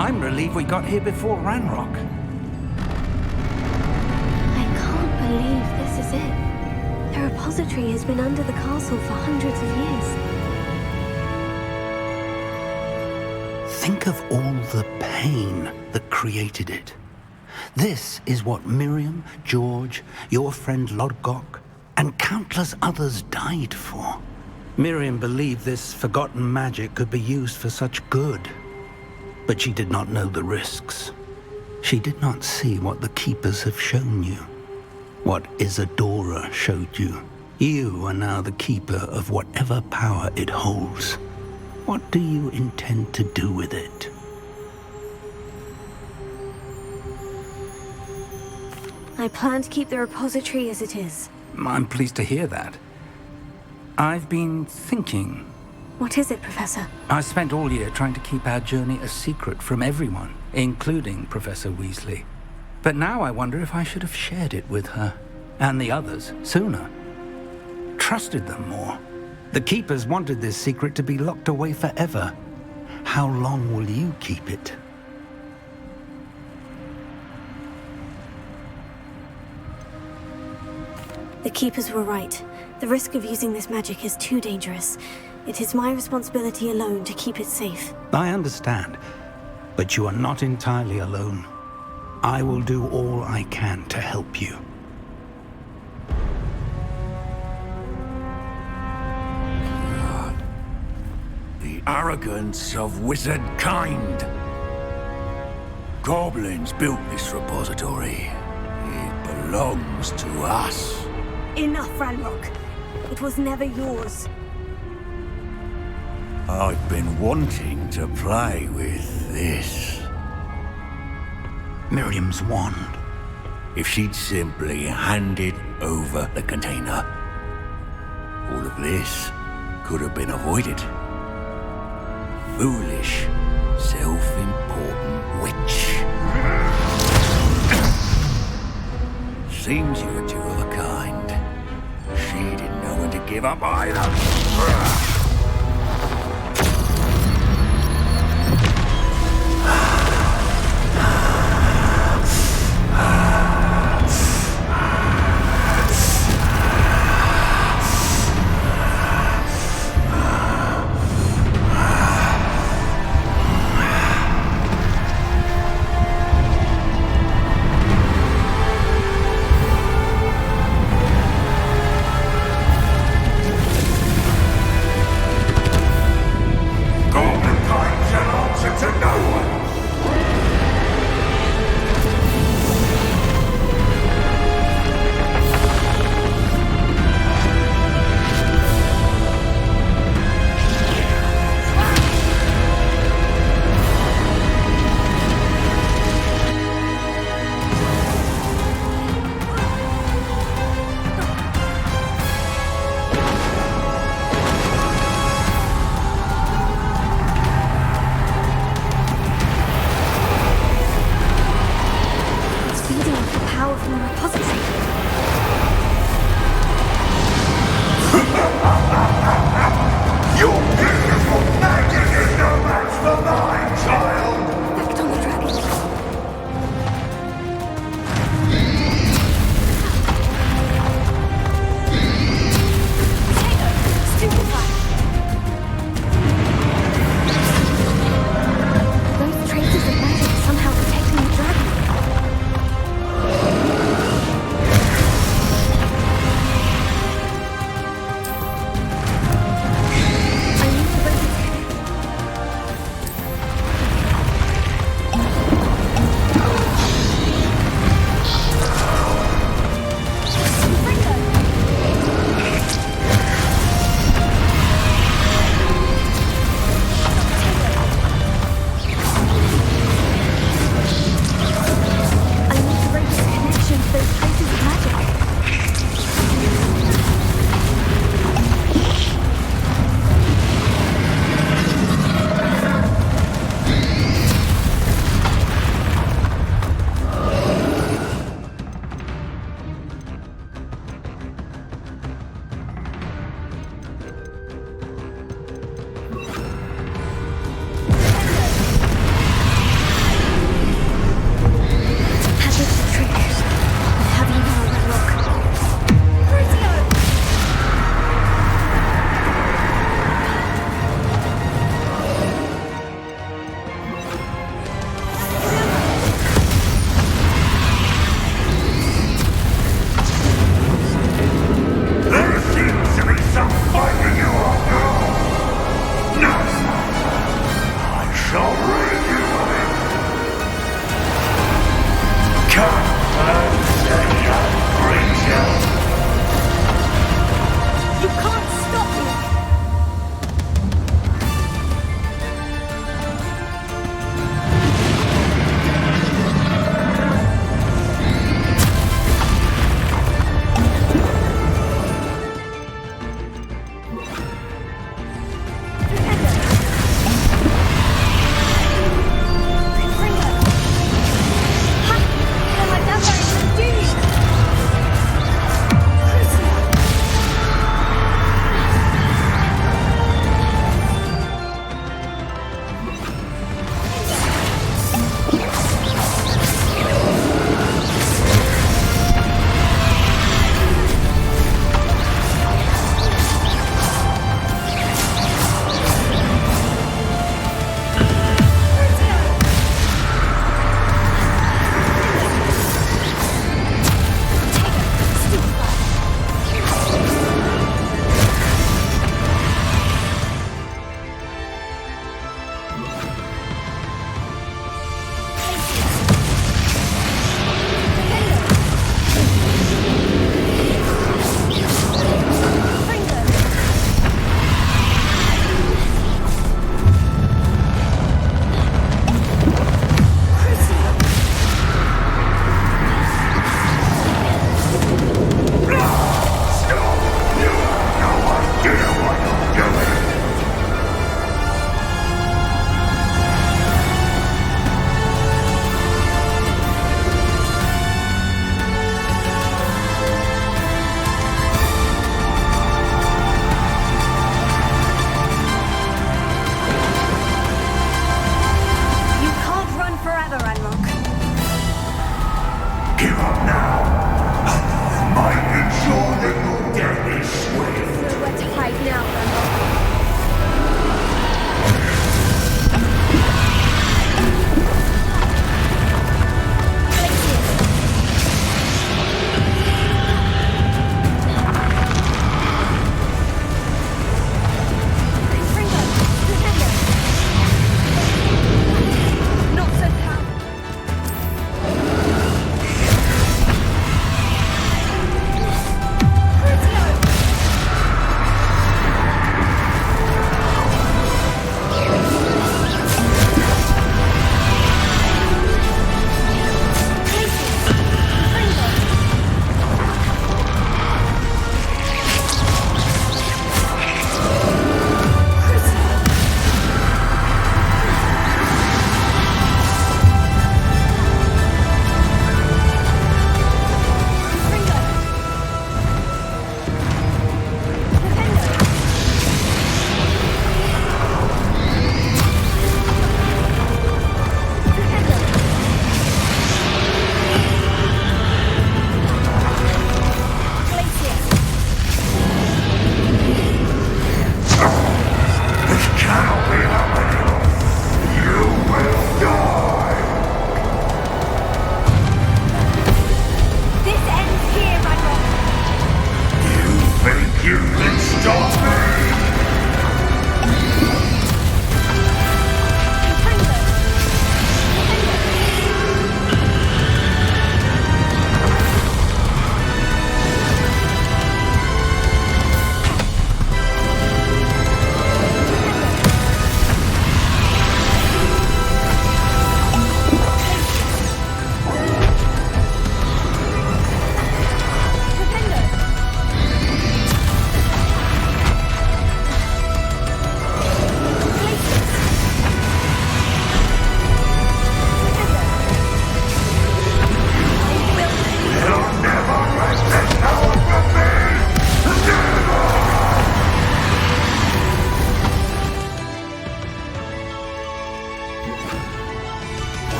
I'm relieved we got here before Ranrock. I can't believe this is it. The repository has been under the castle for hundreds of years. Think of all the pain that created it. This is what Miriam, George, your friend Lodgok, and countless others died for. Miriam believed this forgotten magic could be used for such good. But she did not know the risks. She did not see what the Keepers have shown you. What Isadora showed you. You are now the Keeper of whatever power it holds. What do you intend to do with it? I plan to keep the repository as it is. I'm pleased to hear that. I've been thinking. What is it, Professor? I spent all year trying to keep our journey a secret from everyone, including Professor Weasley. But now I wonder if I should have shared it with her, and the others, sooner. Trusted them more. The Keepers wanted this secret to be locked away forever. How long will you keep it? The Keepers were right. The risk of using this magic is too dangerous. It is my responsibility alone to keep it safe. I understand, but you are not entirely alone. I will do all I can to help you. The arrogance of wizard kind. Goblins built this repository. It belongs to us. Enough, Ranrock. It was never yours. I've been wanting to play with this. Miriam's wand. If she'd simply handed over the container, all of this could have been avoided. Foolish, self-important witch. Seems you were two of a kind. She didn't know when to give up either.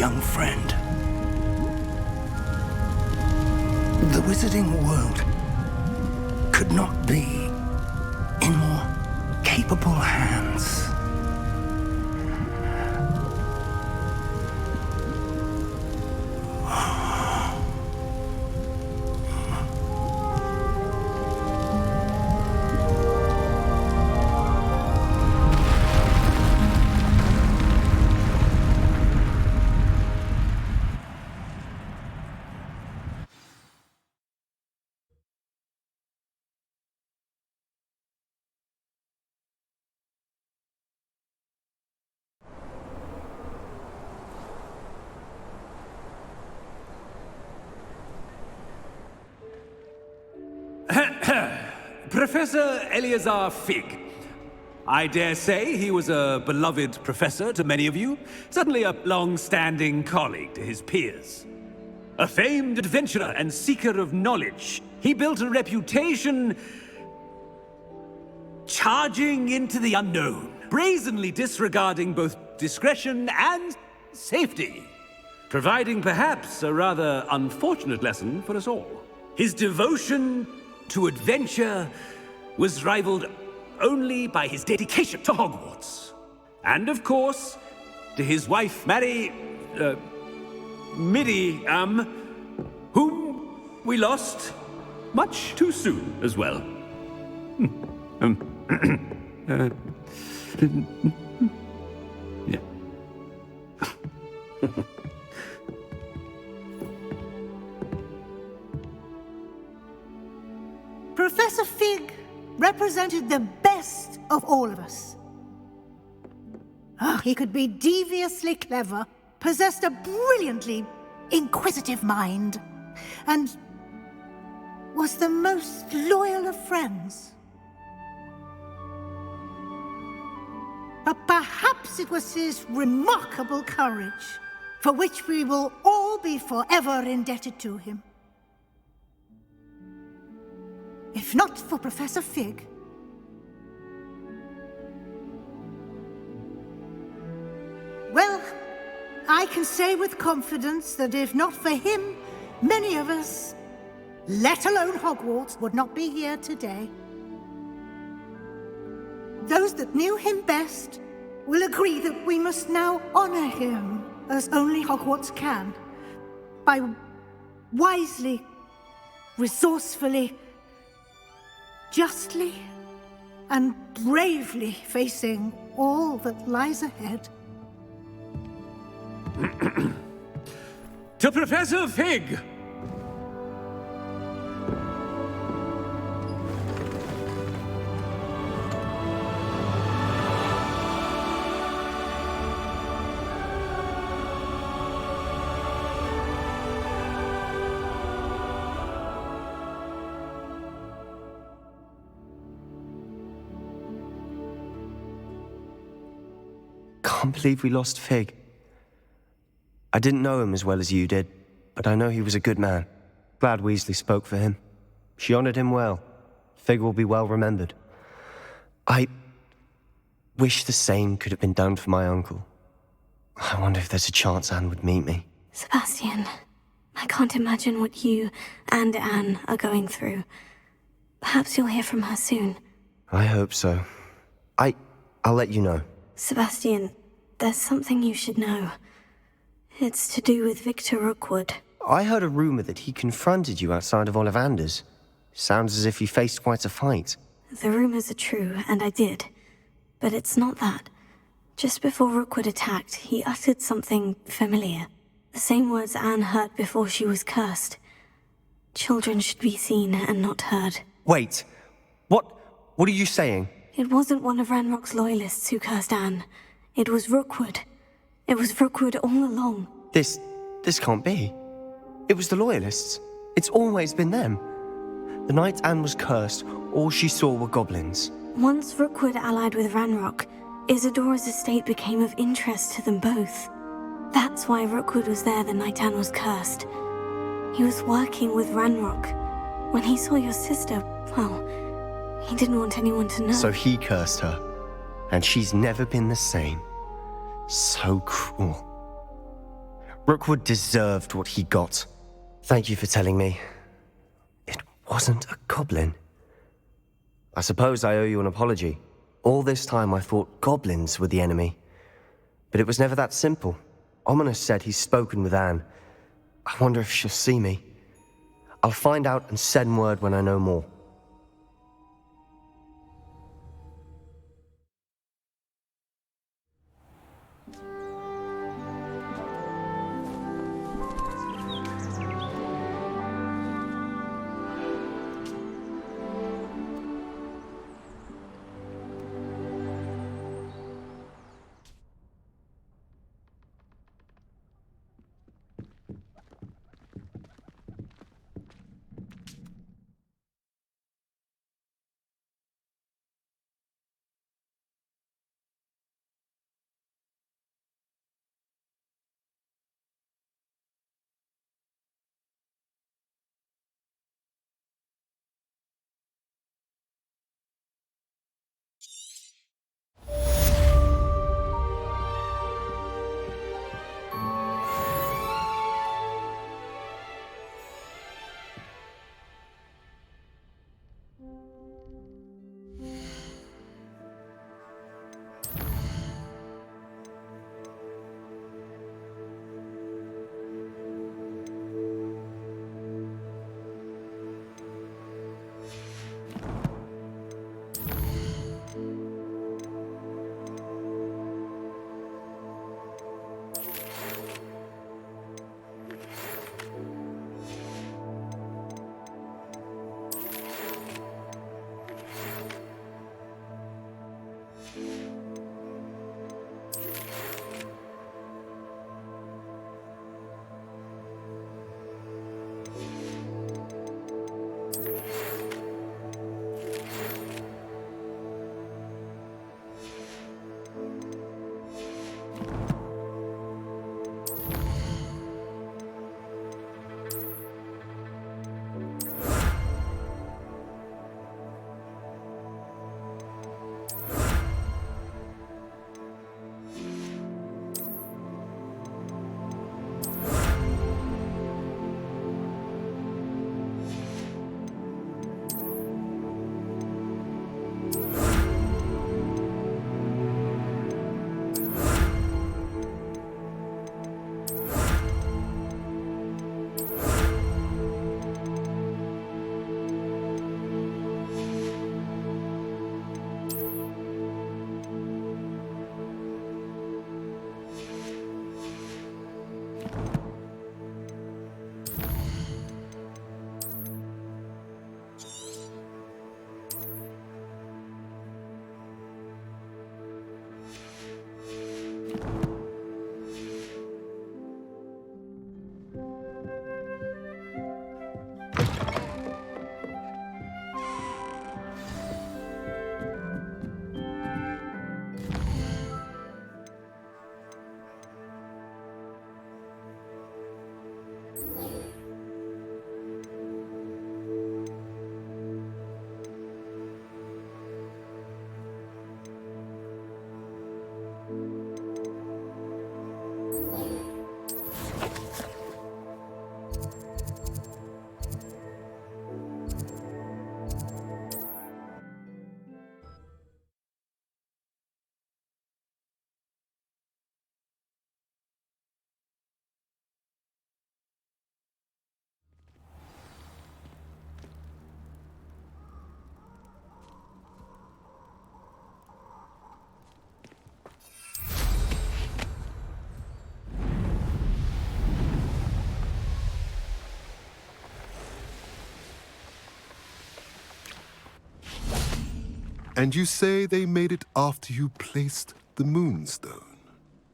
young friend. The wizarding world could not be in more capable hands. Professor Eleazar Fig. I dare say he was a beloved professor to many of you, certainly a long-standing colleague to his peers. A famed adventurer and seeker of knowledge, he built a reputation charging into the unknown, brazenly disregarding both discretion and safety, providing perhaps a rather unfortunate lesson for us all. His devotion to adventure was rivaled only by his dedication to Hogwarts. And of course, to his wife, Middy, whom we lost much too soon as well. Yeah. Professor Fig represented the best of all of us. He could be deviously clever, possessed a brilliantly inquisitive mind, and was the most loyal of friends. But perhaps it was his remarkable courage, for which we will all be forever indebted to him. If not for Professor Fig, well, I can say with confidence that if not for him, many of us, let alone Hogwarts, would not be here today. Those that knew him best will agree that we must now honor him as only Hogwarts can, by wisely, resourcefully, justly and bravely facing all that lies ahead. To Professor Fig! Can't believe we lost Fig. I didn't know him as well as you did, but I know he was a good man. Glad Weasley spoke for him. She honored him well. Fig will be well remembered. I wish the same could have been done for my uncle. I wonder if there's a chance Anne would meet me. Sebastian, I can't imagine what you and Anne are going through. Perhaps you'll hear from her soon. I hope so. I'll let you know. Sebastian, there's something you should know. It's to do with Victor Rookwood. I heard a rumor that he confronted you outside of Ollivander's. Sounds as if he faced quite a fight. The rumors are true, and I did. But it's not that. Just before Rookwood attacked, he uttered something familiar. The same words Anne heard before she was cursed. Children should be seen and not heard. Wait. What are you saying? It wasn't one of Ranrock's loyalists who cursed Anne. It was Rookwood. It was Rookwood all along. This can't be. It was the Loyalists. It's always been them. The night Anne was cursed, all she saw were goblins. Once Rookwood allied with Ranrock, Isadora's estate became of interest to them both. That's why Rookwood was there the night Anne was cursed. He was working with Ranrock. When he saw your sister, well, he didn't want anyone to know. So he cursed her, and she's never been the same. So cruel. Rookwood deserved what he got. Thank you for telling me. It wasn't a goblin. I suppose I owe you an apology. All this time I thought goblins were the enemy. But it was never that simple. Ominous said he's spoken with Anne. I wonder if she'll see me. I'll find out and send word when I know more. And you say they made it after you placed the Moonstone?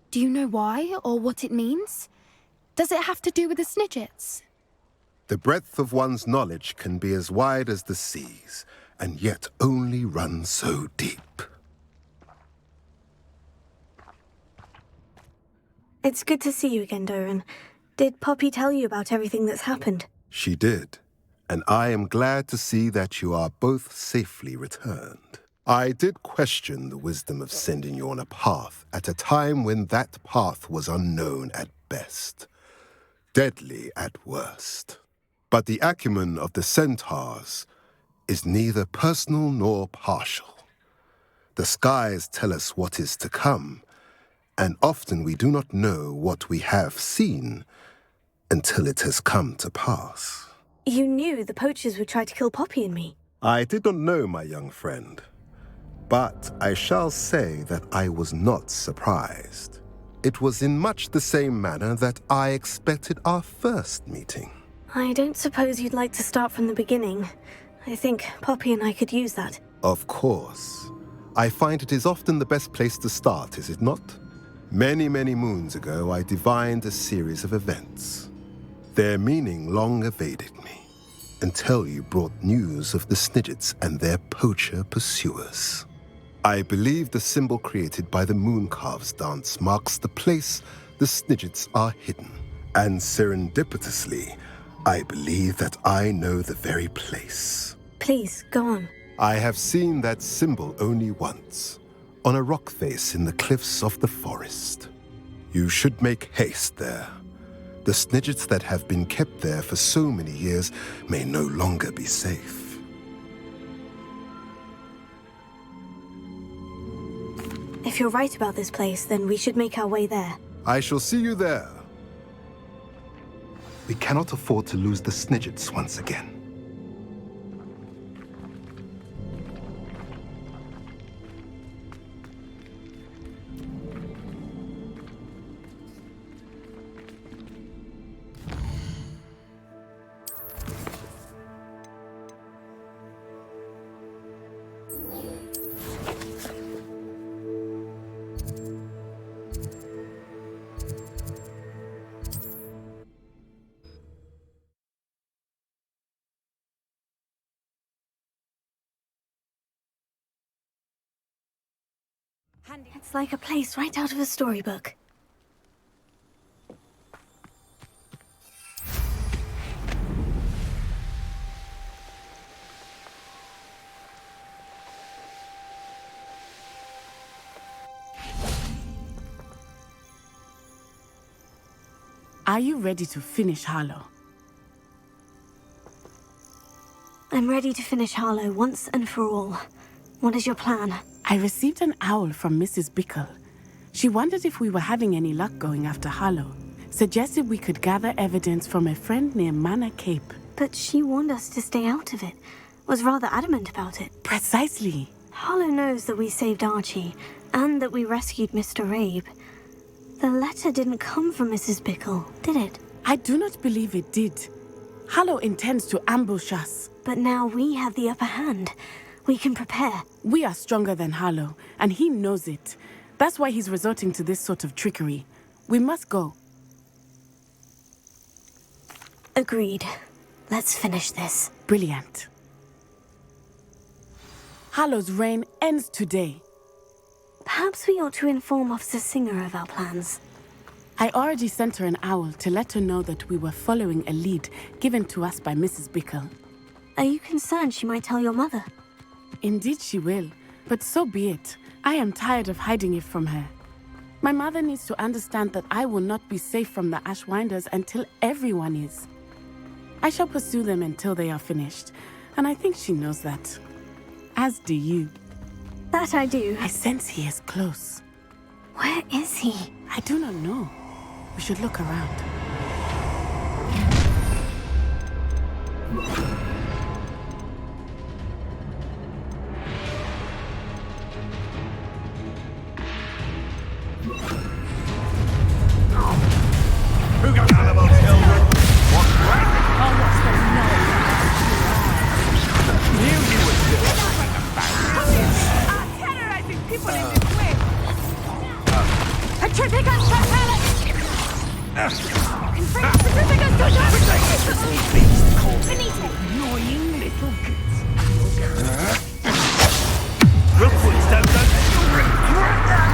Do you know why, or what it means? Does it have to do with the Snidgets? The breadth of one's knowledge can be as wide as the seas, and yet only run so deep. It's good to see you again, Doran. Did Poppy tell you about everything that's happened? She did, and I am glad to see that you are both safely returned. I did question the wisdom of sending you on a path at a time when that path was unknown at best. deadly at worst. But the acumen of the centaurs is neither personal nor partial. The skies tell us what is to come, and often we do not know what we have seen until it has come to pass. You knew the poachers would try to kill Poppy and me. I did not know, my young friend, but I shall say that I was not surprised. It was in much the same manner that I expected our first meeting. I don't suppose you'd like to start from the beginning. I think Poppy and I could use that. Of course. I find it is often the best place to start, is it not? Many, many moons ago, I divined a series of events. Their meaning long evaded me, until you brought news of the Snidgets and their poacher pursuers. I believe the symbol created by the Mooncalves dance marks the place the Snidgets are hidden. And serendipitously, I believe that I know the very place. Please, go on. I have seen that symbol only once, on a rock face in the cliffs of the forest. You should make haste there. The Snidgets that have been kept there for so many years may no longer be safe. If you're right about this place, then we should make our way there. I shall see you there. We cannot afford to lose the Snidgets once again. It's like a place right out of a storybook. Are you ready to finish Harlow? I'm ready to finish Harlow once and for all. What is your plan? I received an owl from Mrs. Bickle. She wondered if we were having any luck going after Harlow. Suggested we could gather evidence from a friend near Manor Cape. But she warned us to stay out of it. Was rather adamant about it. Precisely. Harlow knows that we saved Archie, and that we rescued Mr. Abe. The letter didn't come from Mrs. Bickle, did it? I do not believe it did. Harlow intends to ambush us. But now we have the upper hand. We can prepare. We are stronger than Harlow, and he knows it. That's why he's resorting to this sort of trickery. We must go. Agreed. Let's finish this. Brilliant. Harlow's reign ends today. Perhaps we ought to inform Officer Singer of our plans. I already sent her an owl to let her know that we were following a lead given to us by Mrs. Bickle. Are you concerned she might tell your mother? Indeed she will, but so be it. I am tired of hiding it from her. My mother needs to understand that I will not be safe from the Ashwinders until everyone is. I shall pursue them until they are finished, and I think she knows that. As do you. That I do. I sense he is close. Where is he? I do not know. We should look around. Who got animal children? What's that? Oh, what's the noise? Knew you would do it. Terrorizing people in this way! Petrificus totalis! Petrificus totalis! Beast called Annoying little goose. Rookwood's done that. You'll regret that!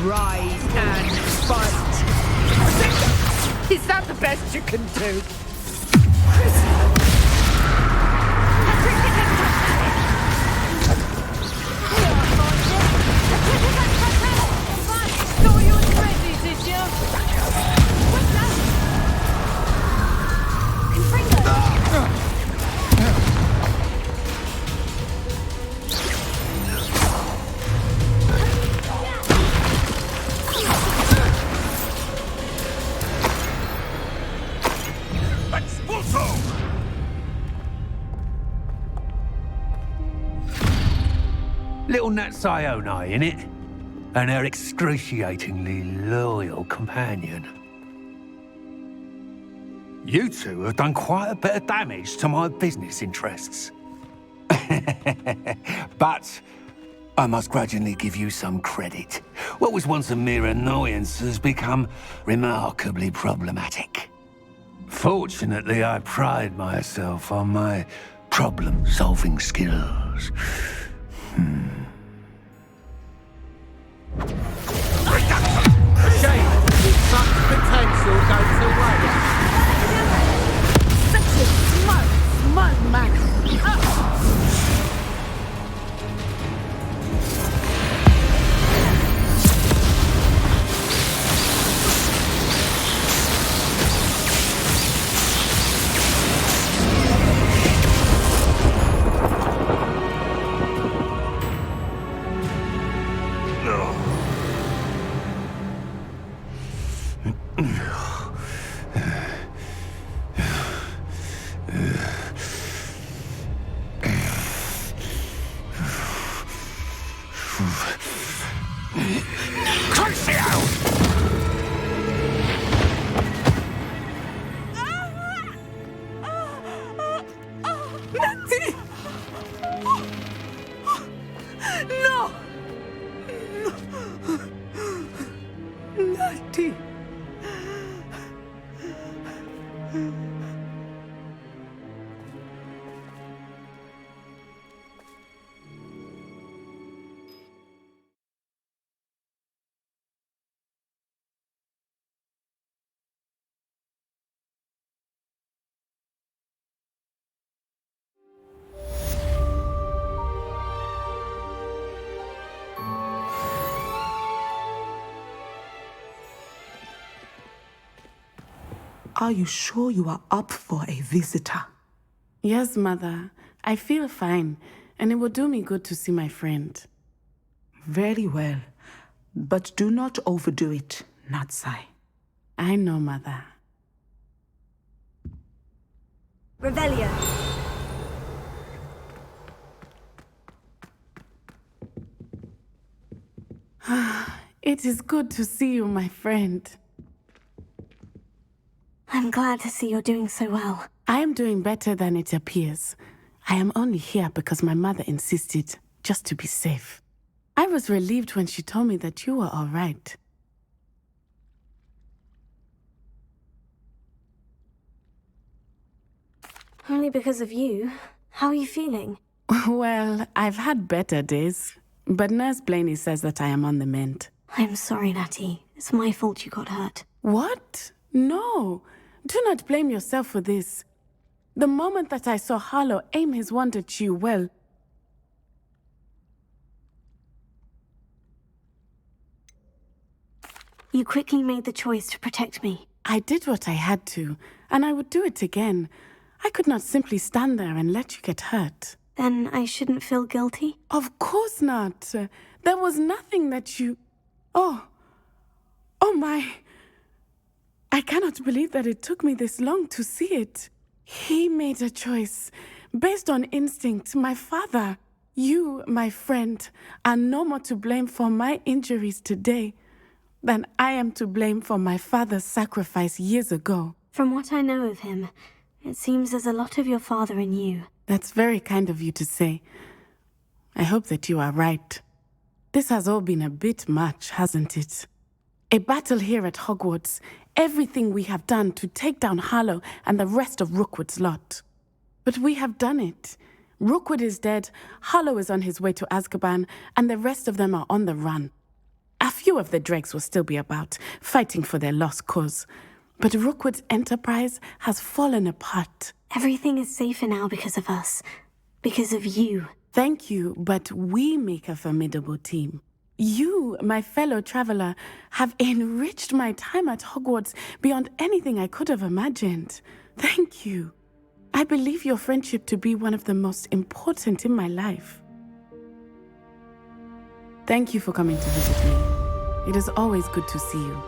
Rise and fight! Is that the best you can do? Little Nat Sione in it, and her excruciatingly loyal companion. You two have done quite a bit of damage to my business interests. But I must grudgingly give you some credit. What was once a mere annoyance has become remarkably problematic. Fortunately, I pride myself on my problem-solving skills. Shame. Such potential goes to waste. Such a smart man. No! Natty! Are you sure you are up for a visitor? Yes, Mother. I feel fine, and it will do me good to see my friend. Very well. But do not overdo it, Natsai. I know, Mother. Revelia. It is good to see you, my friend. I'm glad to see you're doing so well. I am doing better than it appears. I am only here because my mother insisted, just to be safe. I was relieved when she told me that you were all right. Only because of you. How are you feeling? Well, I've had better days, but Nurse Blaney says that I am on the mend. I'm sorry, Natty. It's my fault you got hurt. What? No. Do not blame yourself for this. The moment that I saw Harlow aim his wand at you, well... You quickly made the choice to protect me. I did what I had to, and I would do it again. I could not simply stand there and let you get hurt. Then I shouldn't feel guilty? Of course not. There was nothing that you... Oh my... I cannot believe that it took me this long to see it. He made a choice based on instinct. My father, you, my friend, are no more to blame for my injuries today than I am to blame for my father's sacrifice years ago. From what I know of him, it seems there's a lot of your father in you. That's very kind of you to say. I hope that you are right. This has all been a bit much, hasn't it? A battle here at Hogwarts. Everything we have done to take down Harlow and the rest of Rookwood's lot. But we have done it. Rookwood is dead, Harlow is on his way to Azkaban, and the rest of them are on the run. A few of the dregs will still be about, fighting for their lost cause. But Rookwood's enterprise has fallen apart. Everything is safer now because of us. Because of you. Thank you, but we make a formidable team. You, my fellow traveler, have enriched my time at Hogwarts beyond anything I could have imagined. Thank you. I believe your friendship to be one of the most important in my life. Thank you for coming to visit me. It is always good to see you.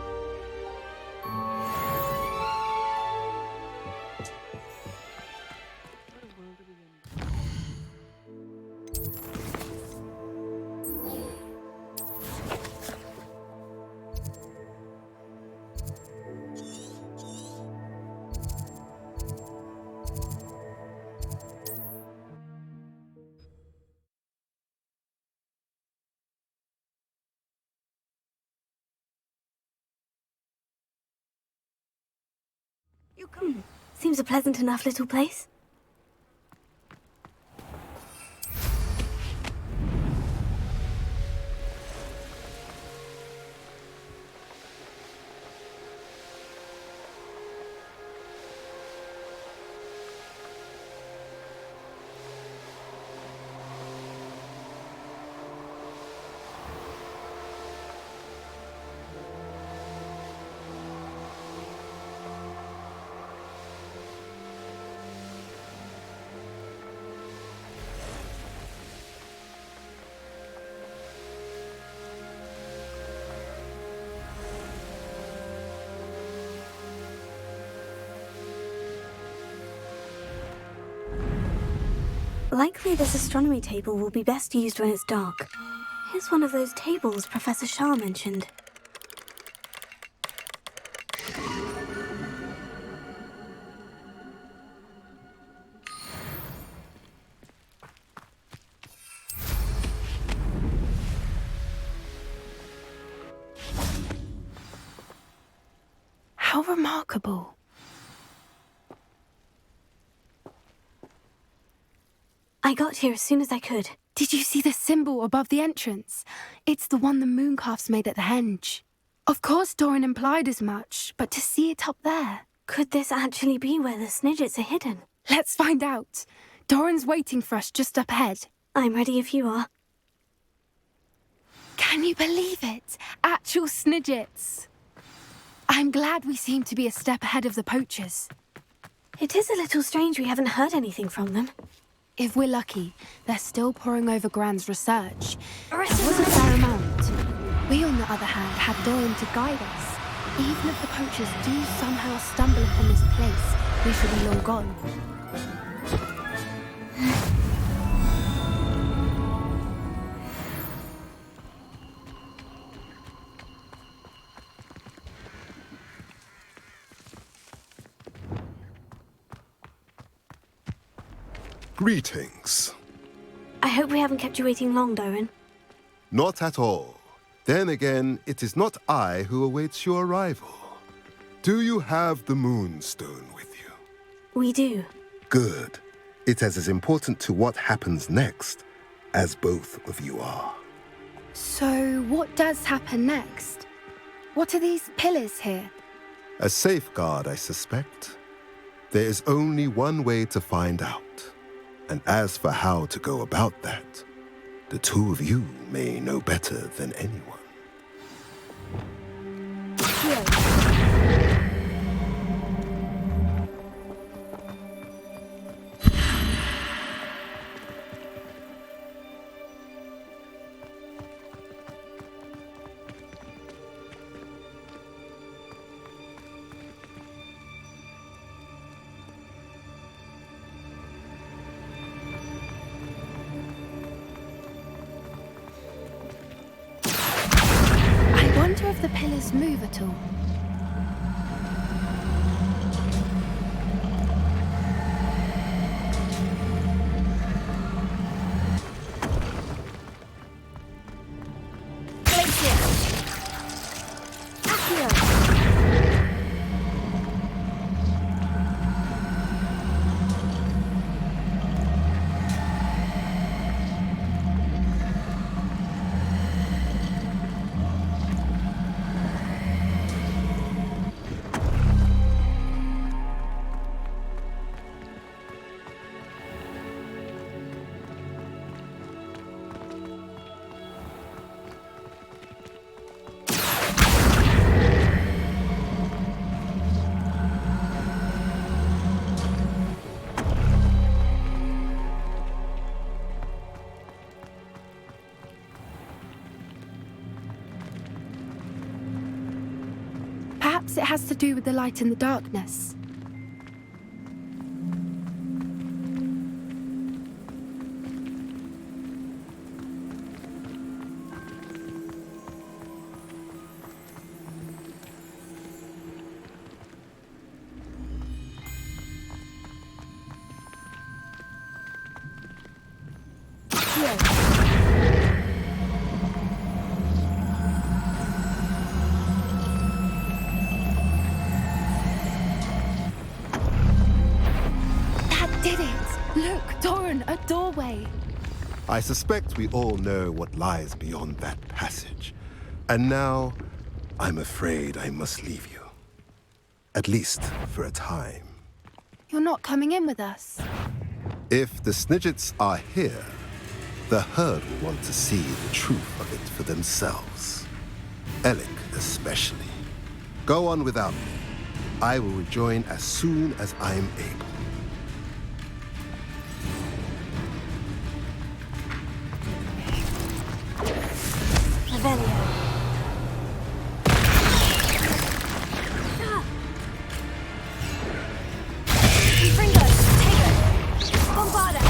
Seems a pleasant enough little place. Likely this astronomy table will be best used when it's dark. Here's one of those tables Professor Shah mentioned. How remarkable. I got here as soon as I could. Did you see the symbol above the entrance? It's the one the mooncalves made at the henge. Of course Doran implied as much, but to see it up there... Could this actually be where the Snidgets are hidden? Let's find out. Doran's waiting for us just up ahead. I'm ready if you are. Can you believe it? Actual Snidgets. I'm glad we seem to be a step ahead of the poachers. It is a little strange we haven't heard anything from them. If we're lucky, they're still poring over Gran's research. There was a fair amount. We, on the other hand, had Doran to guide us. Even if the poachers do somehow stumble upon this place, we should be long gone. Greetings. I hope we haven't kept you waiting long, Doran. Not at all. Then again, it is not I who awaits your arrival. Do you have the Moonstone with you? We do. Good. It is as important to what happens next as both of you are. So, what does happen next? What are these pillars here? A safeguard, I suspect. There is only one way to find out. And as for how to go about that, the two of you may know better than anyone. I wonder if the pillars move at all. Perhaps it has to do with the light and the darkness. that doorway? I suspect we all know what lies beyond that passage. And now, I'm afraid I must leave you. At least for a time. You're not coming in with us. If the Snidgets are here, the herd will want to see the truth of it for themselves. Alec especially. Go on without me. I will rejoin as soon as I am able. Revelio. Fringo, Taylor, Bombarda.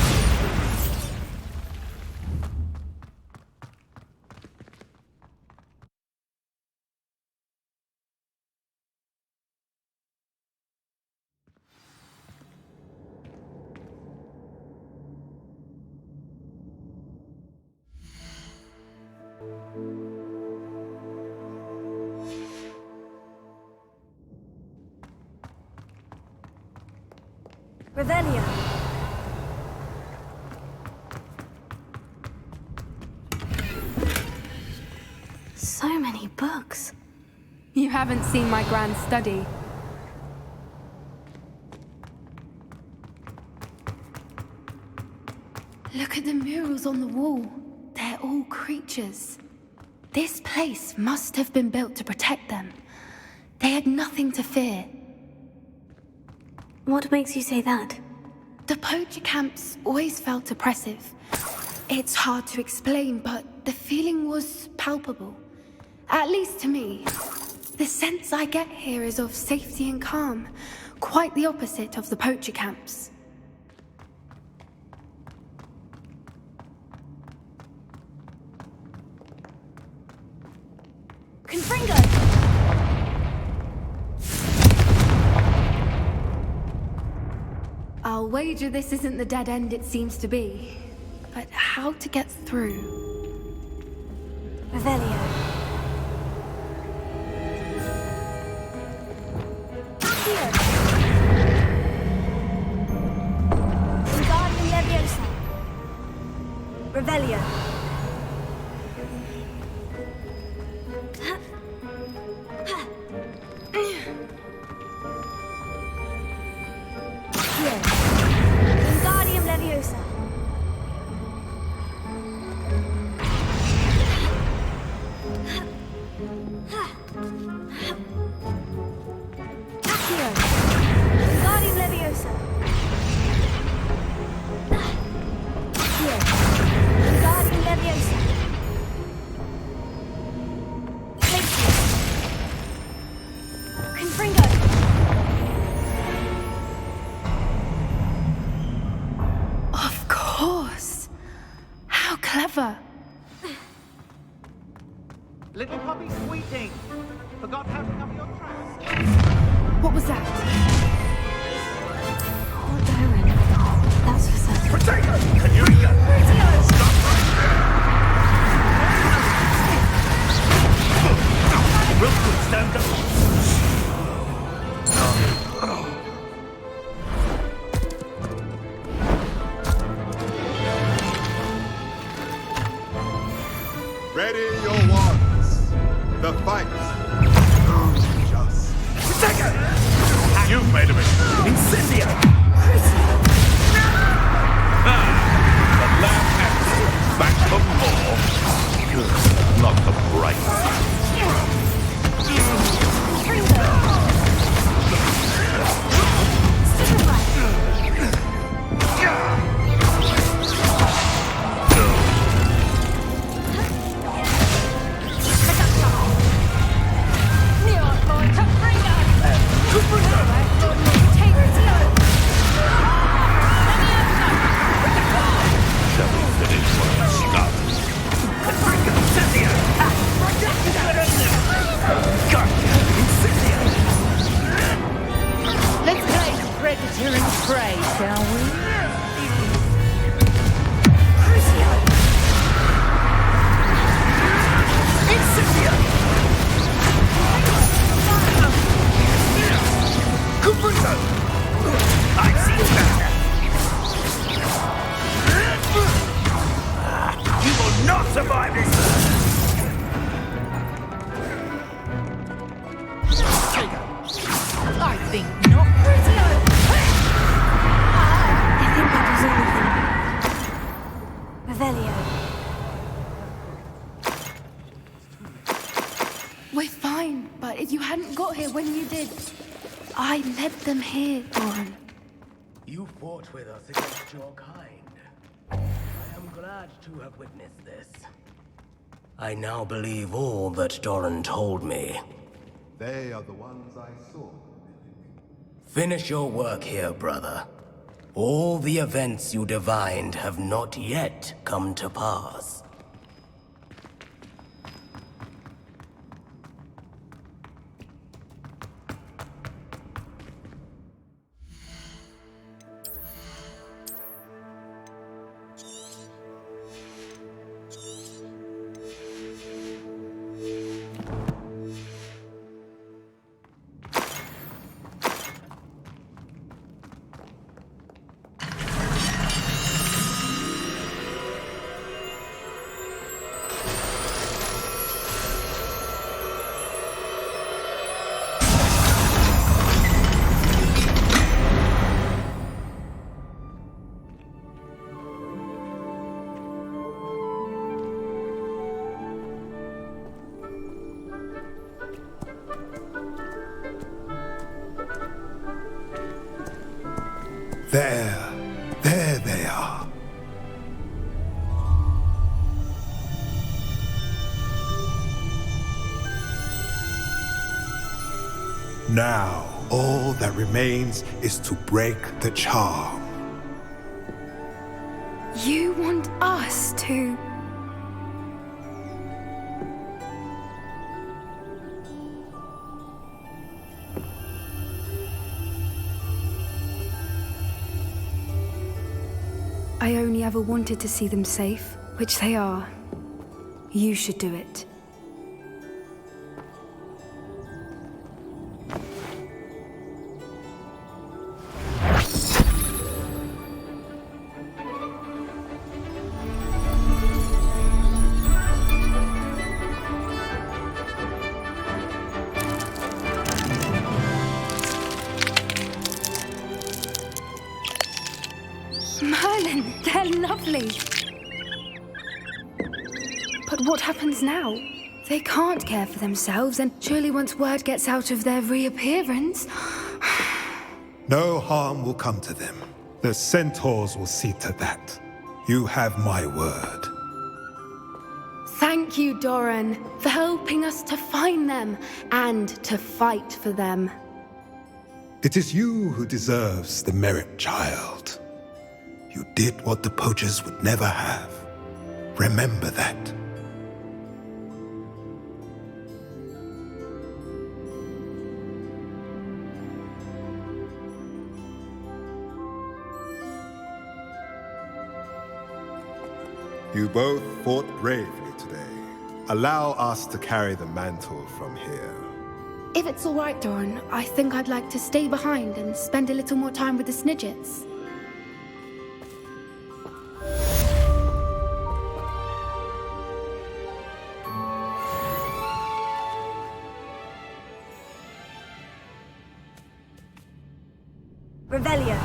Revelio. So many books. You haven't seen my grand study. Look at the murals on the wall. They're all creatures. This place must have been built to protect them. They had nothing to fear. What makes you say that? The poacher camps always felt oppressive. It's hard to explain, but the feeling was palpable. At least to me. The sense I get here is of safety and calm, quite the opposite of the poacher camps. Confringo! I'll wager this isn't the dead end it seems to be. But how to get through? Revelio. Here. Wingardium Leviosa. Revelio. Here. Wingardium Leviosa. Accio. Wingardium Leviosa. Here. Wingardium Leviosa. Glacius. Confringo. Of course! How clever! Little puppy squeaking. Forgot how to cover your tracks. What was that? Poor Darren. That's for certain. Potato! Can you eat that? Stop right there! Real quick, stand up. Ready your wands. The fight. Just. Potato! You've made a mistake. Incendio! The lamb acts back for more. Good. Not the bright. Shall we finish what we started? We're fine, but if you hadn't got here when you did, I led them here, Doran. You fought with us against your kind. I am glad to have witnessed this. I now believe all that Doran told me. They are the ones I saw. Finish your work here, brother. All the events you divined have not yet come to pass. There they are. Now, all that remains is to break the charm. You want us to... I only ever wanted to see them safe, which they are. You should do it. Merlin, they're lovely. But what happens now? They can't care for themselves, and surely once word gets out of their reappearance... No harm will come to them. The centaurs will see to that. You have my word. Thank you, Doran, for helping us to find them and to fight for them. It is you who deserves the merit, child. You did what the poachers would never have. Remember that. You both fought bravely today. Allow us to carry the mantle from here. If it's all right, Doran, I think I'd like to stay behind and spend a little more time with the Snidgets. Revelio.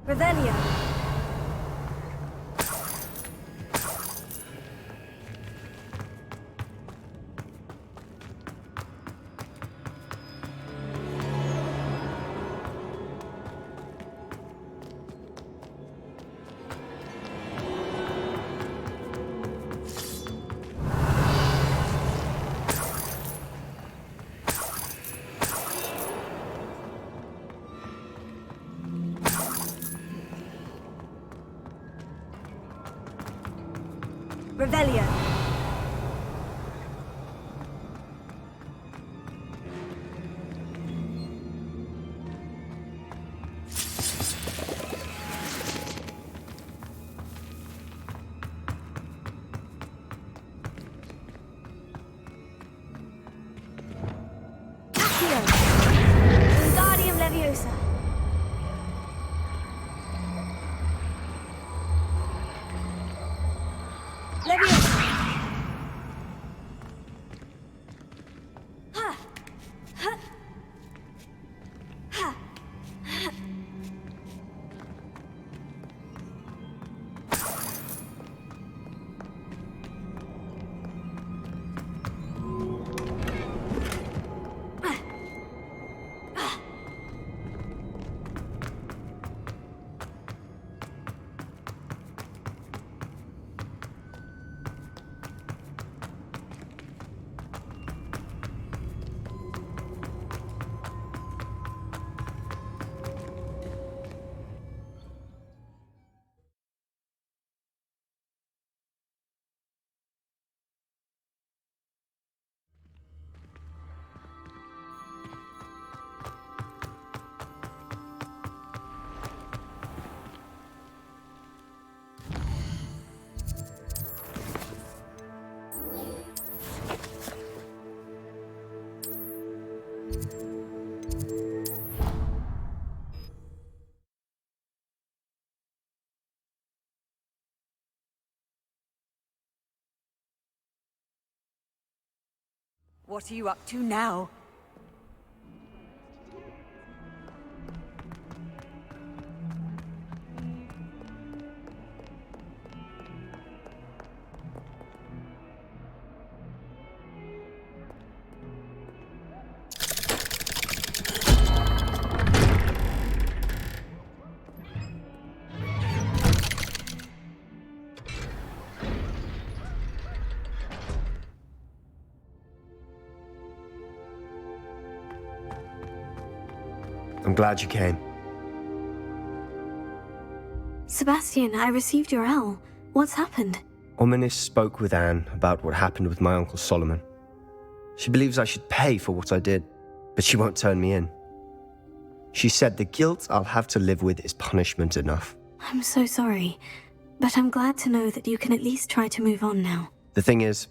Revelio. Revelio. What are you up to now? I'm glad you came. Sebastian, I received your L. What's happened? Ominis spoke with Anne about what happened with my Uncle Solomon. She believes I should pay for what I did, but she won't turn me in. She said the guilt I'll have to live with is punishment enough. I'm so sorry, but I'm glad to know that you can at least try to move on now. The thing is,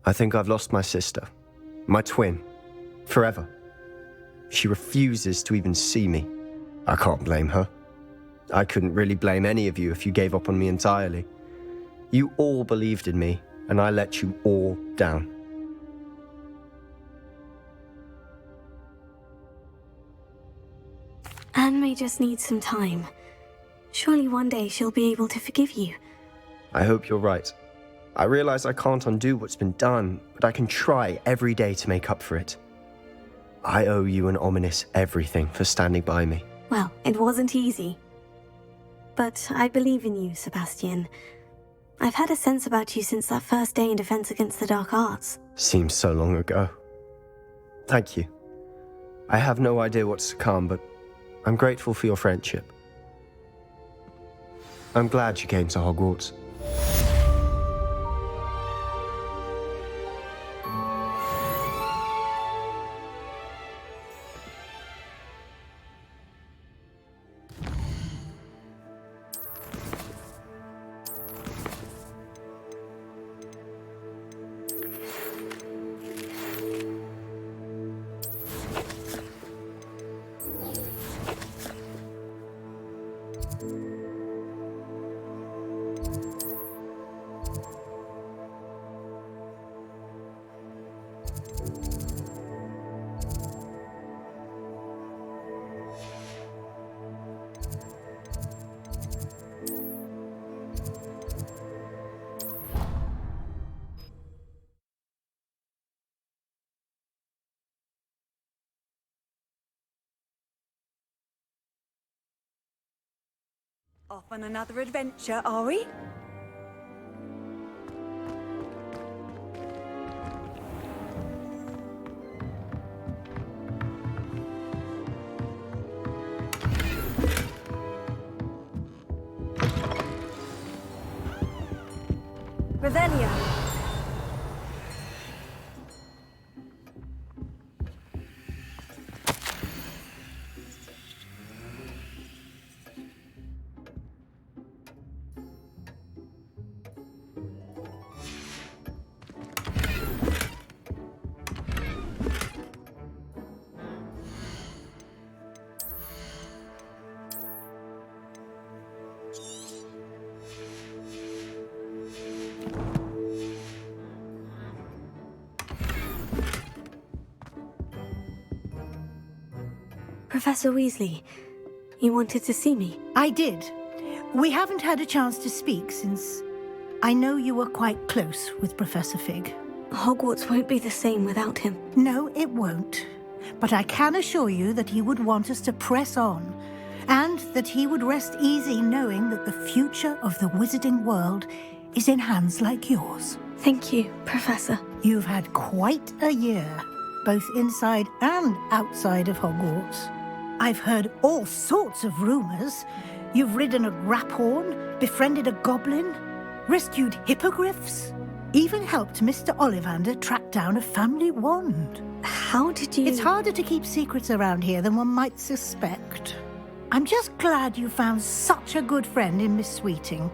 I think I've lost my sister, my twin, forever. She refuses to even see me. I can't blame her. I couldn't really blame any of you if you gave up on me entirely. You all believed in me, and I let you all down. Anne may just need some time. Surely one day she'll be able to forgive you. I hope you're right. I realize I can't undo what's been done, but I can try every day to make up for it. I owe you and Ominis everything for standing by me. Well, it wasn't easy. But I believe in you, Sebastian. I've had a sense about you since that first day in Defense Against the Dark Arts. Seems so long ago. Thank you. I have no idea what's to come, but I'm grateful for your friendship. I'm glad you came to Hogwarts. Off on another adventure, are we? Revelio. Professor Weasley, you wanted to see me? I did. We haven't had a chance to speak since I know you were quite close with Professor Fig. Hogwarts won't be the same without him. No, it won't. But I can assure you that he would want us to press on, and that he would rest easy knowing that the future of the wizarding world is in hands like yours. Thank you, Professor. You've had quite a year, both inside and outside of Hogwarts. I've heard all sorts of rumors. You've ridden a graphorn, befriended a goblin, rescued hippogriffs, even helped Mr. Ollivander track down a family wand. How did you... It's harder to keep secrets around here than one might suspect. I'm just glad you found such a good friend in Miss Sweeting.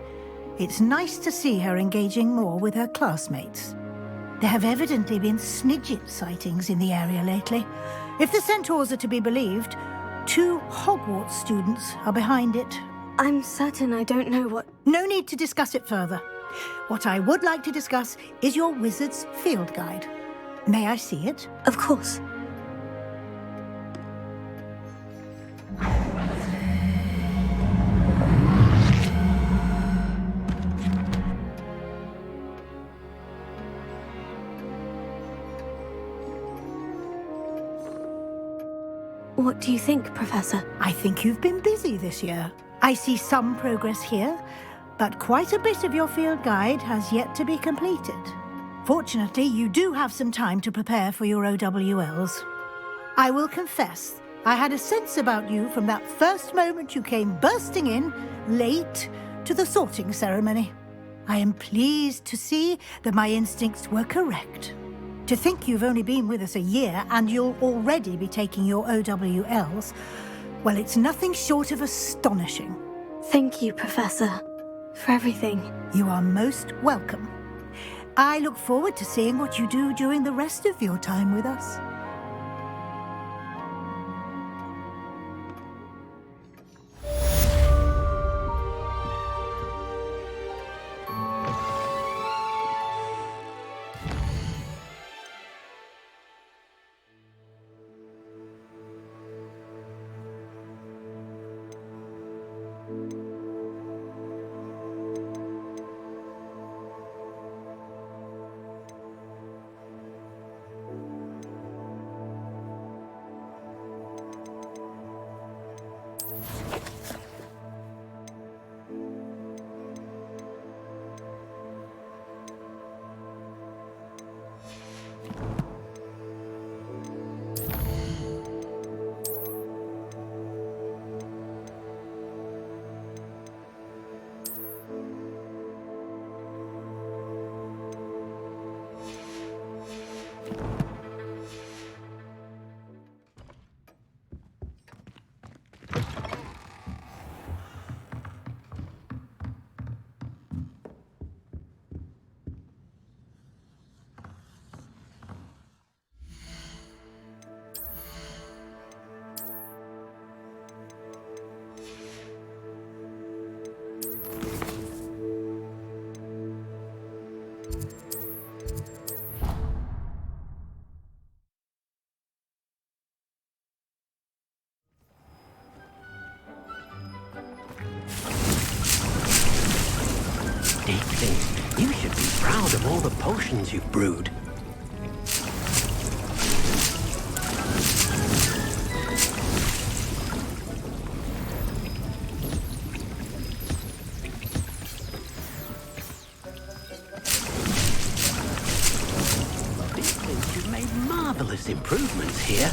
It's nice to see her engaging more with her classmates. There have evidently been Snidget sightings in the area lately. If the centaurs are to be believed, 2 Hogwarts students are behind it. I'm certain I don't know what... No need to discuss it further. What I would like to discuss is your wizard's field guide. May I see it? Of course. What do you think, Professor? I think you've been busy this year. I see some progress here, but quite a bit of your field guide has yet to be completed. Fortunately, you do have some time to prepare for your OWLs. I will confess, I had a sense about you from that first moment you came bursting in, late, to the sorting ceremony. I am pleased to see that my instincts were correct. To think you've only been with us a year and you'll already be taking your OWLs, well, it's nothing short of astonishing. Thank you, Professor, for everything. You are most welcome. I look forward to seeing what you do during the rest of your time with us. You should be proud of all the potions you've brewed. You've made marvelous improvements here.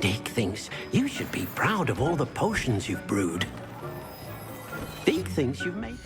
Dick thinks you should be proud of all the potions you've brewed. Dick thinks you've made...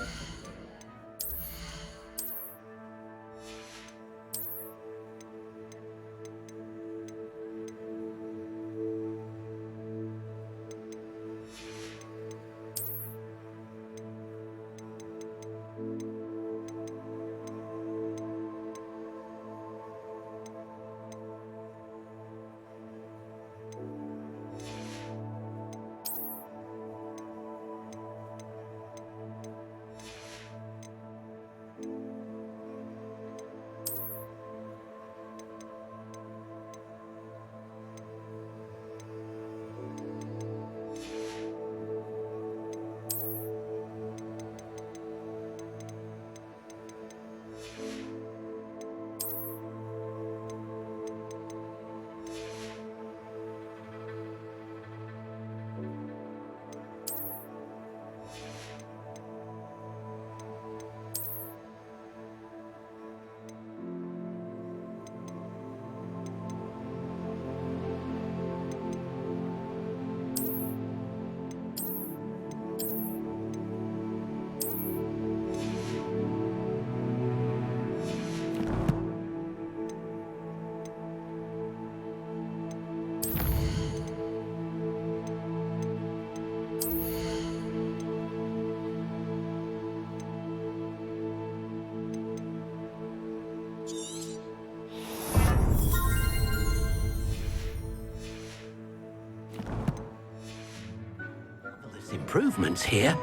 Improvements here.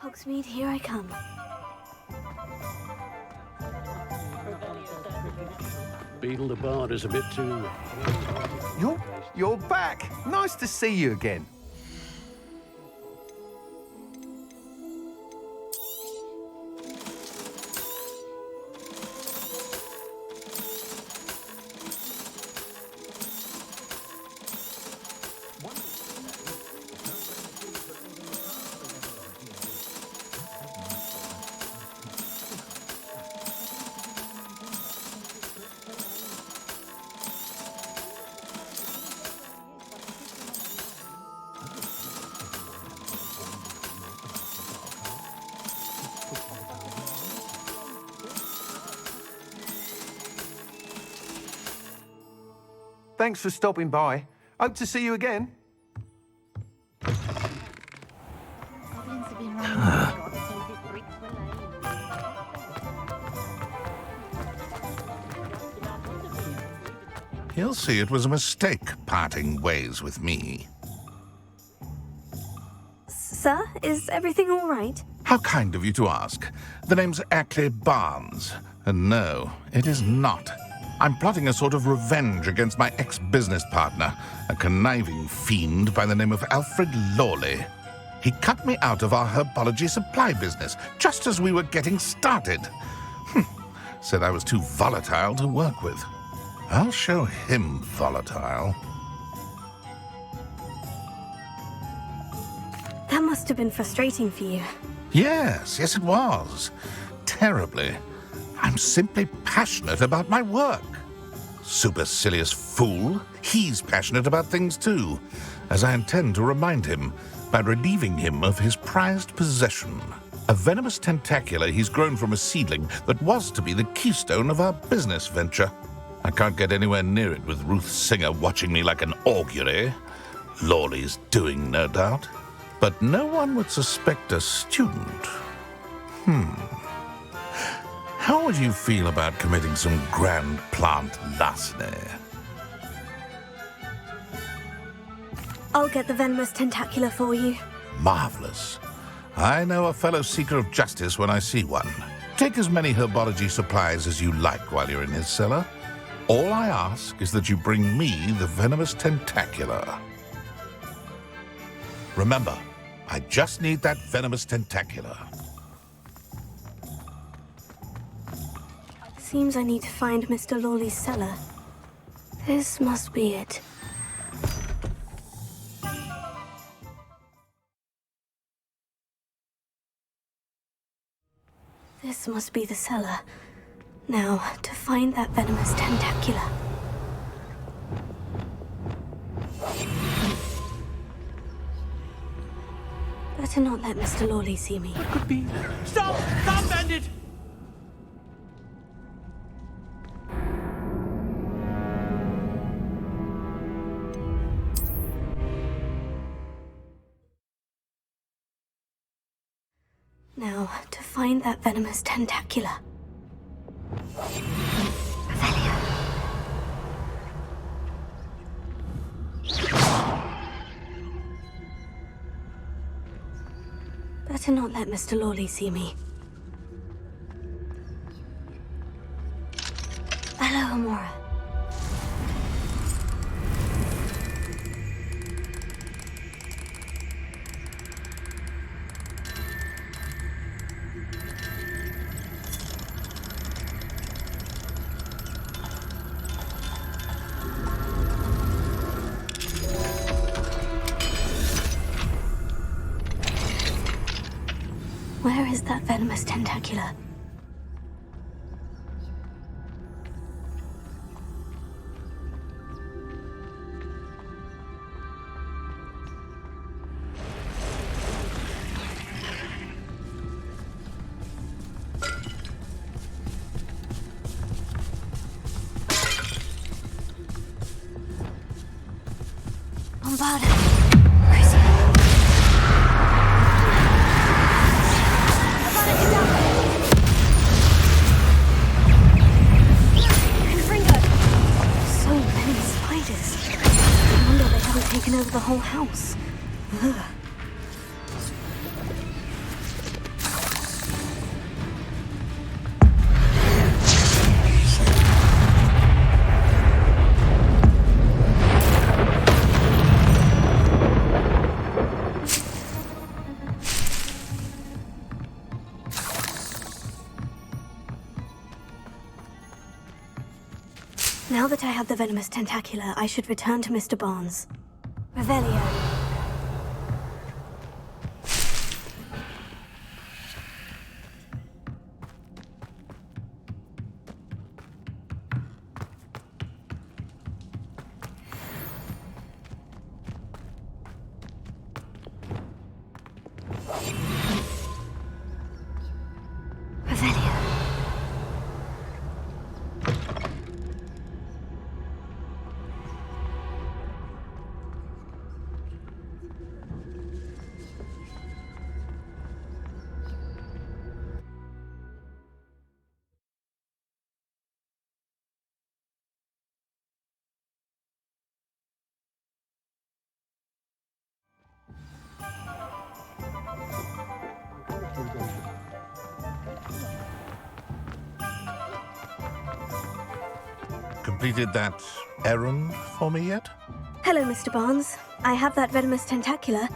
Hogsmeade, here I come. Beetle the Bard is a bit too... You're back. Nice to see you again. Thanks for stopping by. Hope to see you again. He'll see it was a mistake parting ways with me. Sir, is everything all right? How kind of you to ask. The name's Ackley Barnes. And no, it is not. I'm plotting a sort of revenge against my ex-business partner, a conniving fiend by the name of Alfred Lawley. He cut me out of our herbology supply business just as we were getting started. Said I was too volatile to work with. I'll show him volatile. That must have been frustrating for you. Yes, it was. Terribly. I'm simply passionate about my work. Supercilious fool. He's passionate about things too, as I intend to remind him by relieving him of his prized possession. A venomous tentacula he's grown from a seedling that was to be the keystone of our business venture. I can't get anywhere near it with Ruth Singer watching me like an augury. Lawley's doing, no doubt. But no one would suspect a student. How would you feel about committing some grand plant larceny? I'll get the venomous tentacula for you. Marvelous. I know a fellow seeker of justice when I see one. Take as many herbology supplies as you like while you're in his cellar. All I ask is that you bring me the venomous tentacula. Remember, I just need that venomous tentacula. Seems I need to find Mr. Lawley's cellar. This must be it. This must be the cellar. Now, to find that venomous tentacula. Better not let Mr. Lawley see me. What could be? Stop! Stop, bandit! Now, to find that venomous tentacula. Better not let Mr. Lawley see me. Hello, Amora. Where is that venomous tentacula? Bombarda. Taken over the whole house. Ugh. Now that I have the venomous tentacula, I should return to Mr. Barnes. Revelio. Completed that errand for me yet? Hello, Mr. Barnes. I have that venomous tentacula.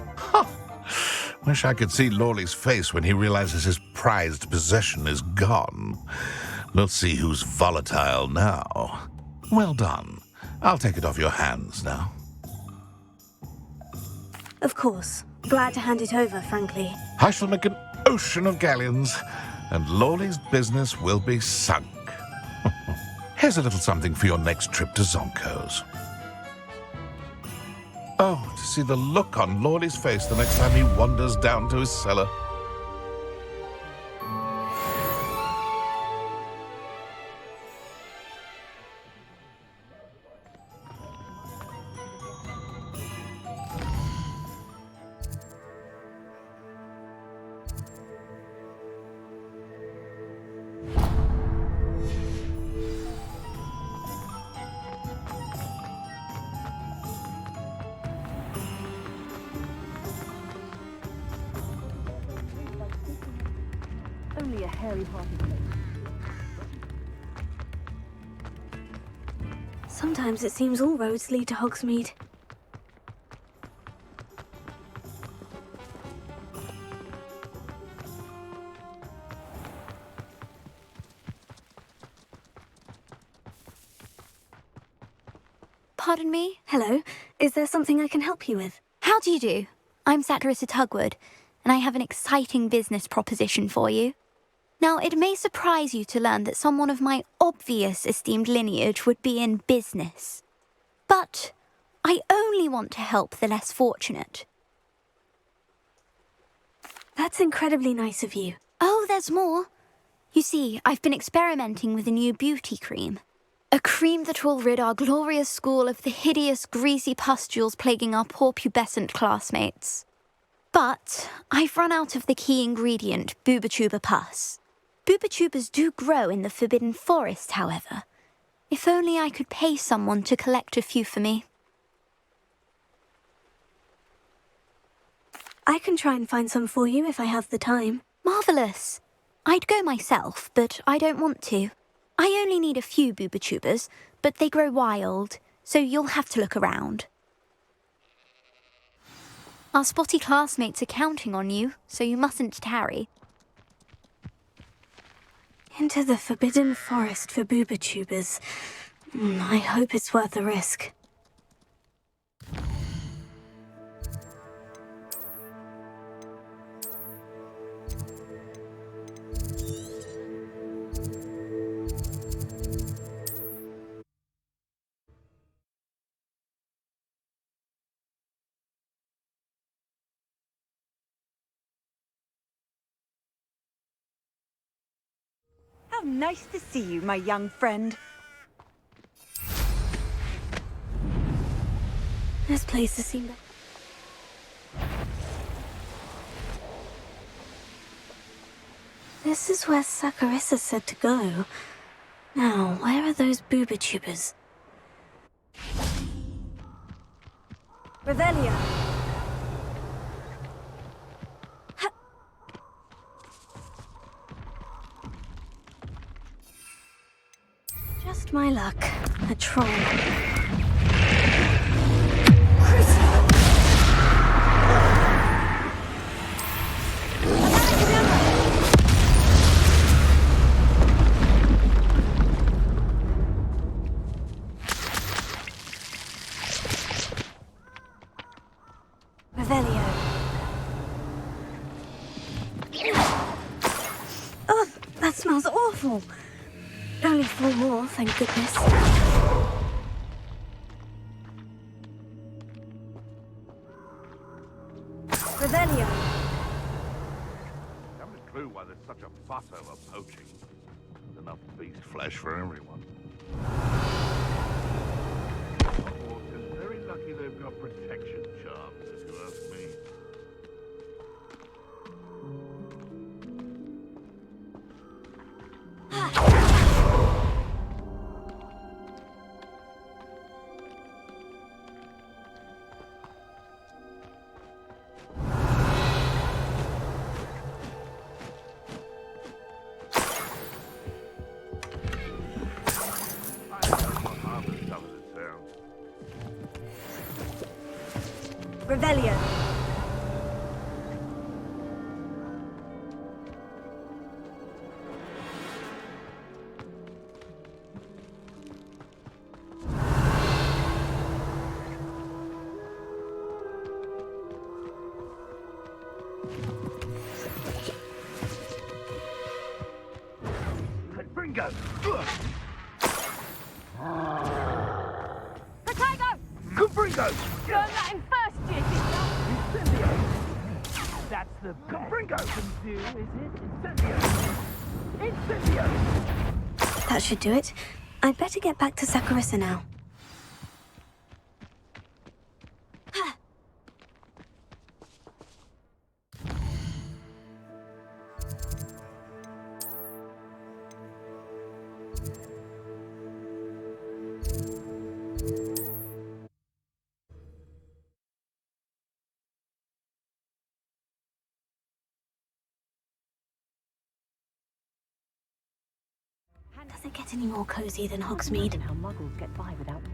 Wish I could see Lawley's face when he realizes his prized possession is gone. Let's see who's volatile now. Well done. I'll take it off your hands now. Of course. Glad to hand it over, frankly. I shall make an ocean of galleons, and Lawley's business will be sunk. Here's a little something for your next trip to Zonko's. Oh, to see the look on Lawley's face the next time he wanders down to his cellar. Only a hairy-hearted place. Sometimes it seems all roads lead to Hogsmeade. Pardon me? Hello. Is there something I can help you with? How do you do? I'm Satirissa Tugwood, and I have an exciting business proposition for you. Now, it may surprise you to learn that someone of my obvious esteemed lineage would be in business. But I only want to help the less fortunate. That's incredibly nice of you. Oh, there's more. You see, I've been experimenting with a new beauty cream. A cream that will rid our glorious school of the hideous, greasy pustules plaguing our poor pubescent classmates. But I've run out of the key ingredient, boobotuber pus. Boobotubers do grow in the Forbidden Forest, however. If only I could pay someone to collect a few for me. I can try and find some for you if I have the time. Marvellous. I'd go myself, but I don't want to. I only need a few boobotubers, but they grow wild, so you'll have to look around. Our spotty classmates are counting on you, so you mustn't tarry. Into the Forbidden Forest for boobotubers. I hope it's worth the risk. How nice to see you, my young friend. This place has seemed... This is where Saccharissa said to go. Now, where are those boobotubers? Revelia! Just my luck. A troll. Revelio. Oh, that smells awful. Only 4 more, thank goodness. Revelio. Haven't a clue why there's such a fuss over poaching. There's enough beast flesh for everyone. Hogwarts is very lucky they've got protection charms, if you ask me. Revelio. Bringo! Potato! Good Bringo! Learn that in first year, did you? Incendio! That's the Bringo can do, is it? Incendio! Incendio! That should do it. I'd better get back to Saccharissa now. Does it get any more cozy than Hogsmeade? How muggles get by without them.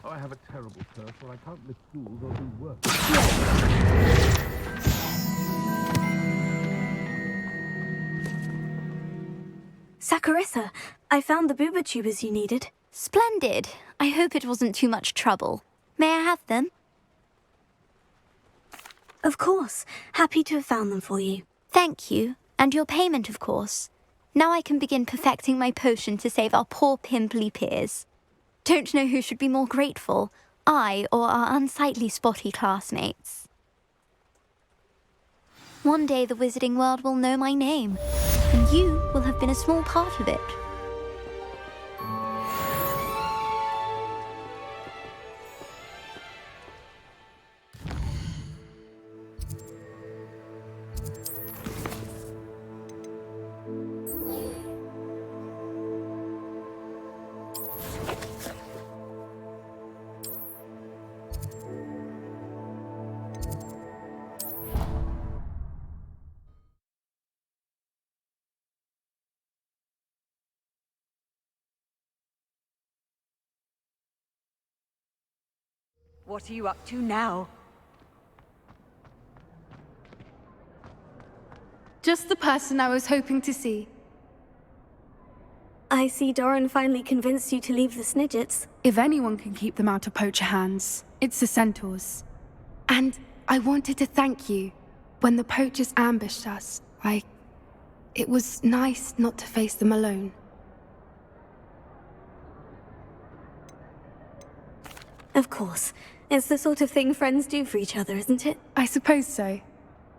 I have a terrible curse where I can't lift stools or do work. Saccharissa, I found the booba tubers you needed. Splendid. I hope it wasn't too much trouble. May I have them? Of course. Happy to have found them for you. Thank you. And your payment, of course. Now I can begin perfecting my potion to save our poor pimply peers. Don't know who should be more grateful, I or our unsightly spotty classmates. One day the wizarding world will know my name, and you will have been a small part of it. What are you up to now? Just the person I was hoping to see. I see Doran finally convinced you to leave the Snidgets. If anyone can keep them out of poacher hands, it's the centaurs. And I wanted to thank you. When the poachers ambushed us, it was nice not to face them alone. Of course. It's the sort of thing friends do for each other, isn't it? I suppose so.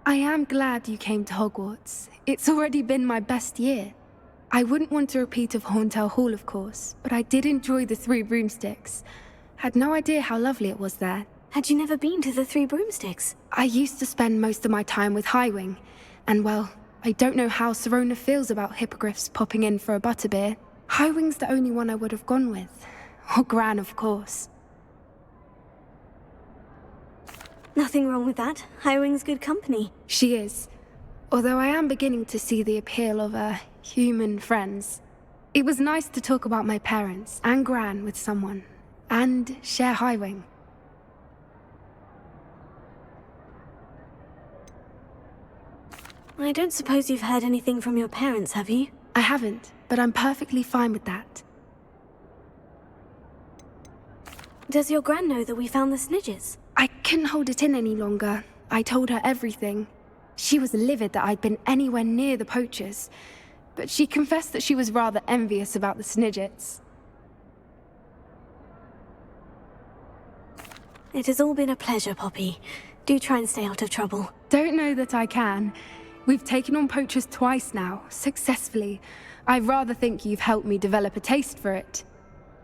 I am glad you came to Hogwarts. It's already been my best year. I wouldn't want a repeat of Horntail Hall, of course, but I did enjoy the Three Broomsticks. Had no idea how lovely it was there. Had you never been to the Three Broomsticks? I used to spend most of my time with Highwing, and well, I don't know how Serona feels about hippogriffs popping in for a butterbeer. Highwing's the only one I would have gone with. Or Gran, of course. Nothing wrong with that. Highwing's good company. She is. Although I am beginning to see the appeal of human friends. It was nice to talk about my parents and Gran with someone, and share Highwing. I don't suppose you've heard anything from your parents, have you? I haven't, but I'm perfectly fine with that. Does your Gran know that we found the Snidgets? I couldn't hold it in any longer. I told her everything. She was livid that I'd been anywhere near the poachers, but she confessed that she was rather envious about the Snidgets. It has all been a pleasure, Poppy. Do try and stay out of trouble. Don't know that I can. We've taken on poachers twice now, successfully. I rather think you've helped me develop a taste for it.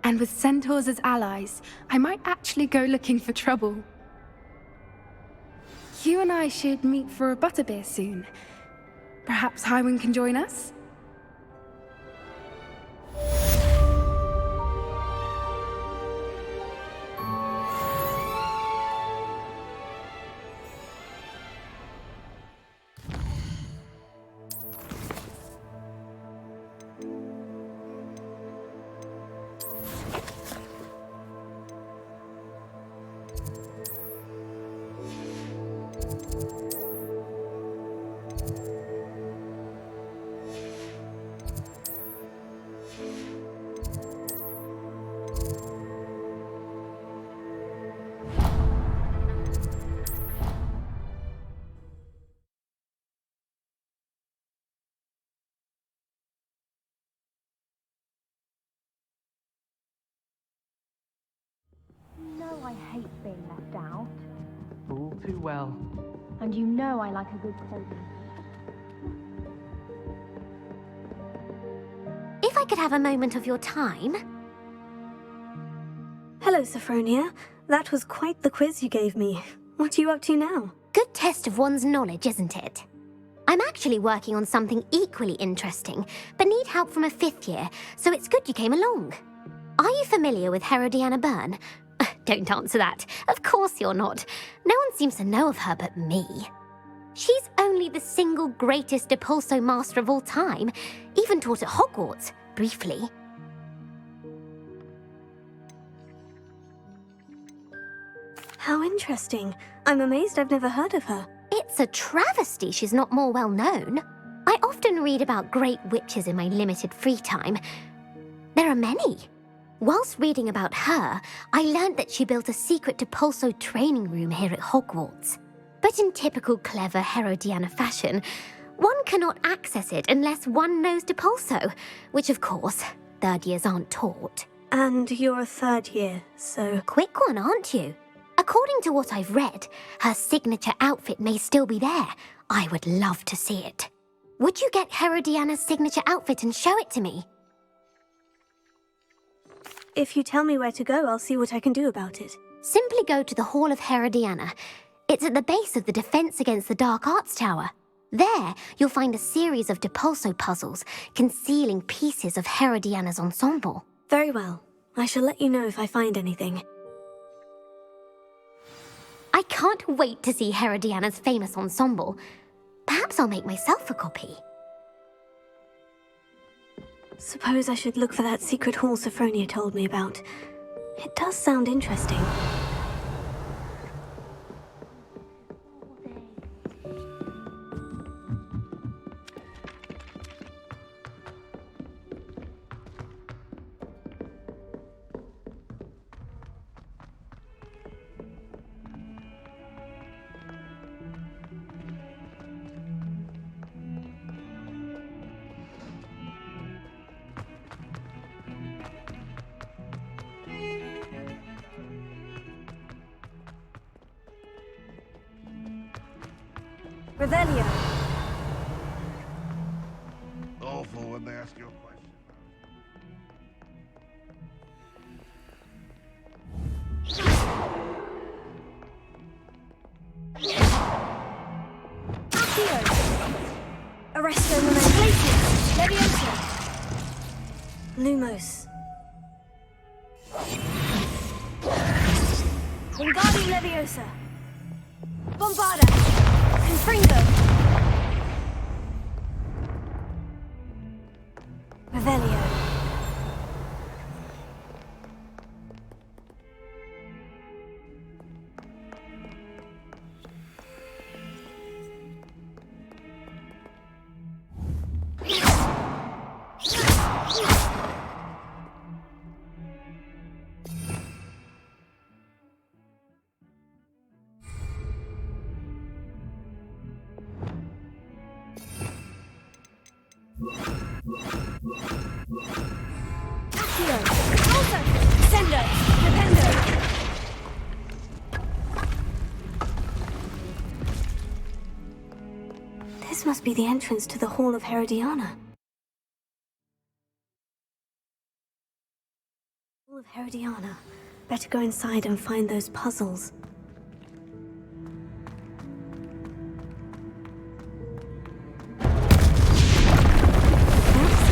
And with centaurs as allies, I might actually go looking for trouble. You and I should meet for a butterbeer soon. Perhaps Highwing can join us? I hate being left out. All too well. And you know I like a good clothing. If I could have a moment of your time... Hello, Sophronia. That was quite the quiz you gave me. What are you up to now? Good test of one's knowledge, isn't it? I'm actually working on something equally interesting, but need help from a 5th year, so it's good you came along. Are you familiar with Herodiana Byrne? Don't answer that. Of course you're not. No one seems to know of her but me. She's only the single greatest Depulso master of all time, even taught at Hogwarts, briefly. How interesting. I'm amazed I've never heard of her. It's a travesty she's not more well known. I often read about great witches in my limited free time. There are many. Whilst reading about her, I learned that she built a secret Depulso training room here at Hogwarts. But in typical clever Herodiana fashion, one cannot access it unless one knows Depulso, which of course, third years aren't taught. And you're a third year, so... Quick one, aren't you? According to what I've read, her signature outfit may still be there. I would love to see it. Would you get Herodiana's signature outfit and show it to me? If you tell me where to go, I'll see what I can do about it. Simply go to the Hall of Herodiana. It's at the base of the Defense Against the Dark Arts Tower. There, you'll find a series of Depulso puzzles concealing pieces of Herodiana's ensemble. Very well. I shall let you know if I find anything. I can't wait to see Herodiana's famous ensemble. Perhaps I'll make myself a copy. Suppose I should look for that secret hall Sophronia told me about. It does sound interesting. Revelio. Awful when they ask you a question. Arresto Momento. Leviosa. Lumos. Wingardium Leviosa. Bombarda. Confringo. Revelio. This must be the entrance to the Hall of Herodiana. Hall of Herodiana. Better go inside and find those puzzles.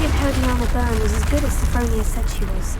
If Herodiana Byrne was as good as Sophronia said she was.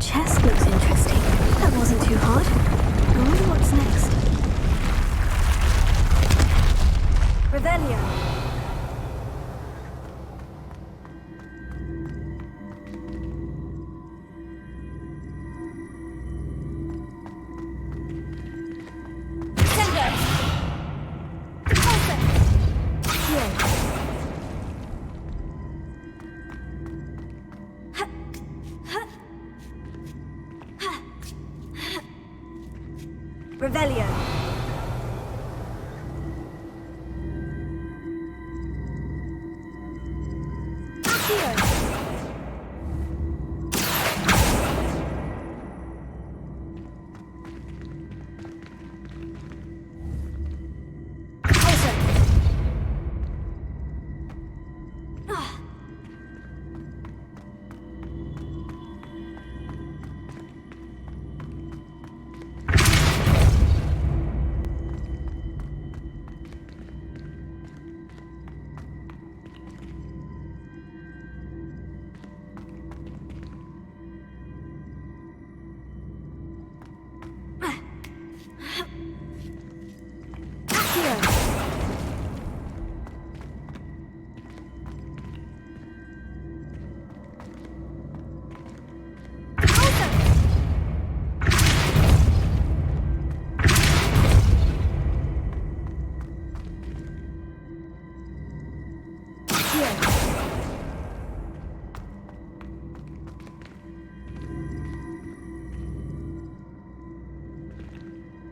Chest looks interesting. That wasn't too hard. I wonder what's next. Revelio. Revelio.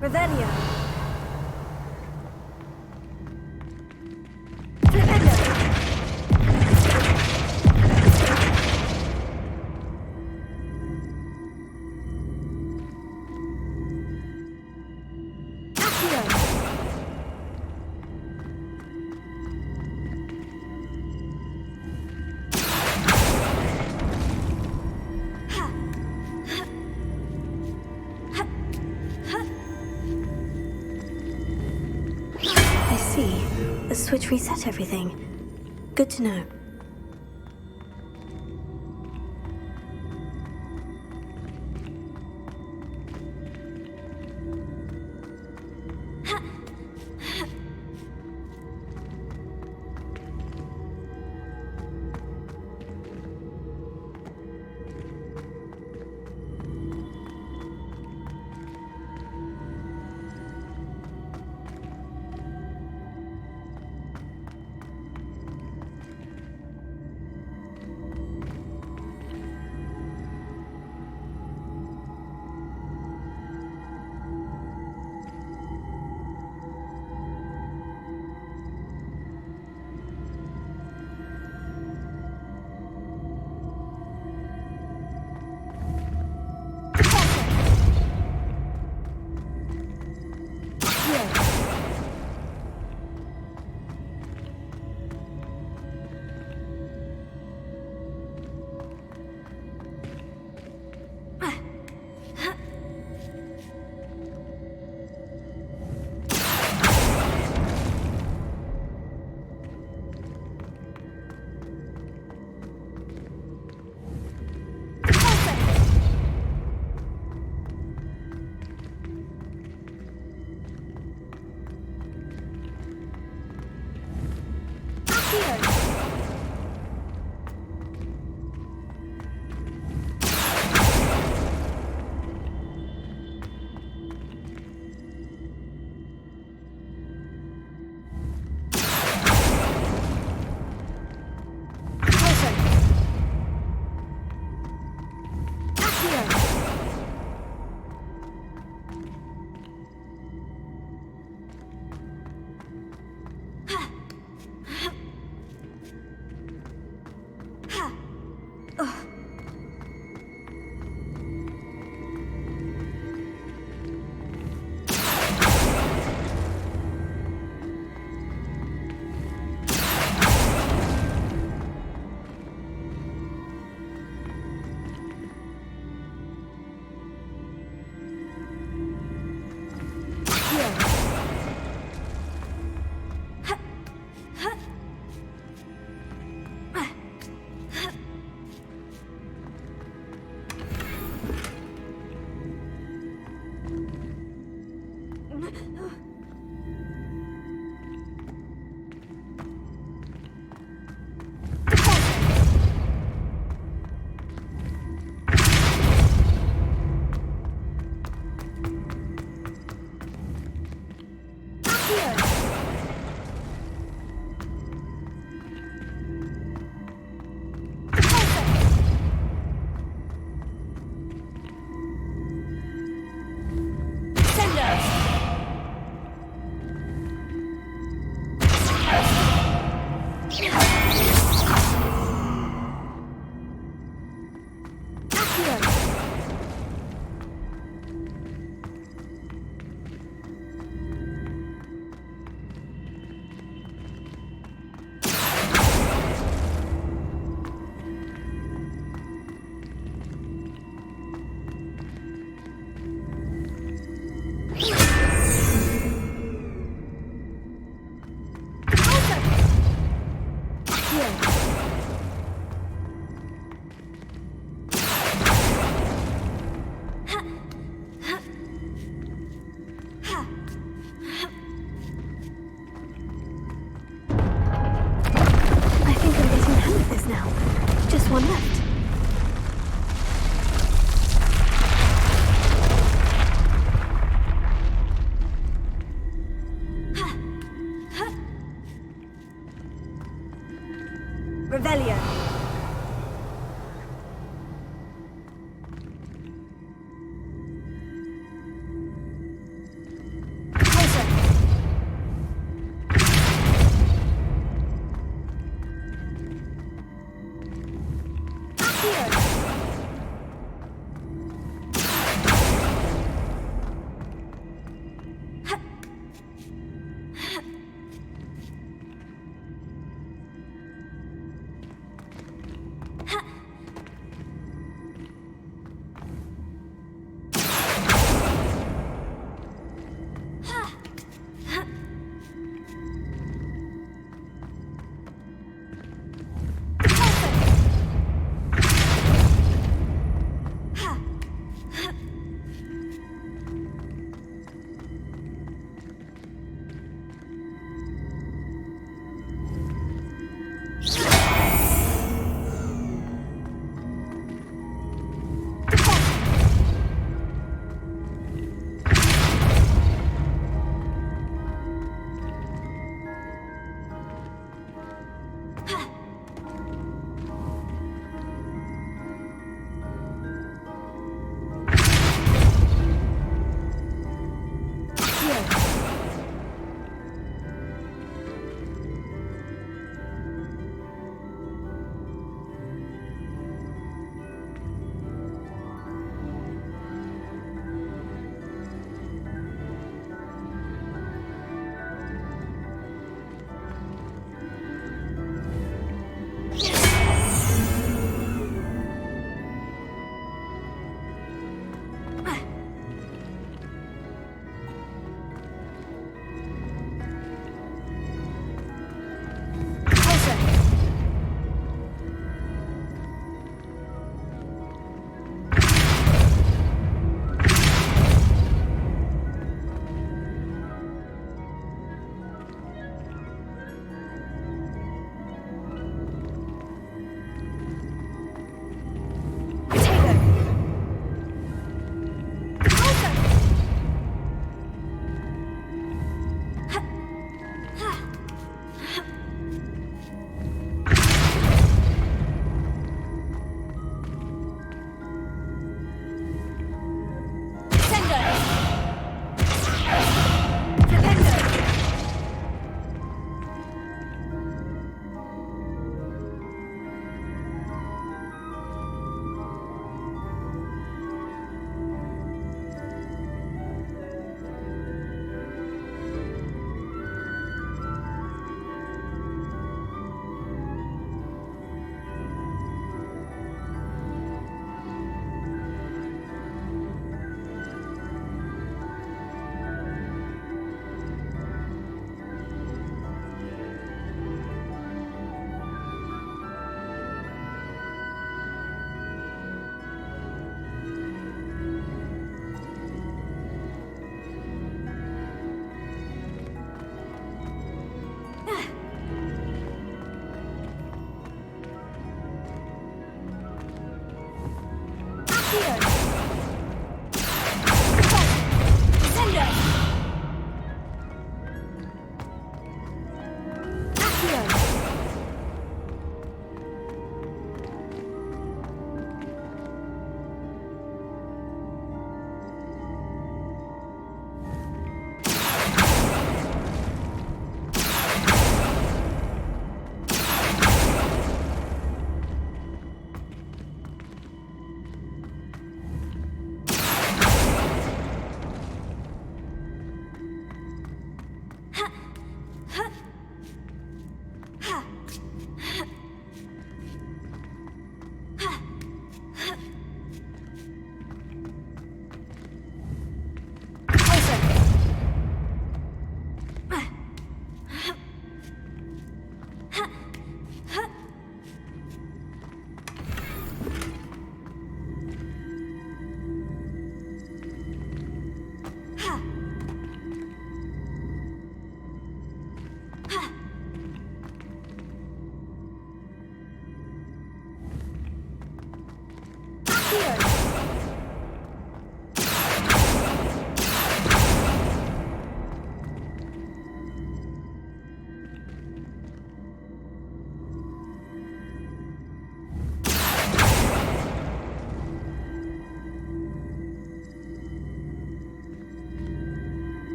Revelio. The switch reset everything. Good to know.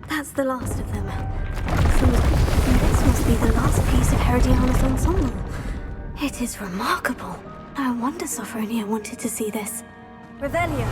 That's the last of them. So this must be the last piece of Herodiana's ensemble. It is remarkable. No wonder Sophronia wanted to see this. Revelio.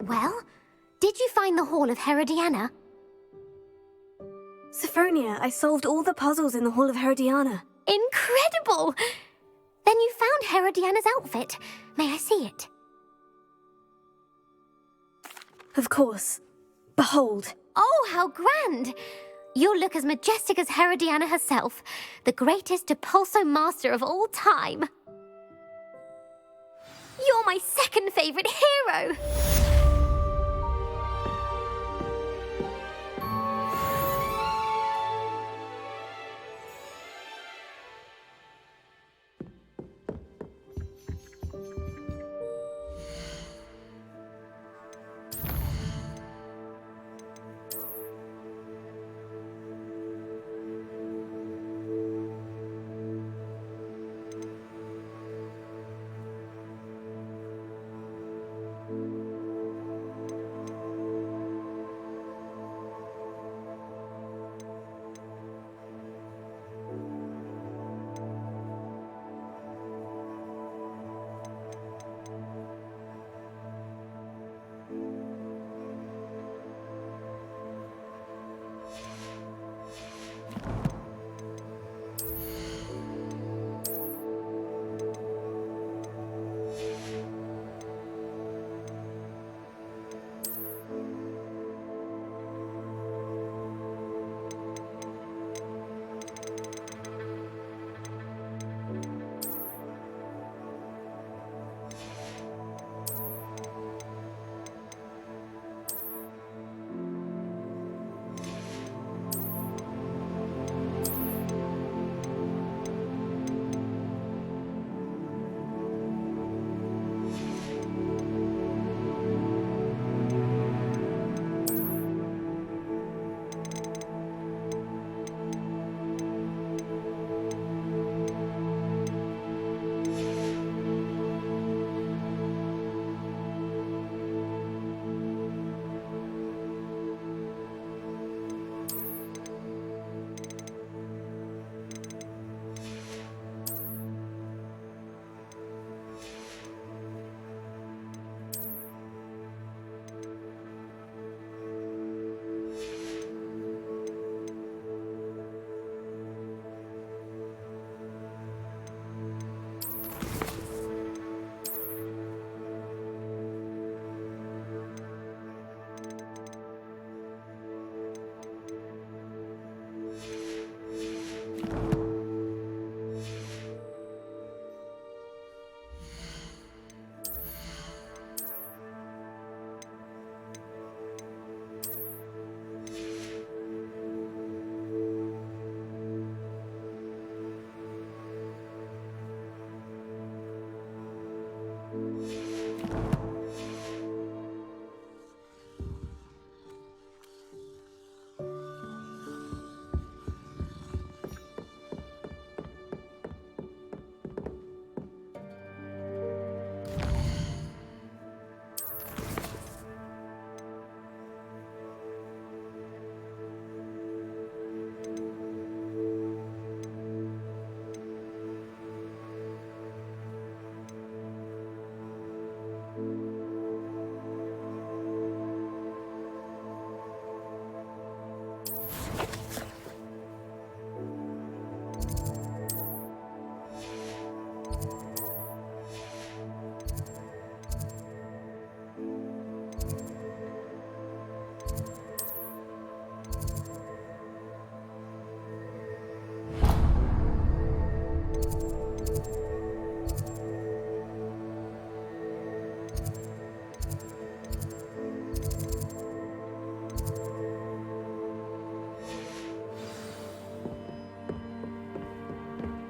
Well, did you find the Hall of Herodiana? Sophronia, I solved all the puzzles in the Hall of Herodiana. Incredible! Then you found Herodiana's outfit. May I see it? Of course. Behold. Oh, how grand! You'll look as majestic as Herodiana herself, the greatest Depulso master of all time. You're my second favourite hero!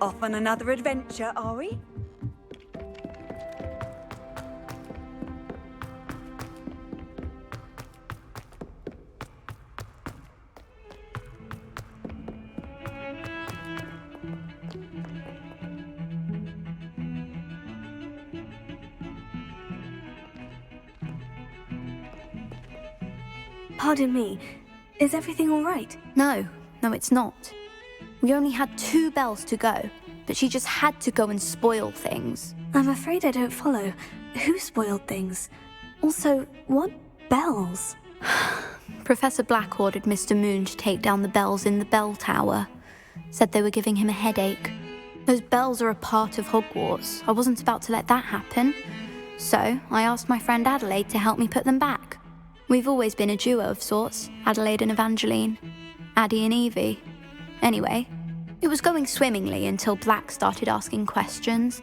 Off on another adventure, are we? Pardon me, is everything all right? No, it's not. We only had 2 bells to go, but she just had to go and spoil things. I'm afraid I don't follow. Who spoiled things? Also, what bells? Professor Black ordered Mr. Moon to take down the bells in the bell tower. Said they were giving him a headache. Those bells are a part of Hogwarts. I wasn't about to let that happen. So I asked my friend Adelaide to help me put them back. We've always been a duo of sorts, Adelaide and Evangeline. Addie and Evie. Anyway, it was going swimmingly until Black started asking questions.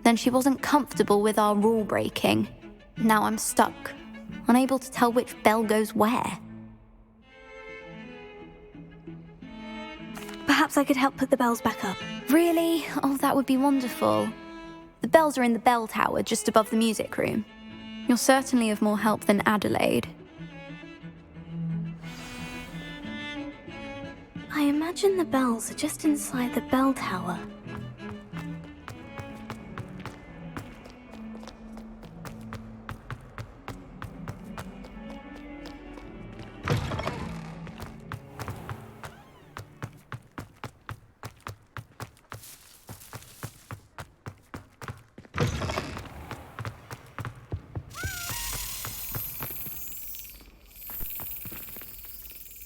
Then she wasn't comfortable with our rule breaking. Now I'm stuck, unable to tell which bell goes where. Perhaps I could help put the bells back up. Really? Oh, that would be wonderful. The bells are in the bell tower just above the music room. You're certainly of more help than Adelaide. I imagine the bells are just inside the bell tower.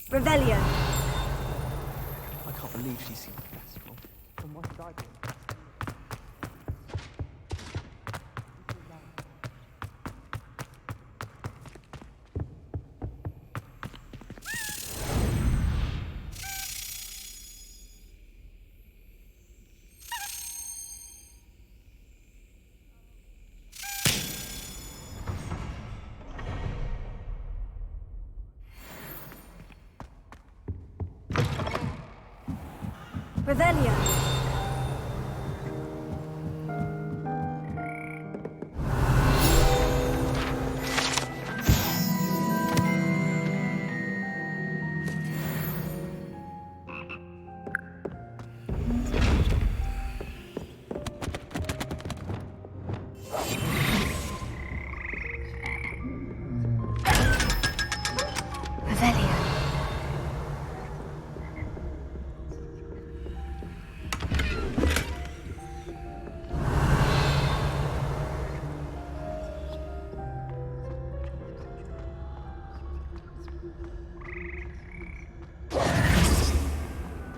Revelio. I can't believe she's seen the festival. And what did I do? Revelio.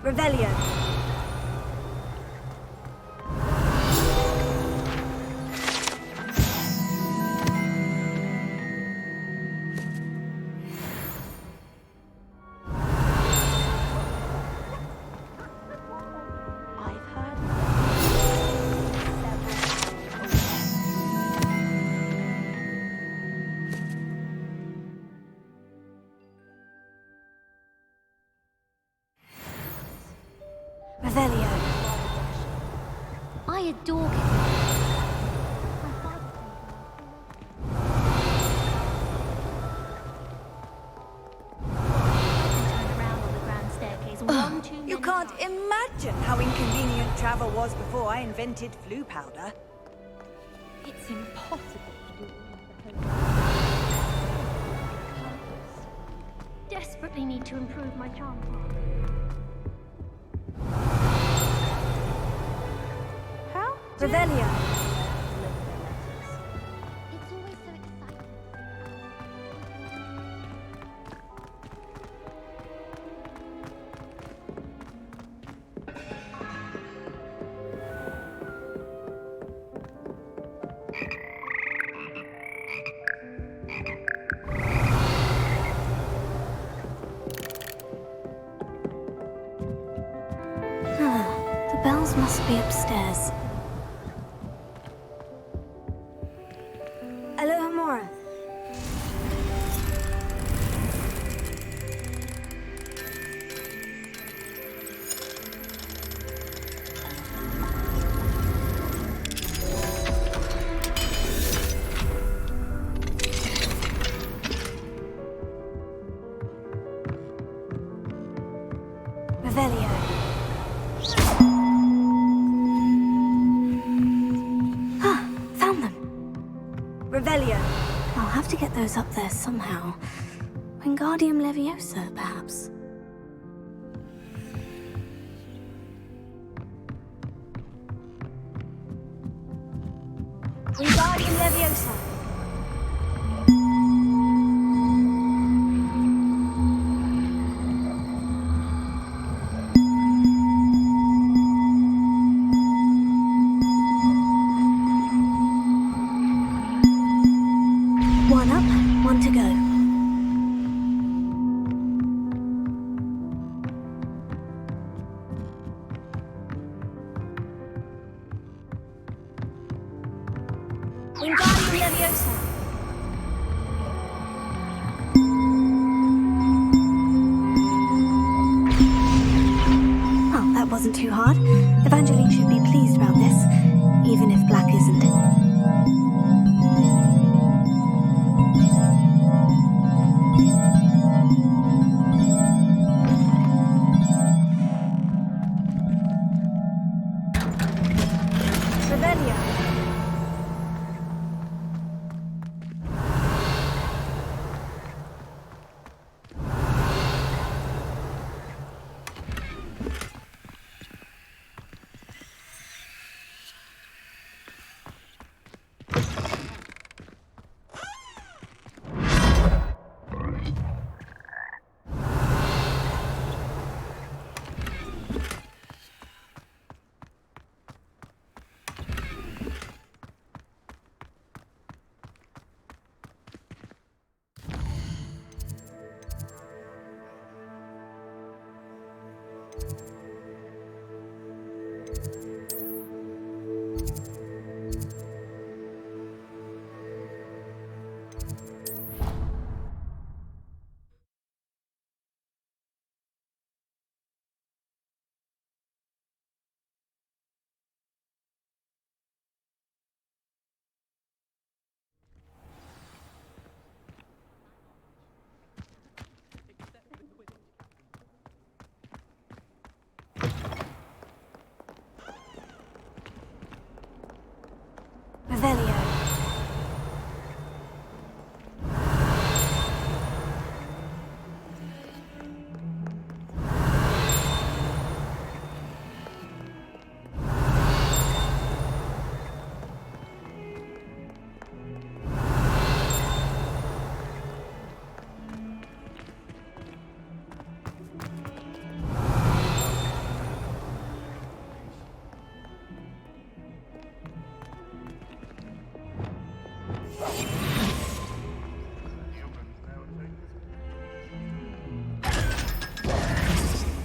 Revelio. Revelio. I adore it. You can't imagine how inconvenient travel was before I invented flu powder. It's impossible to do all desperately need to improve my charm. How? Revelio. It's always so exciting. The bells must be upstairs. Alohomora. Revelio. Found them. Revelio. I'll have to get those up there somehow. Wingardium Leviosa, perhaps. Wingardium Leviosa. One up, one to go. Wingardium Leviosa. Well, that wasn't too hard. Evangeline should be pleased about this, even if Black isn't. Revelio.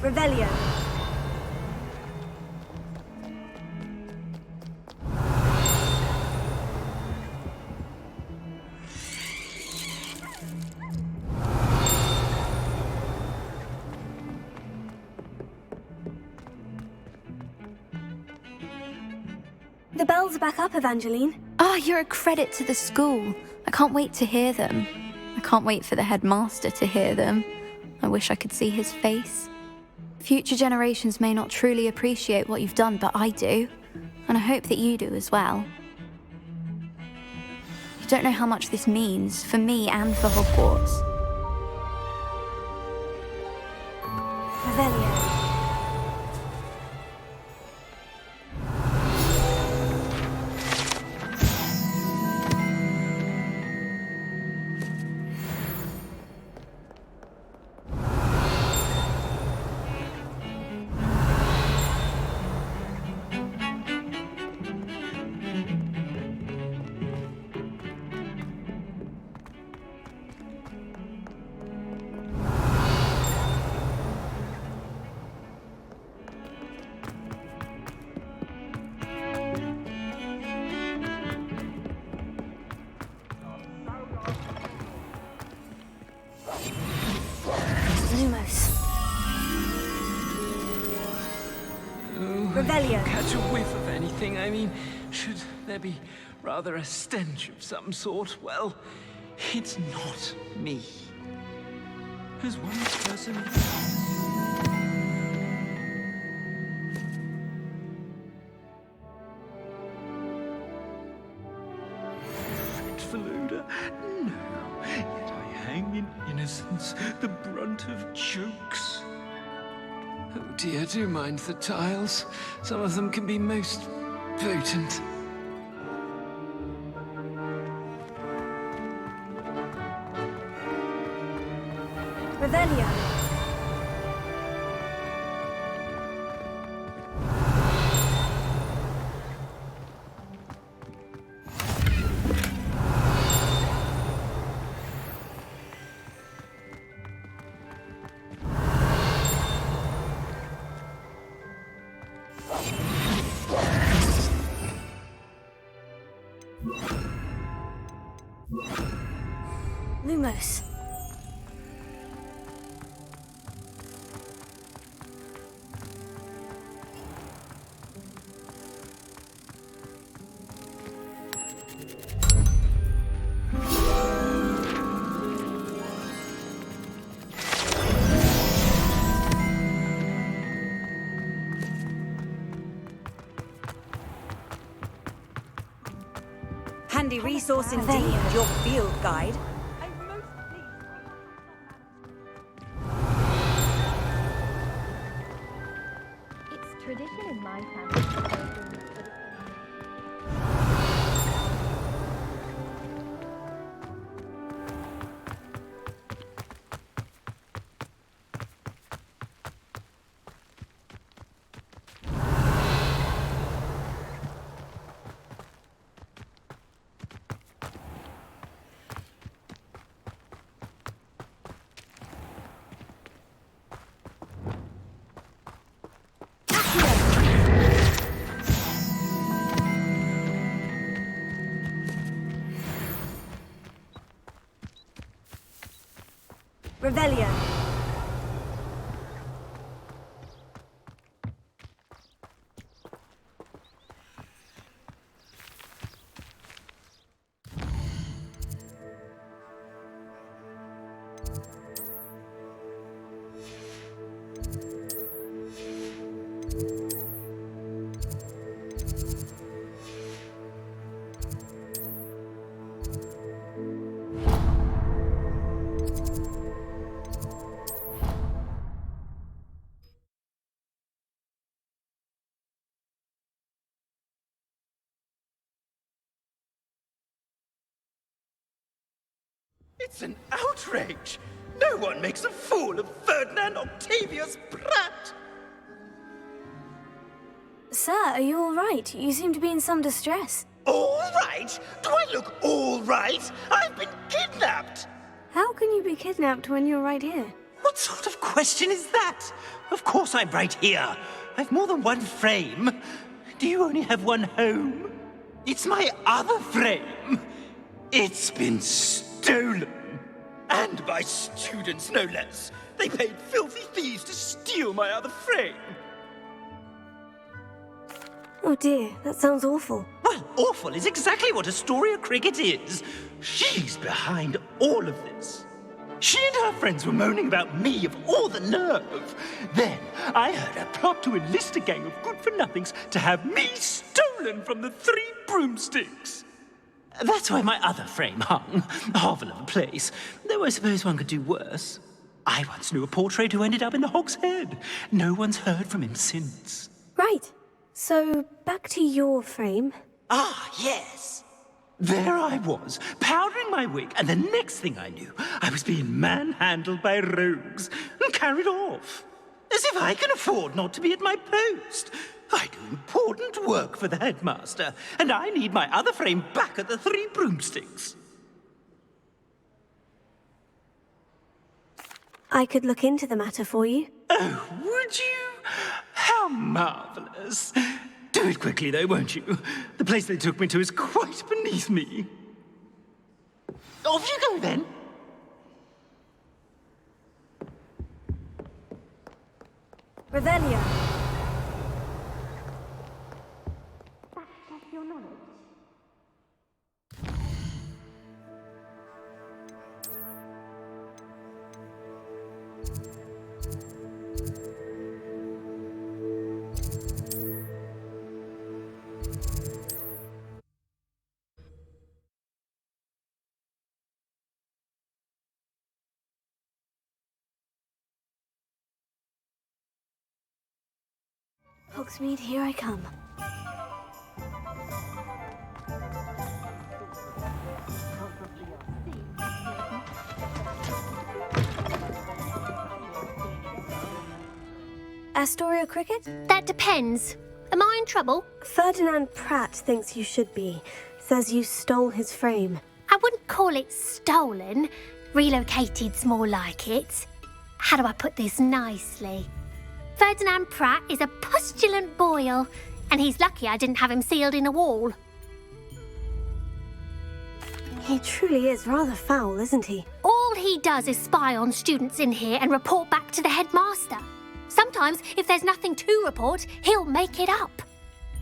Revelio. The bells are back up, Evangeline. Ah, you're a credit to the school. I can't wait to hear them. I can't wait for the headmaster to hear them. I wish I could see his face. Future generations may not truly appreciate what you've done, but I do. And I hope that you do as well. You don't know how much this means, for me and for Hogwarts. Revelio. Revelio. Catch a whiff of anything, I mean, should there be rather a stench of some sort? Well, it's not me. As one person... Faluda, no, yet I hang in innocence, the brunt of jokes. Oh dear, do mind the tiles. Some of them can be most potent. Revelio. Lumos. Handy resource indeed, your field guide. It's tradition in my family. Revelio. It's an outrage! No one makes a fool of Ferdinand Octavius Pratt! Sir, are you all right? You seem to be in some distress. All right? Do I look all right? I've been kidnapped! How can you be kidnapped when you're right here? What sort of question is that? Of course I'm right here. I've more than one frame. Do you only have one home? It's my other frame. It's been stolen. And by students, no less. They paid filthy thieves to steal my other frame. Oh dear, that sounds awful. Well, awful is exactly what Astoria Cricket is. She's behind all of this. She and her friends were moaning about me of all the nerve. Then I heard her plot to enlist a gang of good-for-nothings to have me stolen from the Three Broomsticks. That's where my other frame hung. A hovel of a place. Though I suppose one could do worse. I once knew a portrait who ended up in the Hog's Head. No one's heard from him since. Right. So, back to your frame. Ah, yes. There I was, powdering my wig, and the next thing I knew, I was being manhandled by rogues and carried off. As if I can afford not to be at my post. I do important work for the headmaster, and I need my other frame back at the Three Broomsticks. I could look into the matter for you. Oh, would you? How marvelous. Do it quickly, though, won't you? The place they took me to is quite beneath me. Off you go, then. Revelio. That's your knowledge. Hogsmeade, here I come. Astoria Cricket? That depends. Am I in trouble? Ferdinand Pratt thinks you should be. Says you stole his frame. I wouldn't call it stolen. Relocated's more like it. How do I put this nicely? Ferdinand Pratt is a postulant boil, and he's lucky I didn't have him sealed in a wall. He truly is rather foul, isn't he? he does is spy on students in here and report back to the headmaster. Sometimes, if there's nothing to report, he'll make it up.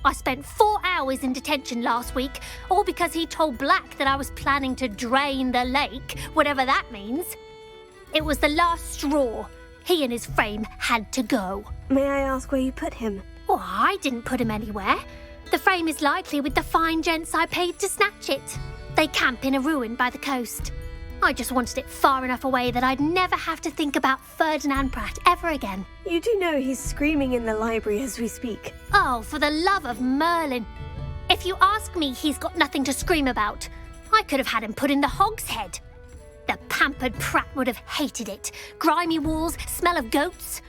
I spent 4 hours in detention last week, all because he told Black that I was planning to drain the lake, whatever that means. It was the last straw. He and his frame had to go. May I ask where you put him? Oh, I didn't put him anywhere. The frame is likely with the fine gents I paid to snatch it. They camp in a ruin by the coast. I just wanted it far enough away that I'd never have to think about Ferdinand Pratt ever again. You do know he's screaming in the library as we speak. Oh, for the love of Merlin. If you ask me, he's got nothing to scream about. I could have had him put in the hogshead. The pampered Pratt would have hated it. Grimy walls, smell of goats.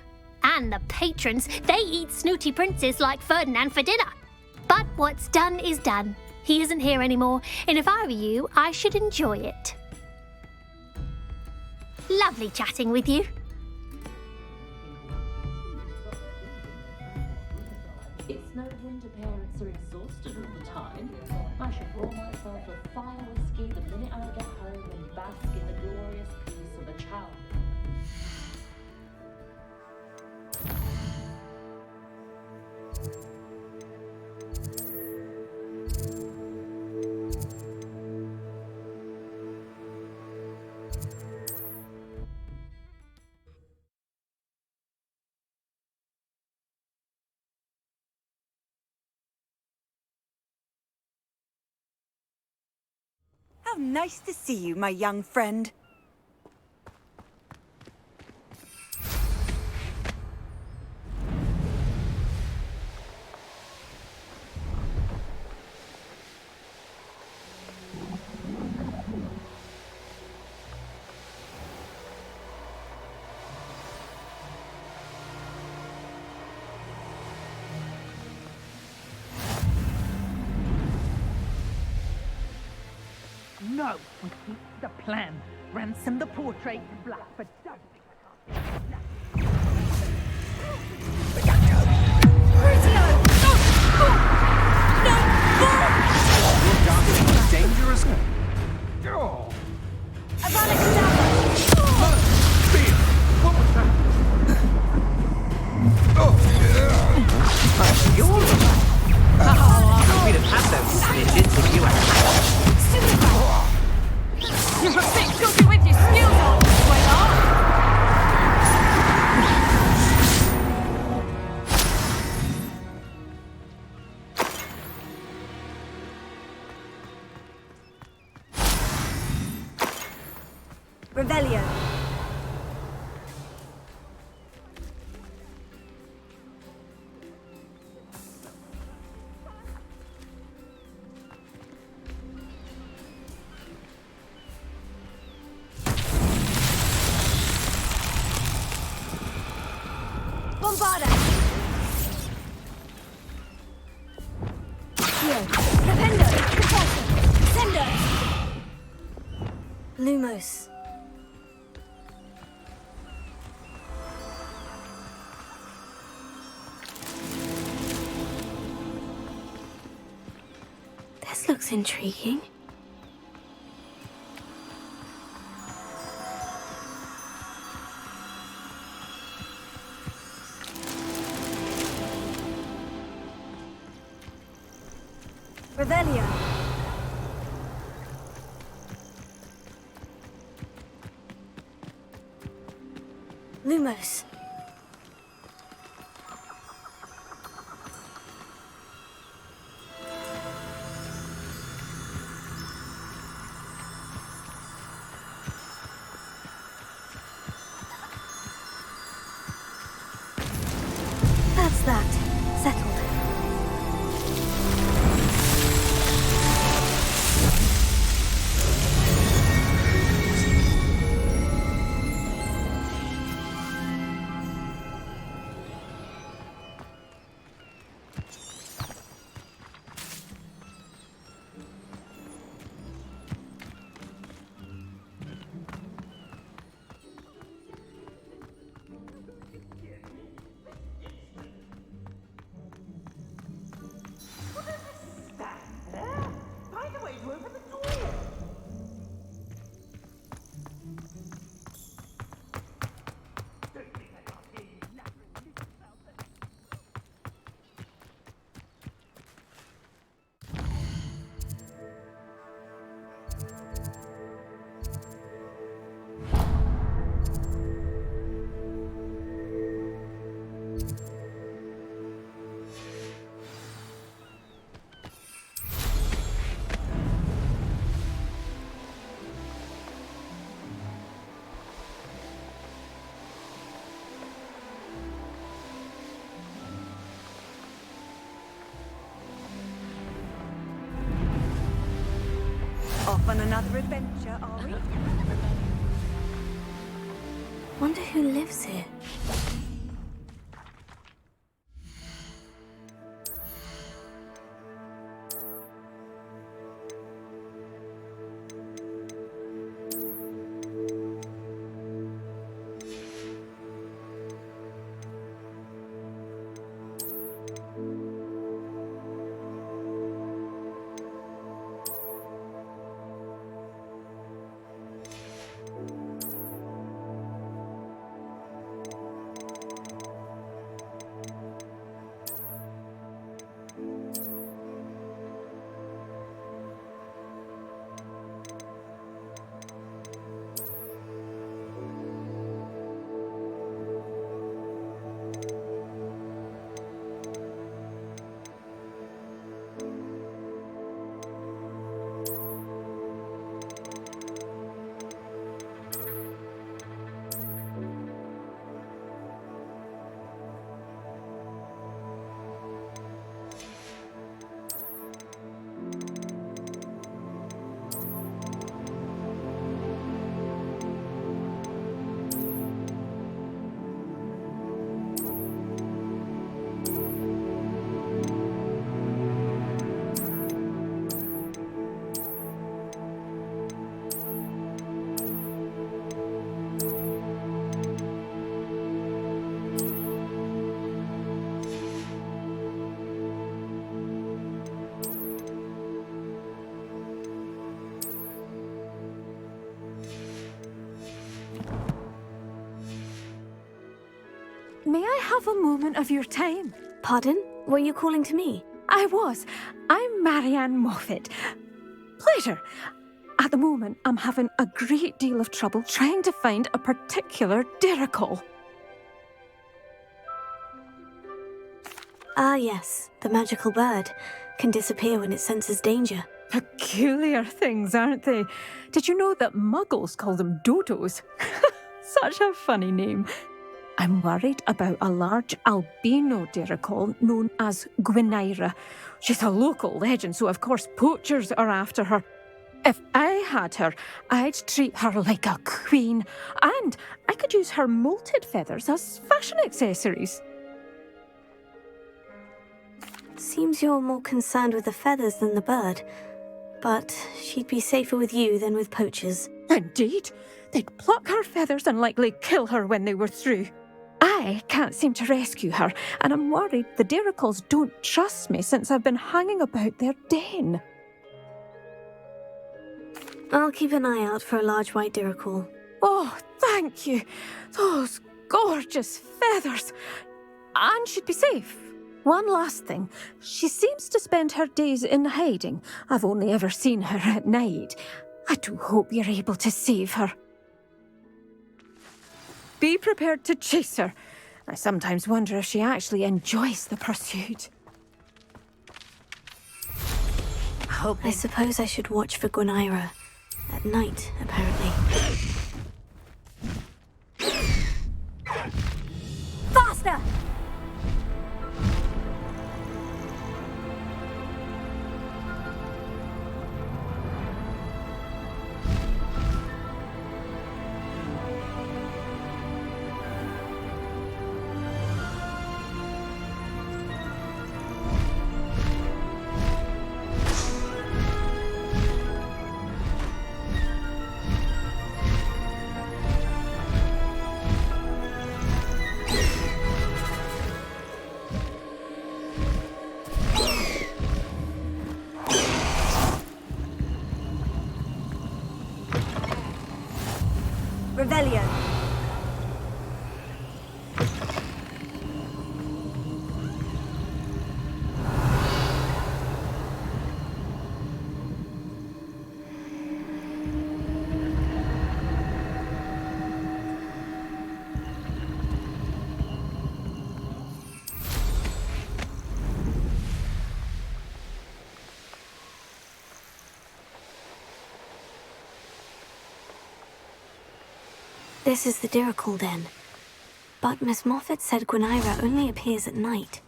And the patrons, they eat snooty princes like Ferdinand for dinner. But what's done is done. He isn't here anymore, and if I were you, I should enjoy it. Lovely chatting with you. It's no wonder parents are exhausted all the time. I should roll myself a fire whiskey the minute I get home and bask in the glorious peace of a child. How nice to see you, my young friend. No, we keep the plan. Ransom the portrait, Black for Dangerous. We'd have had those snitches if you had. You're a bit cookie with your skills on, sweetheart. Revelio. Bombarda! Here. Rependo! Repulsor! Sender! Lumos. This looks intriguing. Revelio. Lumos. That's that. Settled. off on another adventure, are we? Wonder who lives here. May I have a moment of your time? Pardon? Were you calling to me? I was. I'm Marianne Moffat. Pleasure. At the moment, I'm having a great deal of trouble trying to find a particular dirical. Ah, yes. The magical bird. Can disappear when it senses danger. Peculiar things, aren't they? Did you know that muggles call them dodos? Such a funny name. I'm worried about a large albino dirical known as Gwynaira. She's a local legend, so of course poachers are after her. If I had her, I'd treat her like a queen, and I could use her molted feathers as fashion accessories. Seems you're more concerned with the feathers than the bird. But she'd be safer with you than with poachers. Indeed. They'd pluck her feathers and likely kill her when they were through. I can't seem to rescue her, and I'm worried the diricals don't trust me since I've been hanging about their den. I'll keep an eye out for a large white dirical. Oh, thank you. Those gorgeous feathers. And she'd be safe. One last thing. She seems to spend her days in hiding. I've only ever seen her at night. I do hope you're able to save her. Be prepared to chase her. I sometimes wonder if she actually enjoys the pursuit. I suppose I should watch for Gwynaira. At night, apparently. Faster! Revelio. This is the dirical den. But Miss Moffat said Gwynaira only appears at night.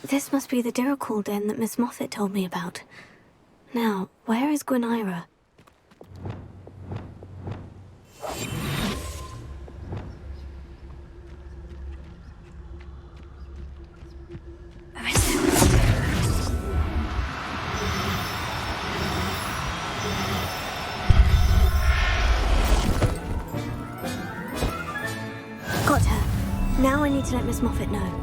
This must be the Dirical den that Miss Moffat told me about. Now, where is Gwynaira? Got her. Now I need to let Miss Moffat know.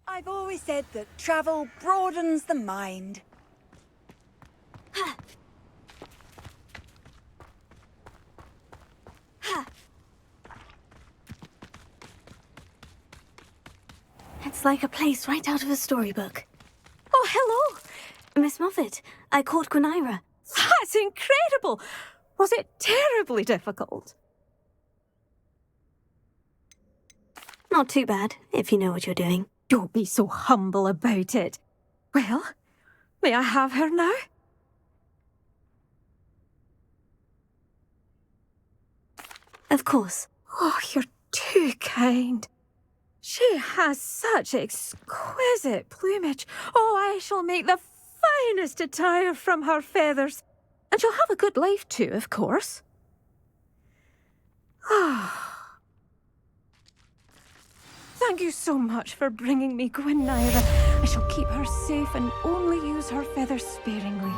I've always said that travel broadens the mind. It's like a place right out of a storybook. Oh, hello! Miss Moffat, I caught Gwynaira. That's incredible! Was it terribly difficult? Not too bad, if you know what you're doing. Don't be so humble about it. Well, may I have her now? Of course. Oh, you're too kind. She has such exquisite plumage. Oh, I shall make the finest attire from her feathers. And she'll have a good life too, of course. Ah. Thank you so much for bringing me Gwynaira. I shall keep her safe and only use her feathers sparingly.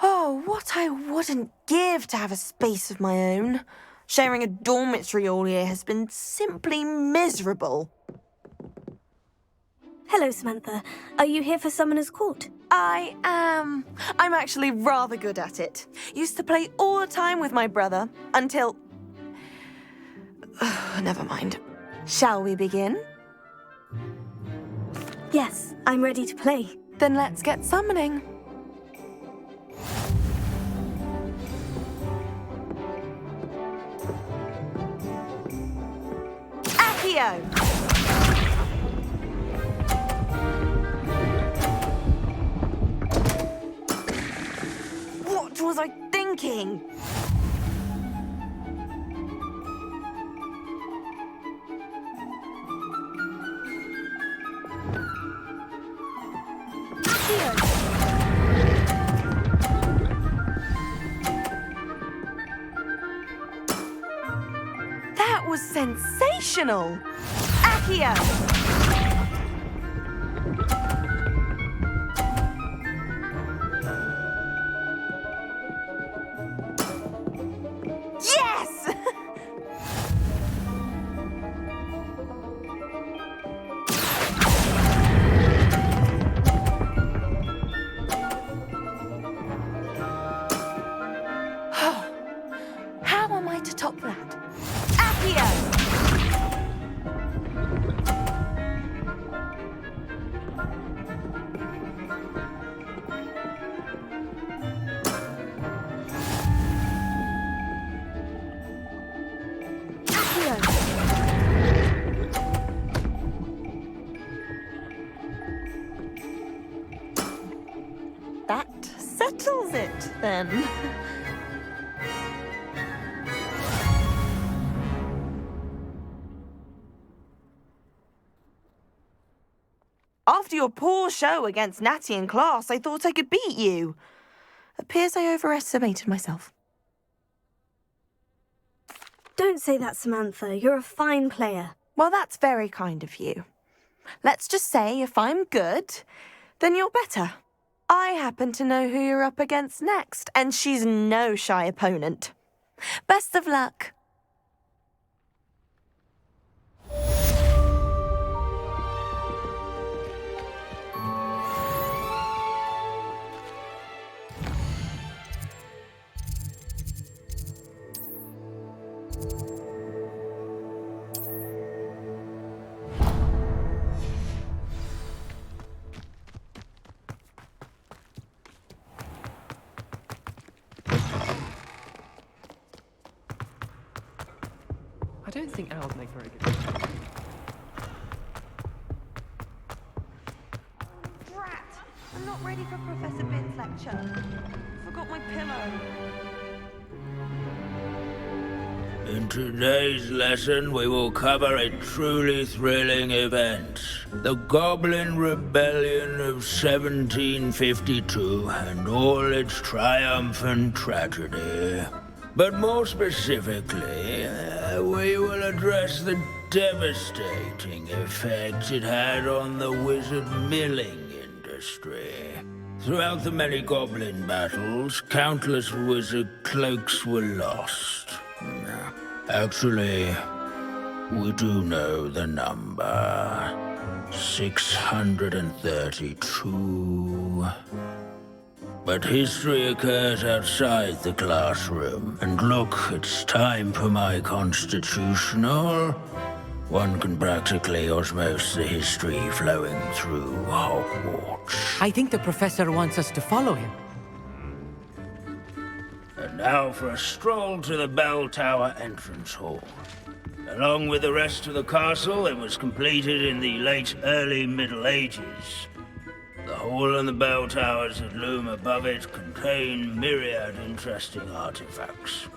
Oh, what I wouldn't give to have a space of my own. Sharing a dormitory all year has been simply miserable. Hello, Samantha. Are you here for Summoner's Court? I am. I'm actually rather good at it. Used to play all the time with my brother, until... Never mind. Shall we begin? Yes, I'm ready to play. Then let's get summoning. Accio! What was I thinking? That was sensational! Accio! Yes! How am I to top that? Accio! settles it, then. After your poor show against Natty in class, I thought I could beat you. Appears I overestimated myself. Don't say that, Samantha. You're a fine player. Well, that's very kind of you. Let's just say if I'm good, then you're better. I happen to know who you're up against next, and she's no shy opponent. Best of luck. I don't think owls make very good. Drat! I'm not ready for Professor Bin's lecture. Forgot my pillow. In today's lesson, we will cover a truly thrilling event. The Goblin Rebellion of 1752 and all its triumphant tragedy. But more specifically, we will address the devastating effect it had on the wizard milling industry. Throughout the many goblin battles, countless wizard cloaks were lost. Actually, we do know the number. 632. But history occurs outside the classroom. And look, it's time for my constitutional. One can practically osmose the history flowing through Hogwarts. I think the professor wants us to follow him. And now for a stroll to the Bell Tower entrance hall. Along with the rest of the castle, it was completed in the late early Middle Ages. The hall and the bell towers that loom above it contain myriad interesting artifacts.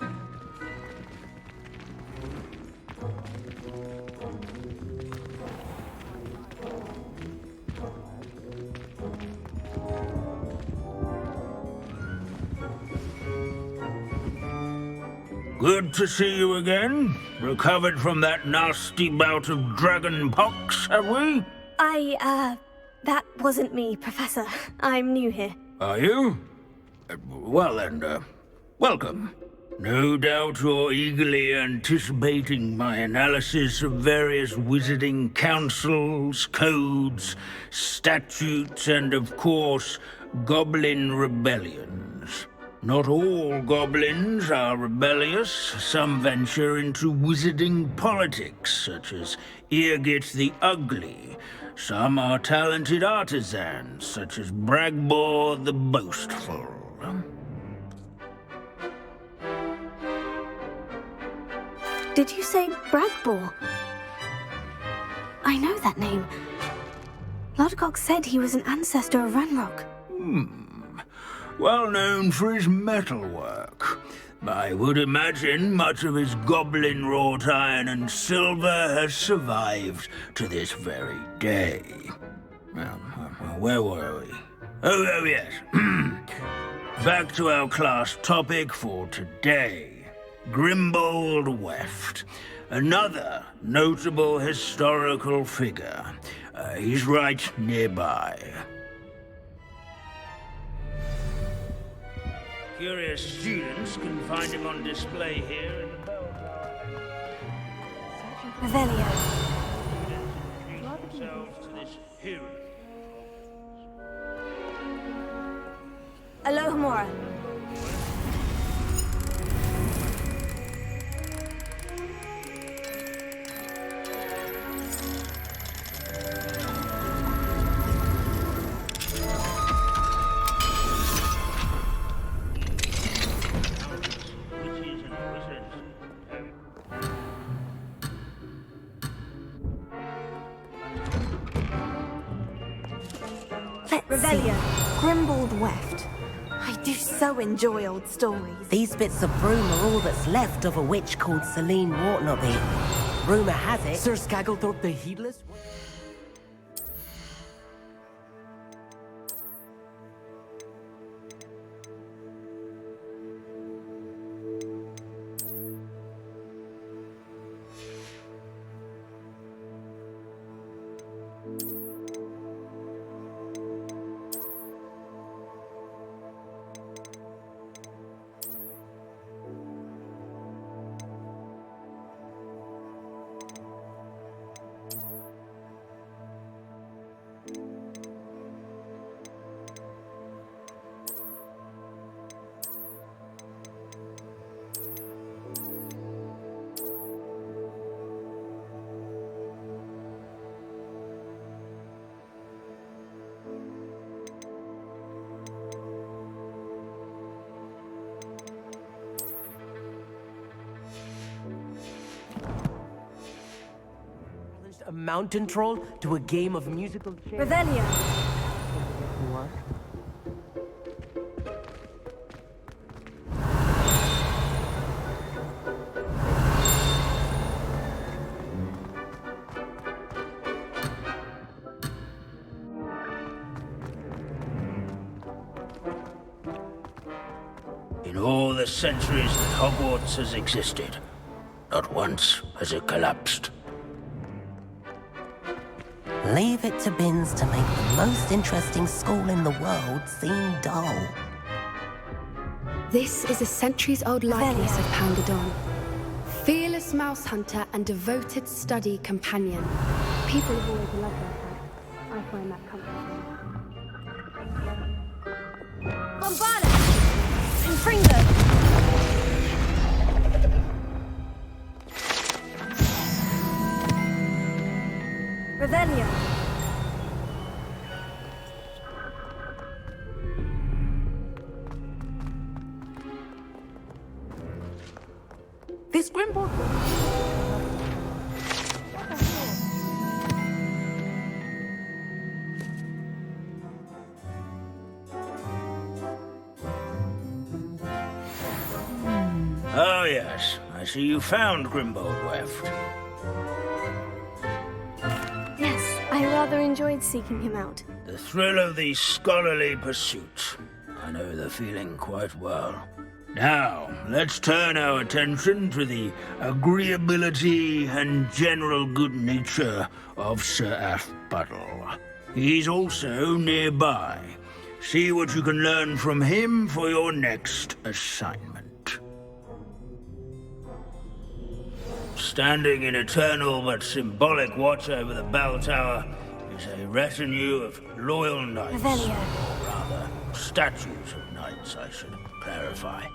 Good to see you again. Recovered from that nasty bout of dragon pox, have we? That wasn't me, Professor. I'm new here. Are you? Well then, welcome. No doubt you're eagerly anticipating my analysis of various wizarding councils, codes, statutes, and of course, goblin rebellions. Not all goblins are rebellious. Some venture into wizarding politics, such as Eargit the Ugly. Some are talented artisans, such as Bragbor the Boastful. Did you say Bragbor? I know that name. Lodgok said he was an ancestor of Ranrock. Well known for his metalwork. I would imagine much of his goblin-wrought iron and silver has survived to this very day. Well, where were we? Oh yes. Back to our class topic for today. Grimbold Weft. Another notable historical figure. He's right nearby. Curious students can find him on display here in the bell tower. Revelio. Introduce themselves to this hero. Alohomora. Let's see. Grimbold Weft. I do so enjoy old stories. These bits of broom are all that's left of a witch called Celine Wartnaby. Rumour has it Sir Skagglethorpe the Heedless? A mountain troll to a game of musical chairs. Revelio. What? In all the centuries that Hogwarts has existed, not once has it collapsed. Leave it to Binns to make the most interesting school in the world seem dull. This is a centuries-old likeness of Pangadon. Fearless mouse hunter and devoted study companion. People have always loved their pets. I find that comforting. Bombada! Infringo! Revelio. This Grimbold... Oh yes, I see you found Grimbold Weft. Yes, I rather enjoyed seeking him out. The thrill of the scholarly pursuit. I know the feeling quite well. Now, let's turn our attention to the agreeability and general good nature of Sir Athbuttle. He's also nearby. See what you can learn from him for your next assignment. Standing in eternal but symbolic watch over the bell tower is a retinue of loyal knights. Revelio. Or rather, statues of knights, I should clarify.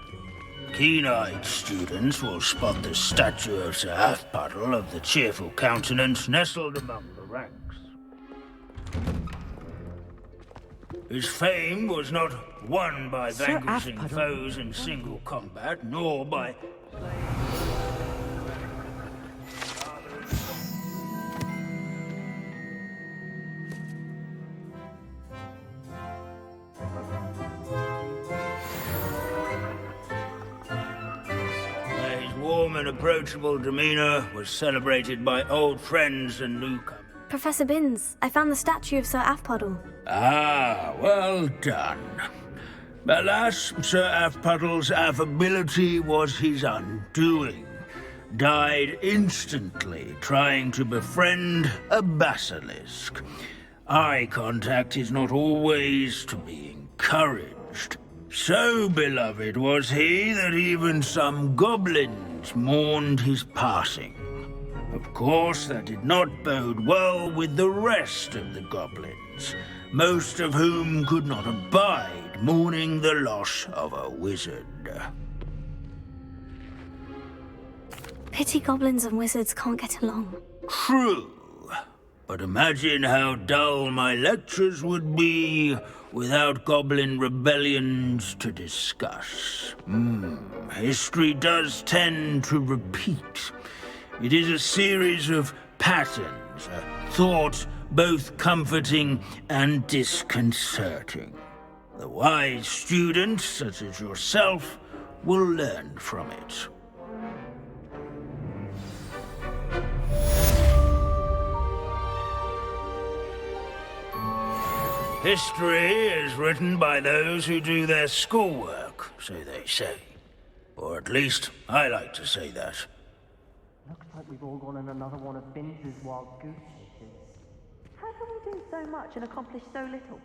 Keen-eyed students will spot the statue of Sir Athbuttle of the cheerful countenance nestled among the ranks. His fame was not won by vanquishing foes in single combat, nor by... His warm and approachable demeanor was celebrated by old friends and newcomers. Professor Binns, I found the statue of Sir Athbuttle. Ah, well done. Alas, Sir Athbuttle's affability was his undoing. Died instantly trying to befriend a basilisk. Eye contact is not always to be encouraged. So beloved was he that even some goblins mourned his passing. Of course, that did not bode well with the rest of the goblins, most of whom could not abide mourning the loss of a wizard. Pity goblins and wizards can't get along. True, but imagine how dull my lectures would be without goblin rebellions to discuss. History does tend to repeat. It is a series of patterns, a thought both comforting and disconcerting. The wise student, such as yourself, will learn from it. History is written by those who do their schoolwork, so they say. Or at least, I like to say that. Looks like we've all gone on another one of Binz's wild goose chases. How can we do so much and accomplish so little?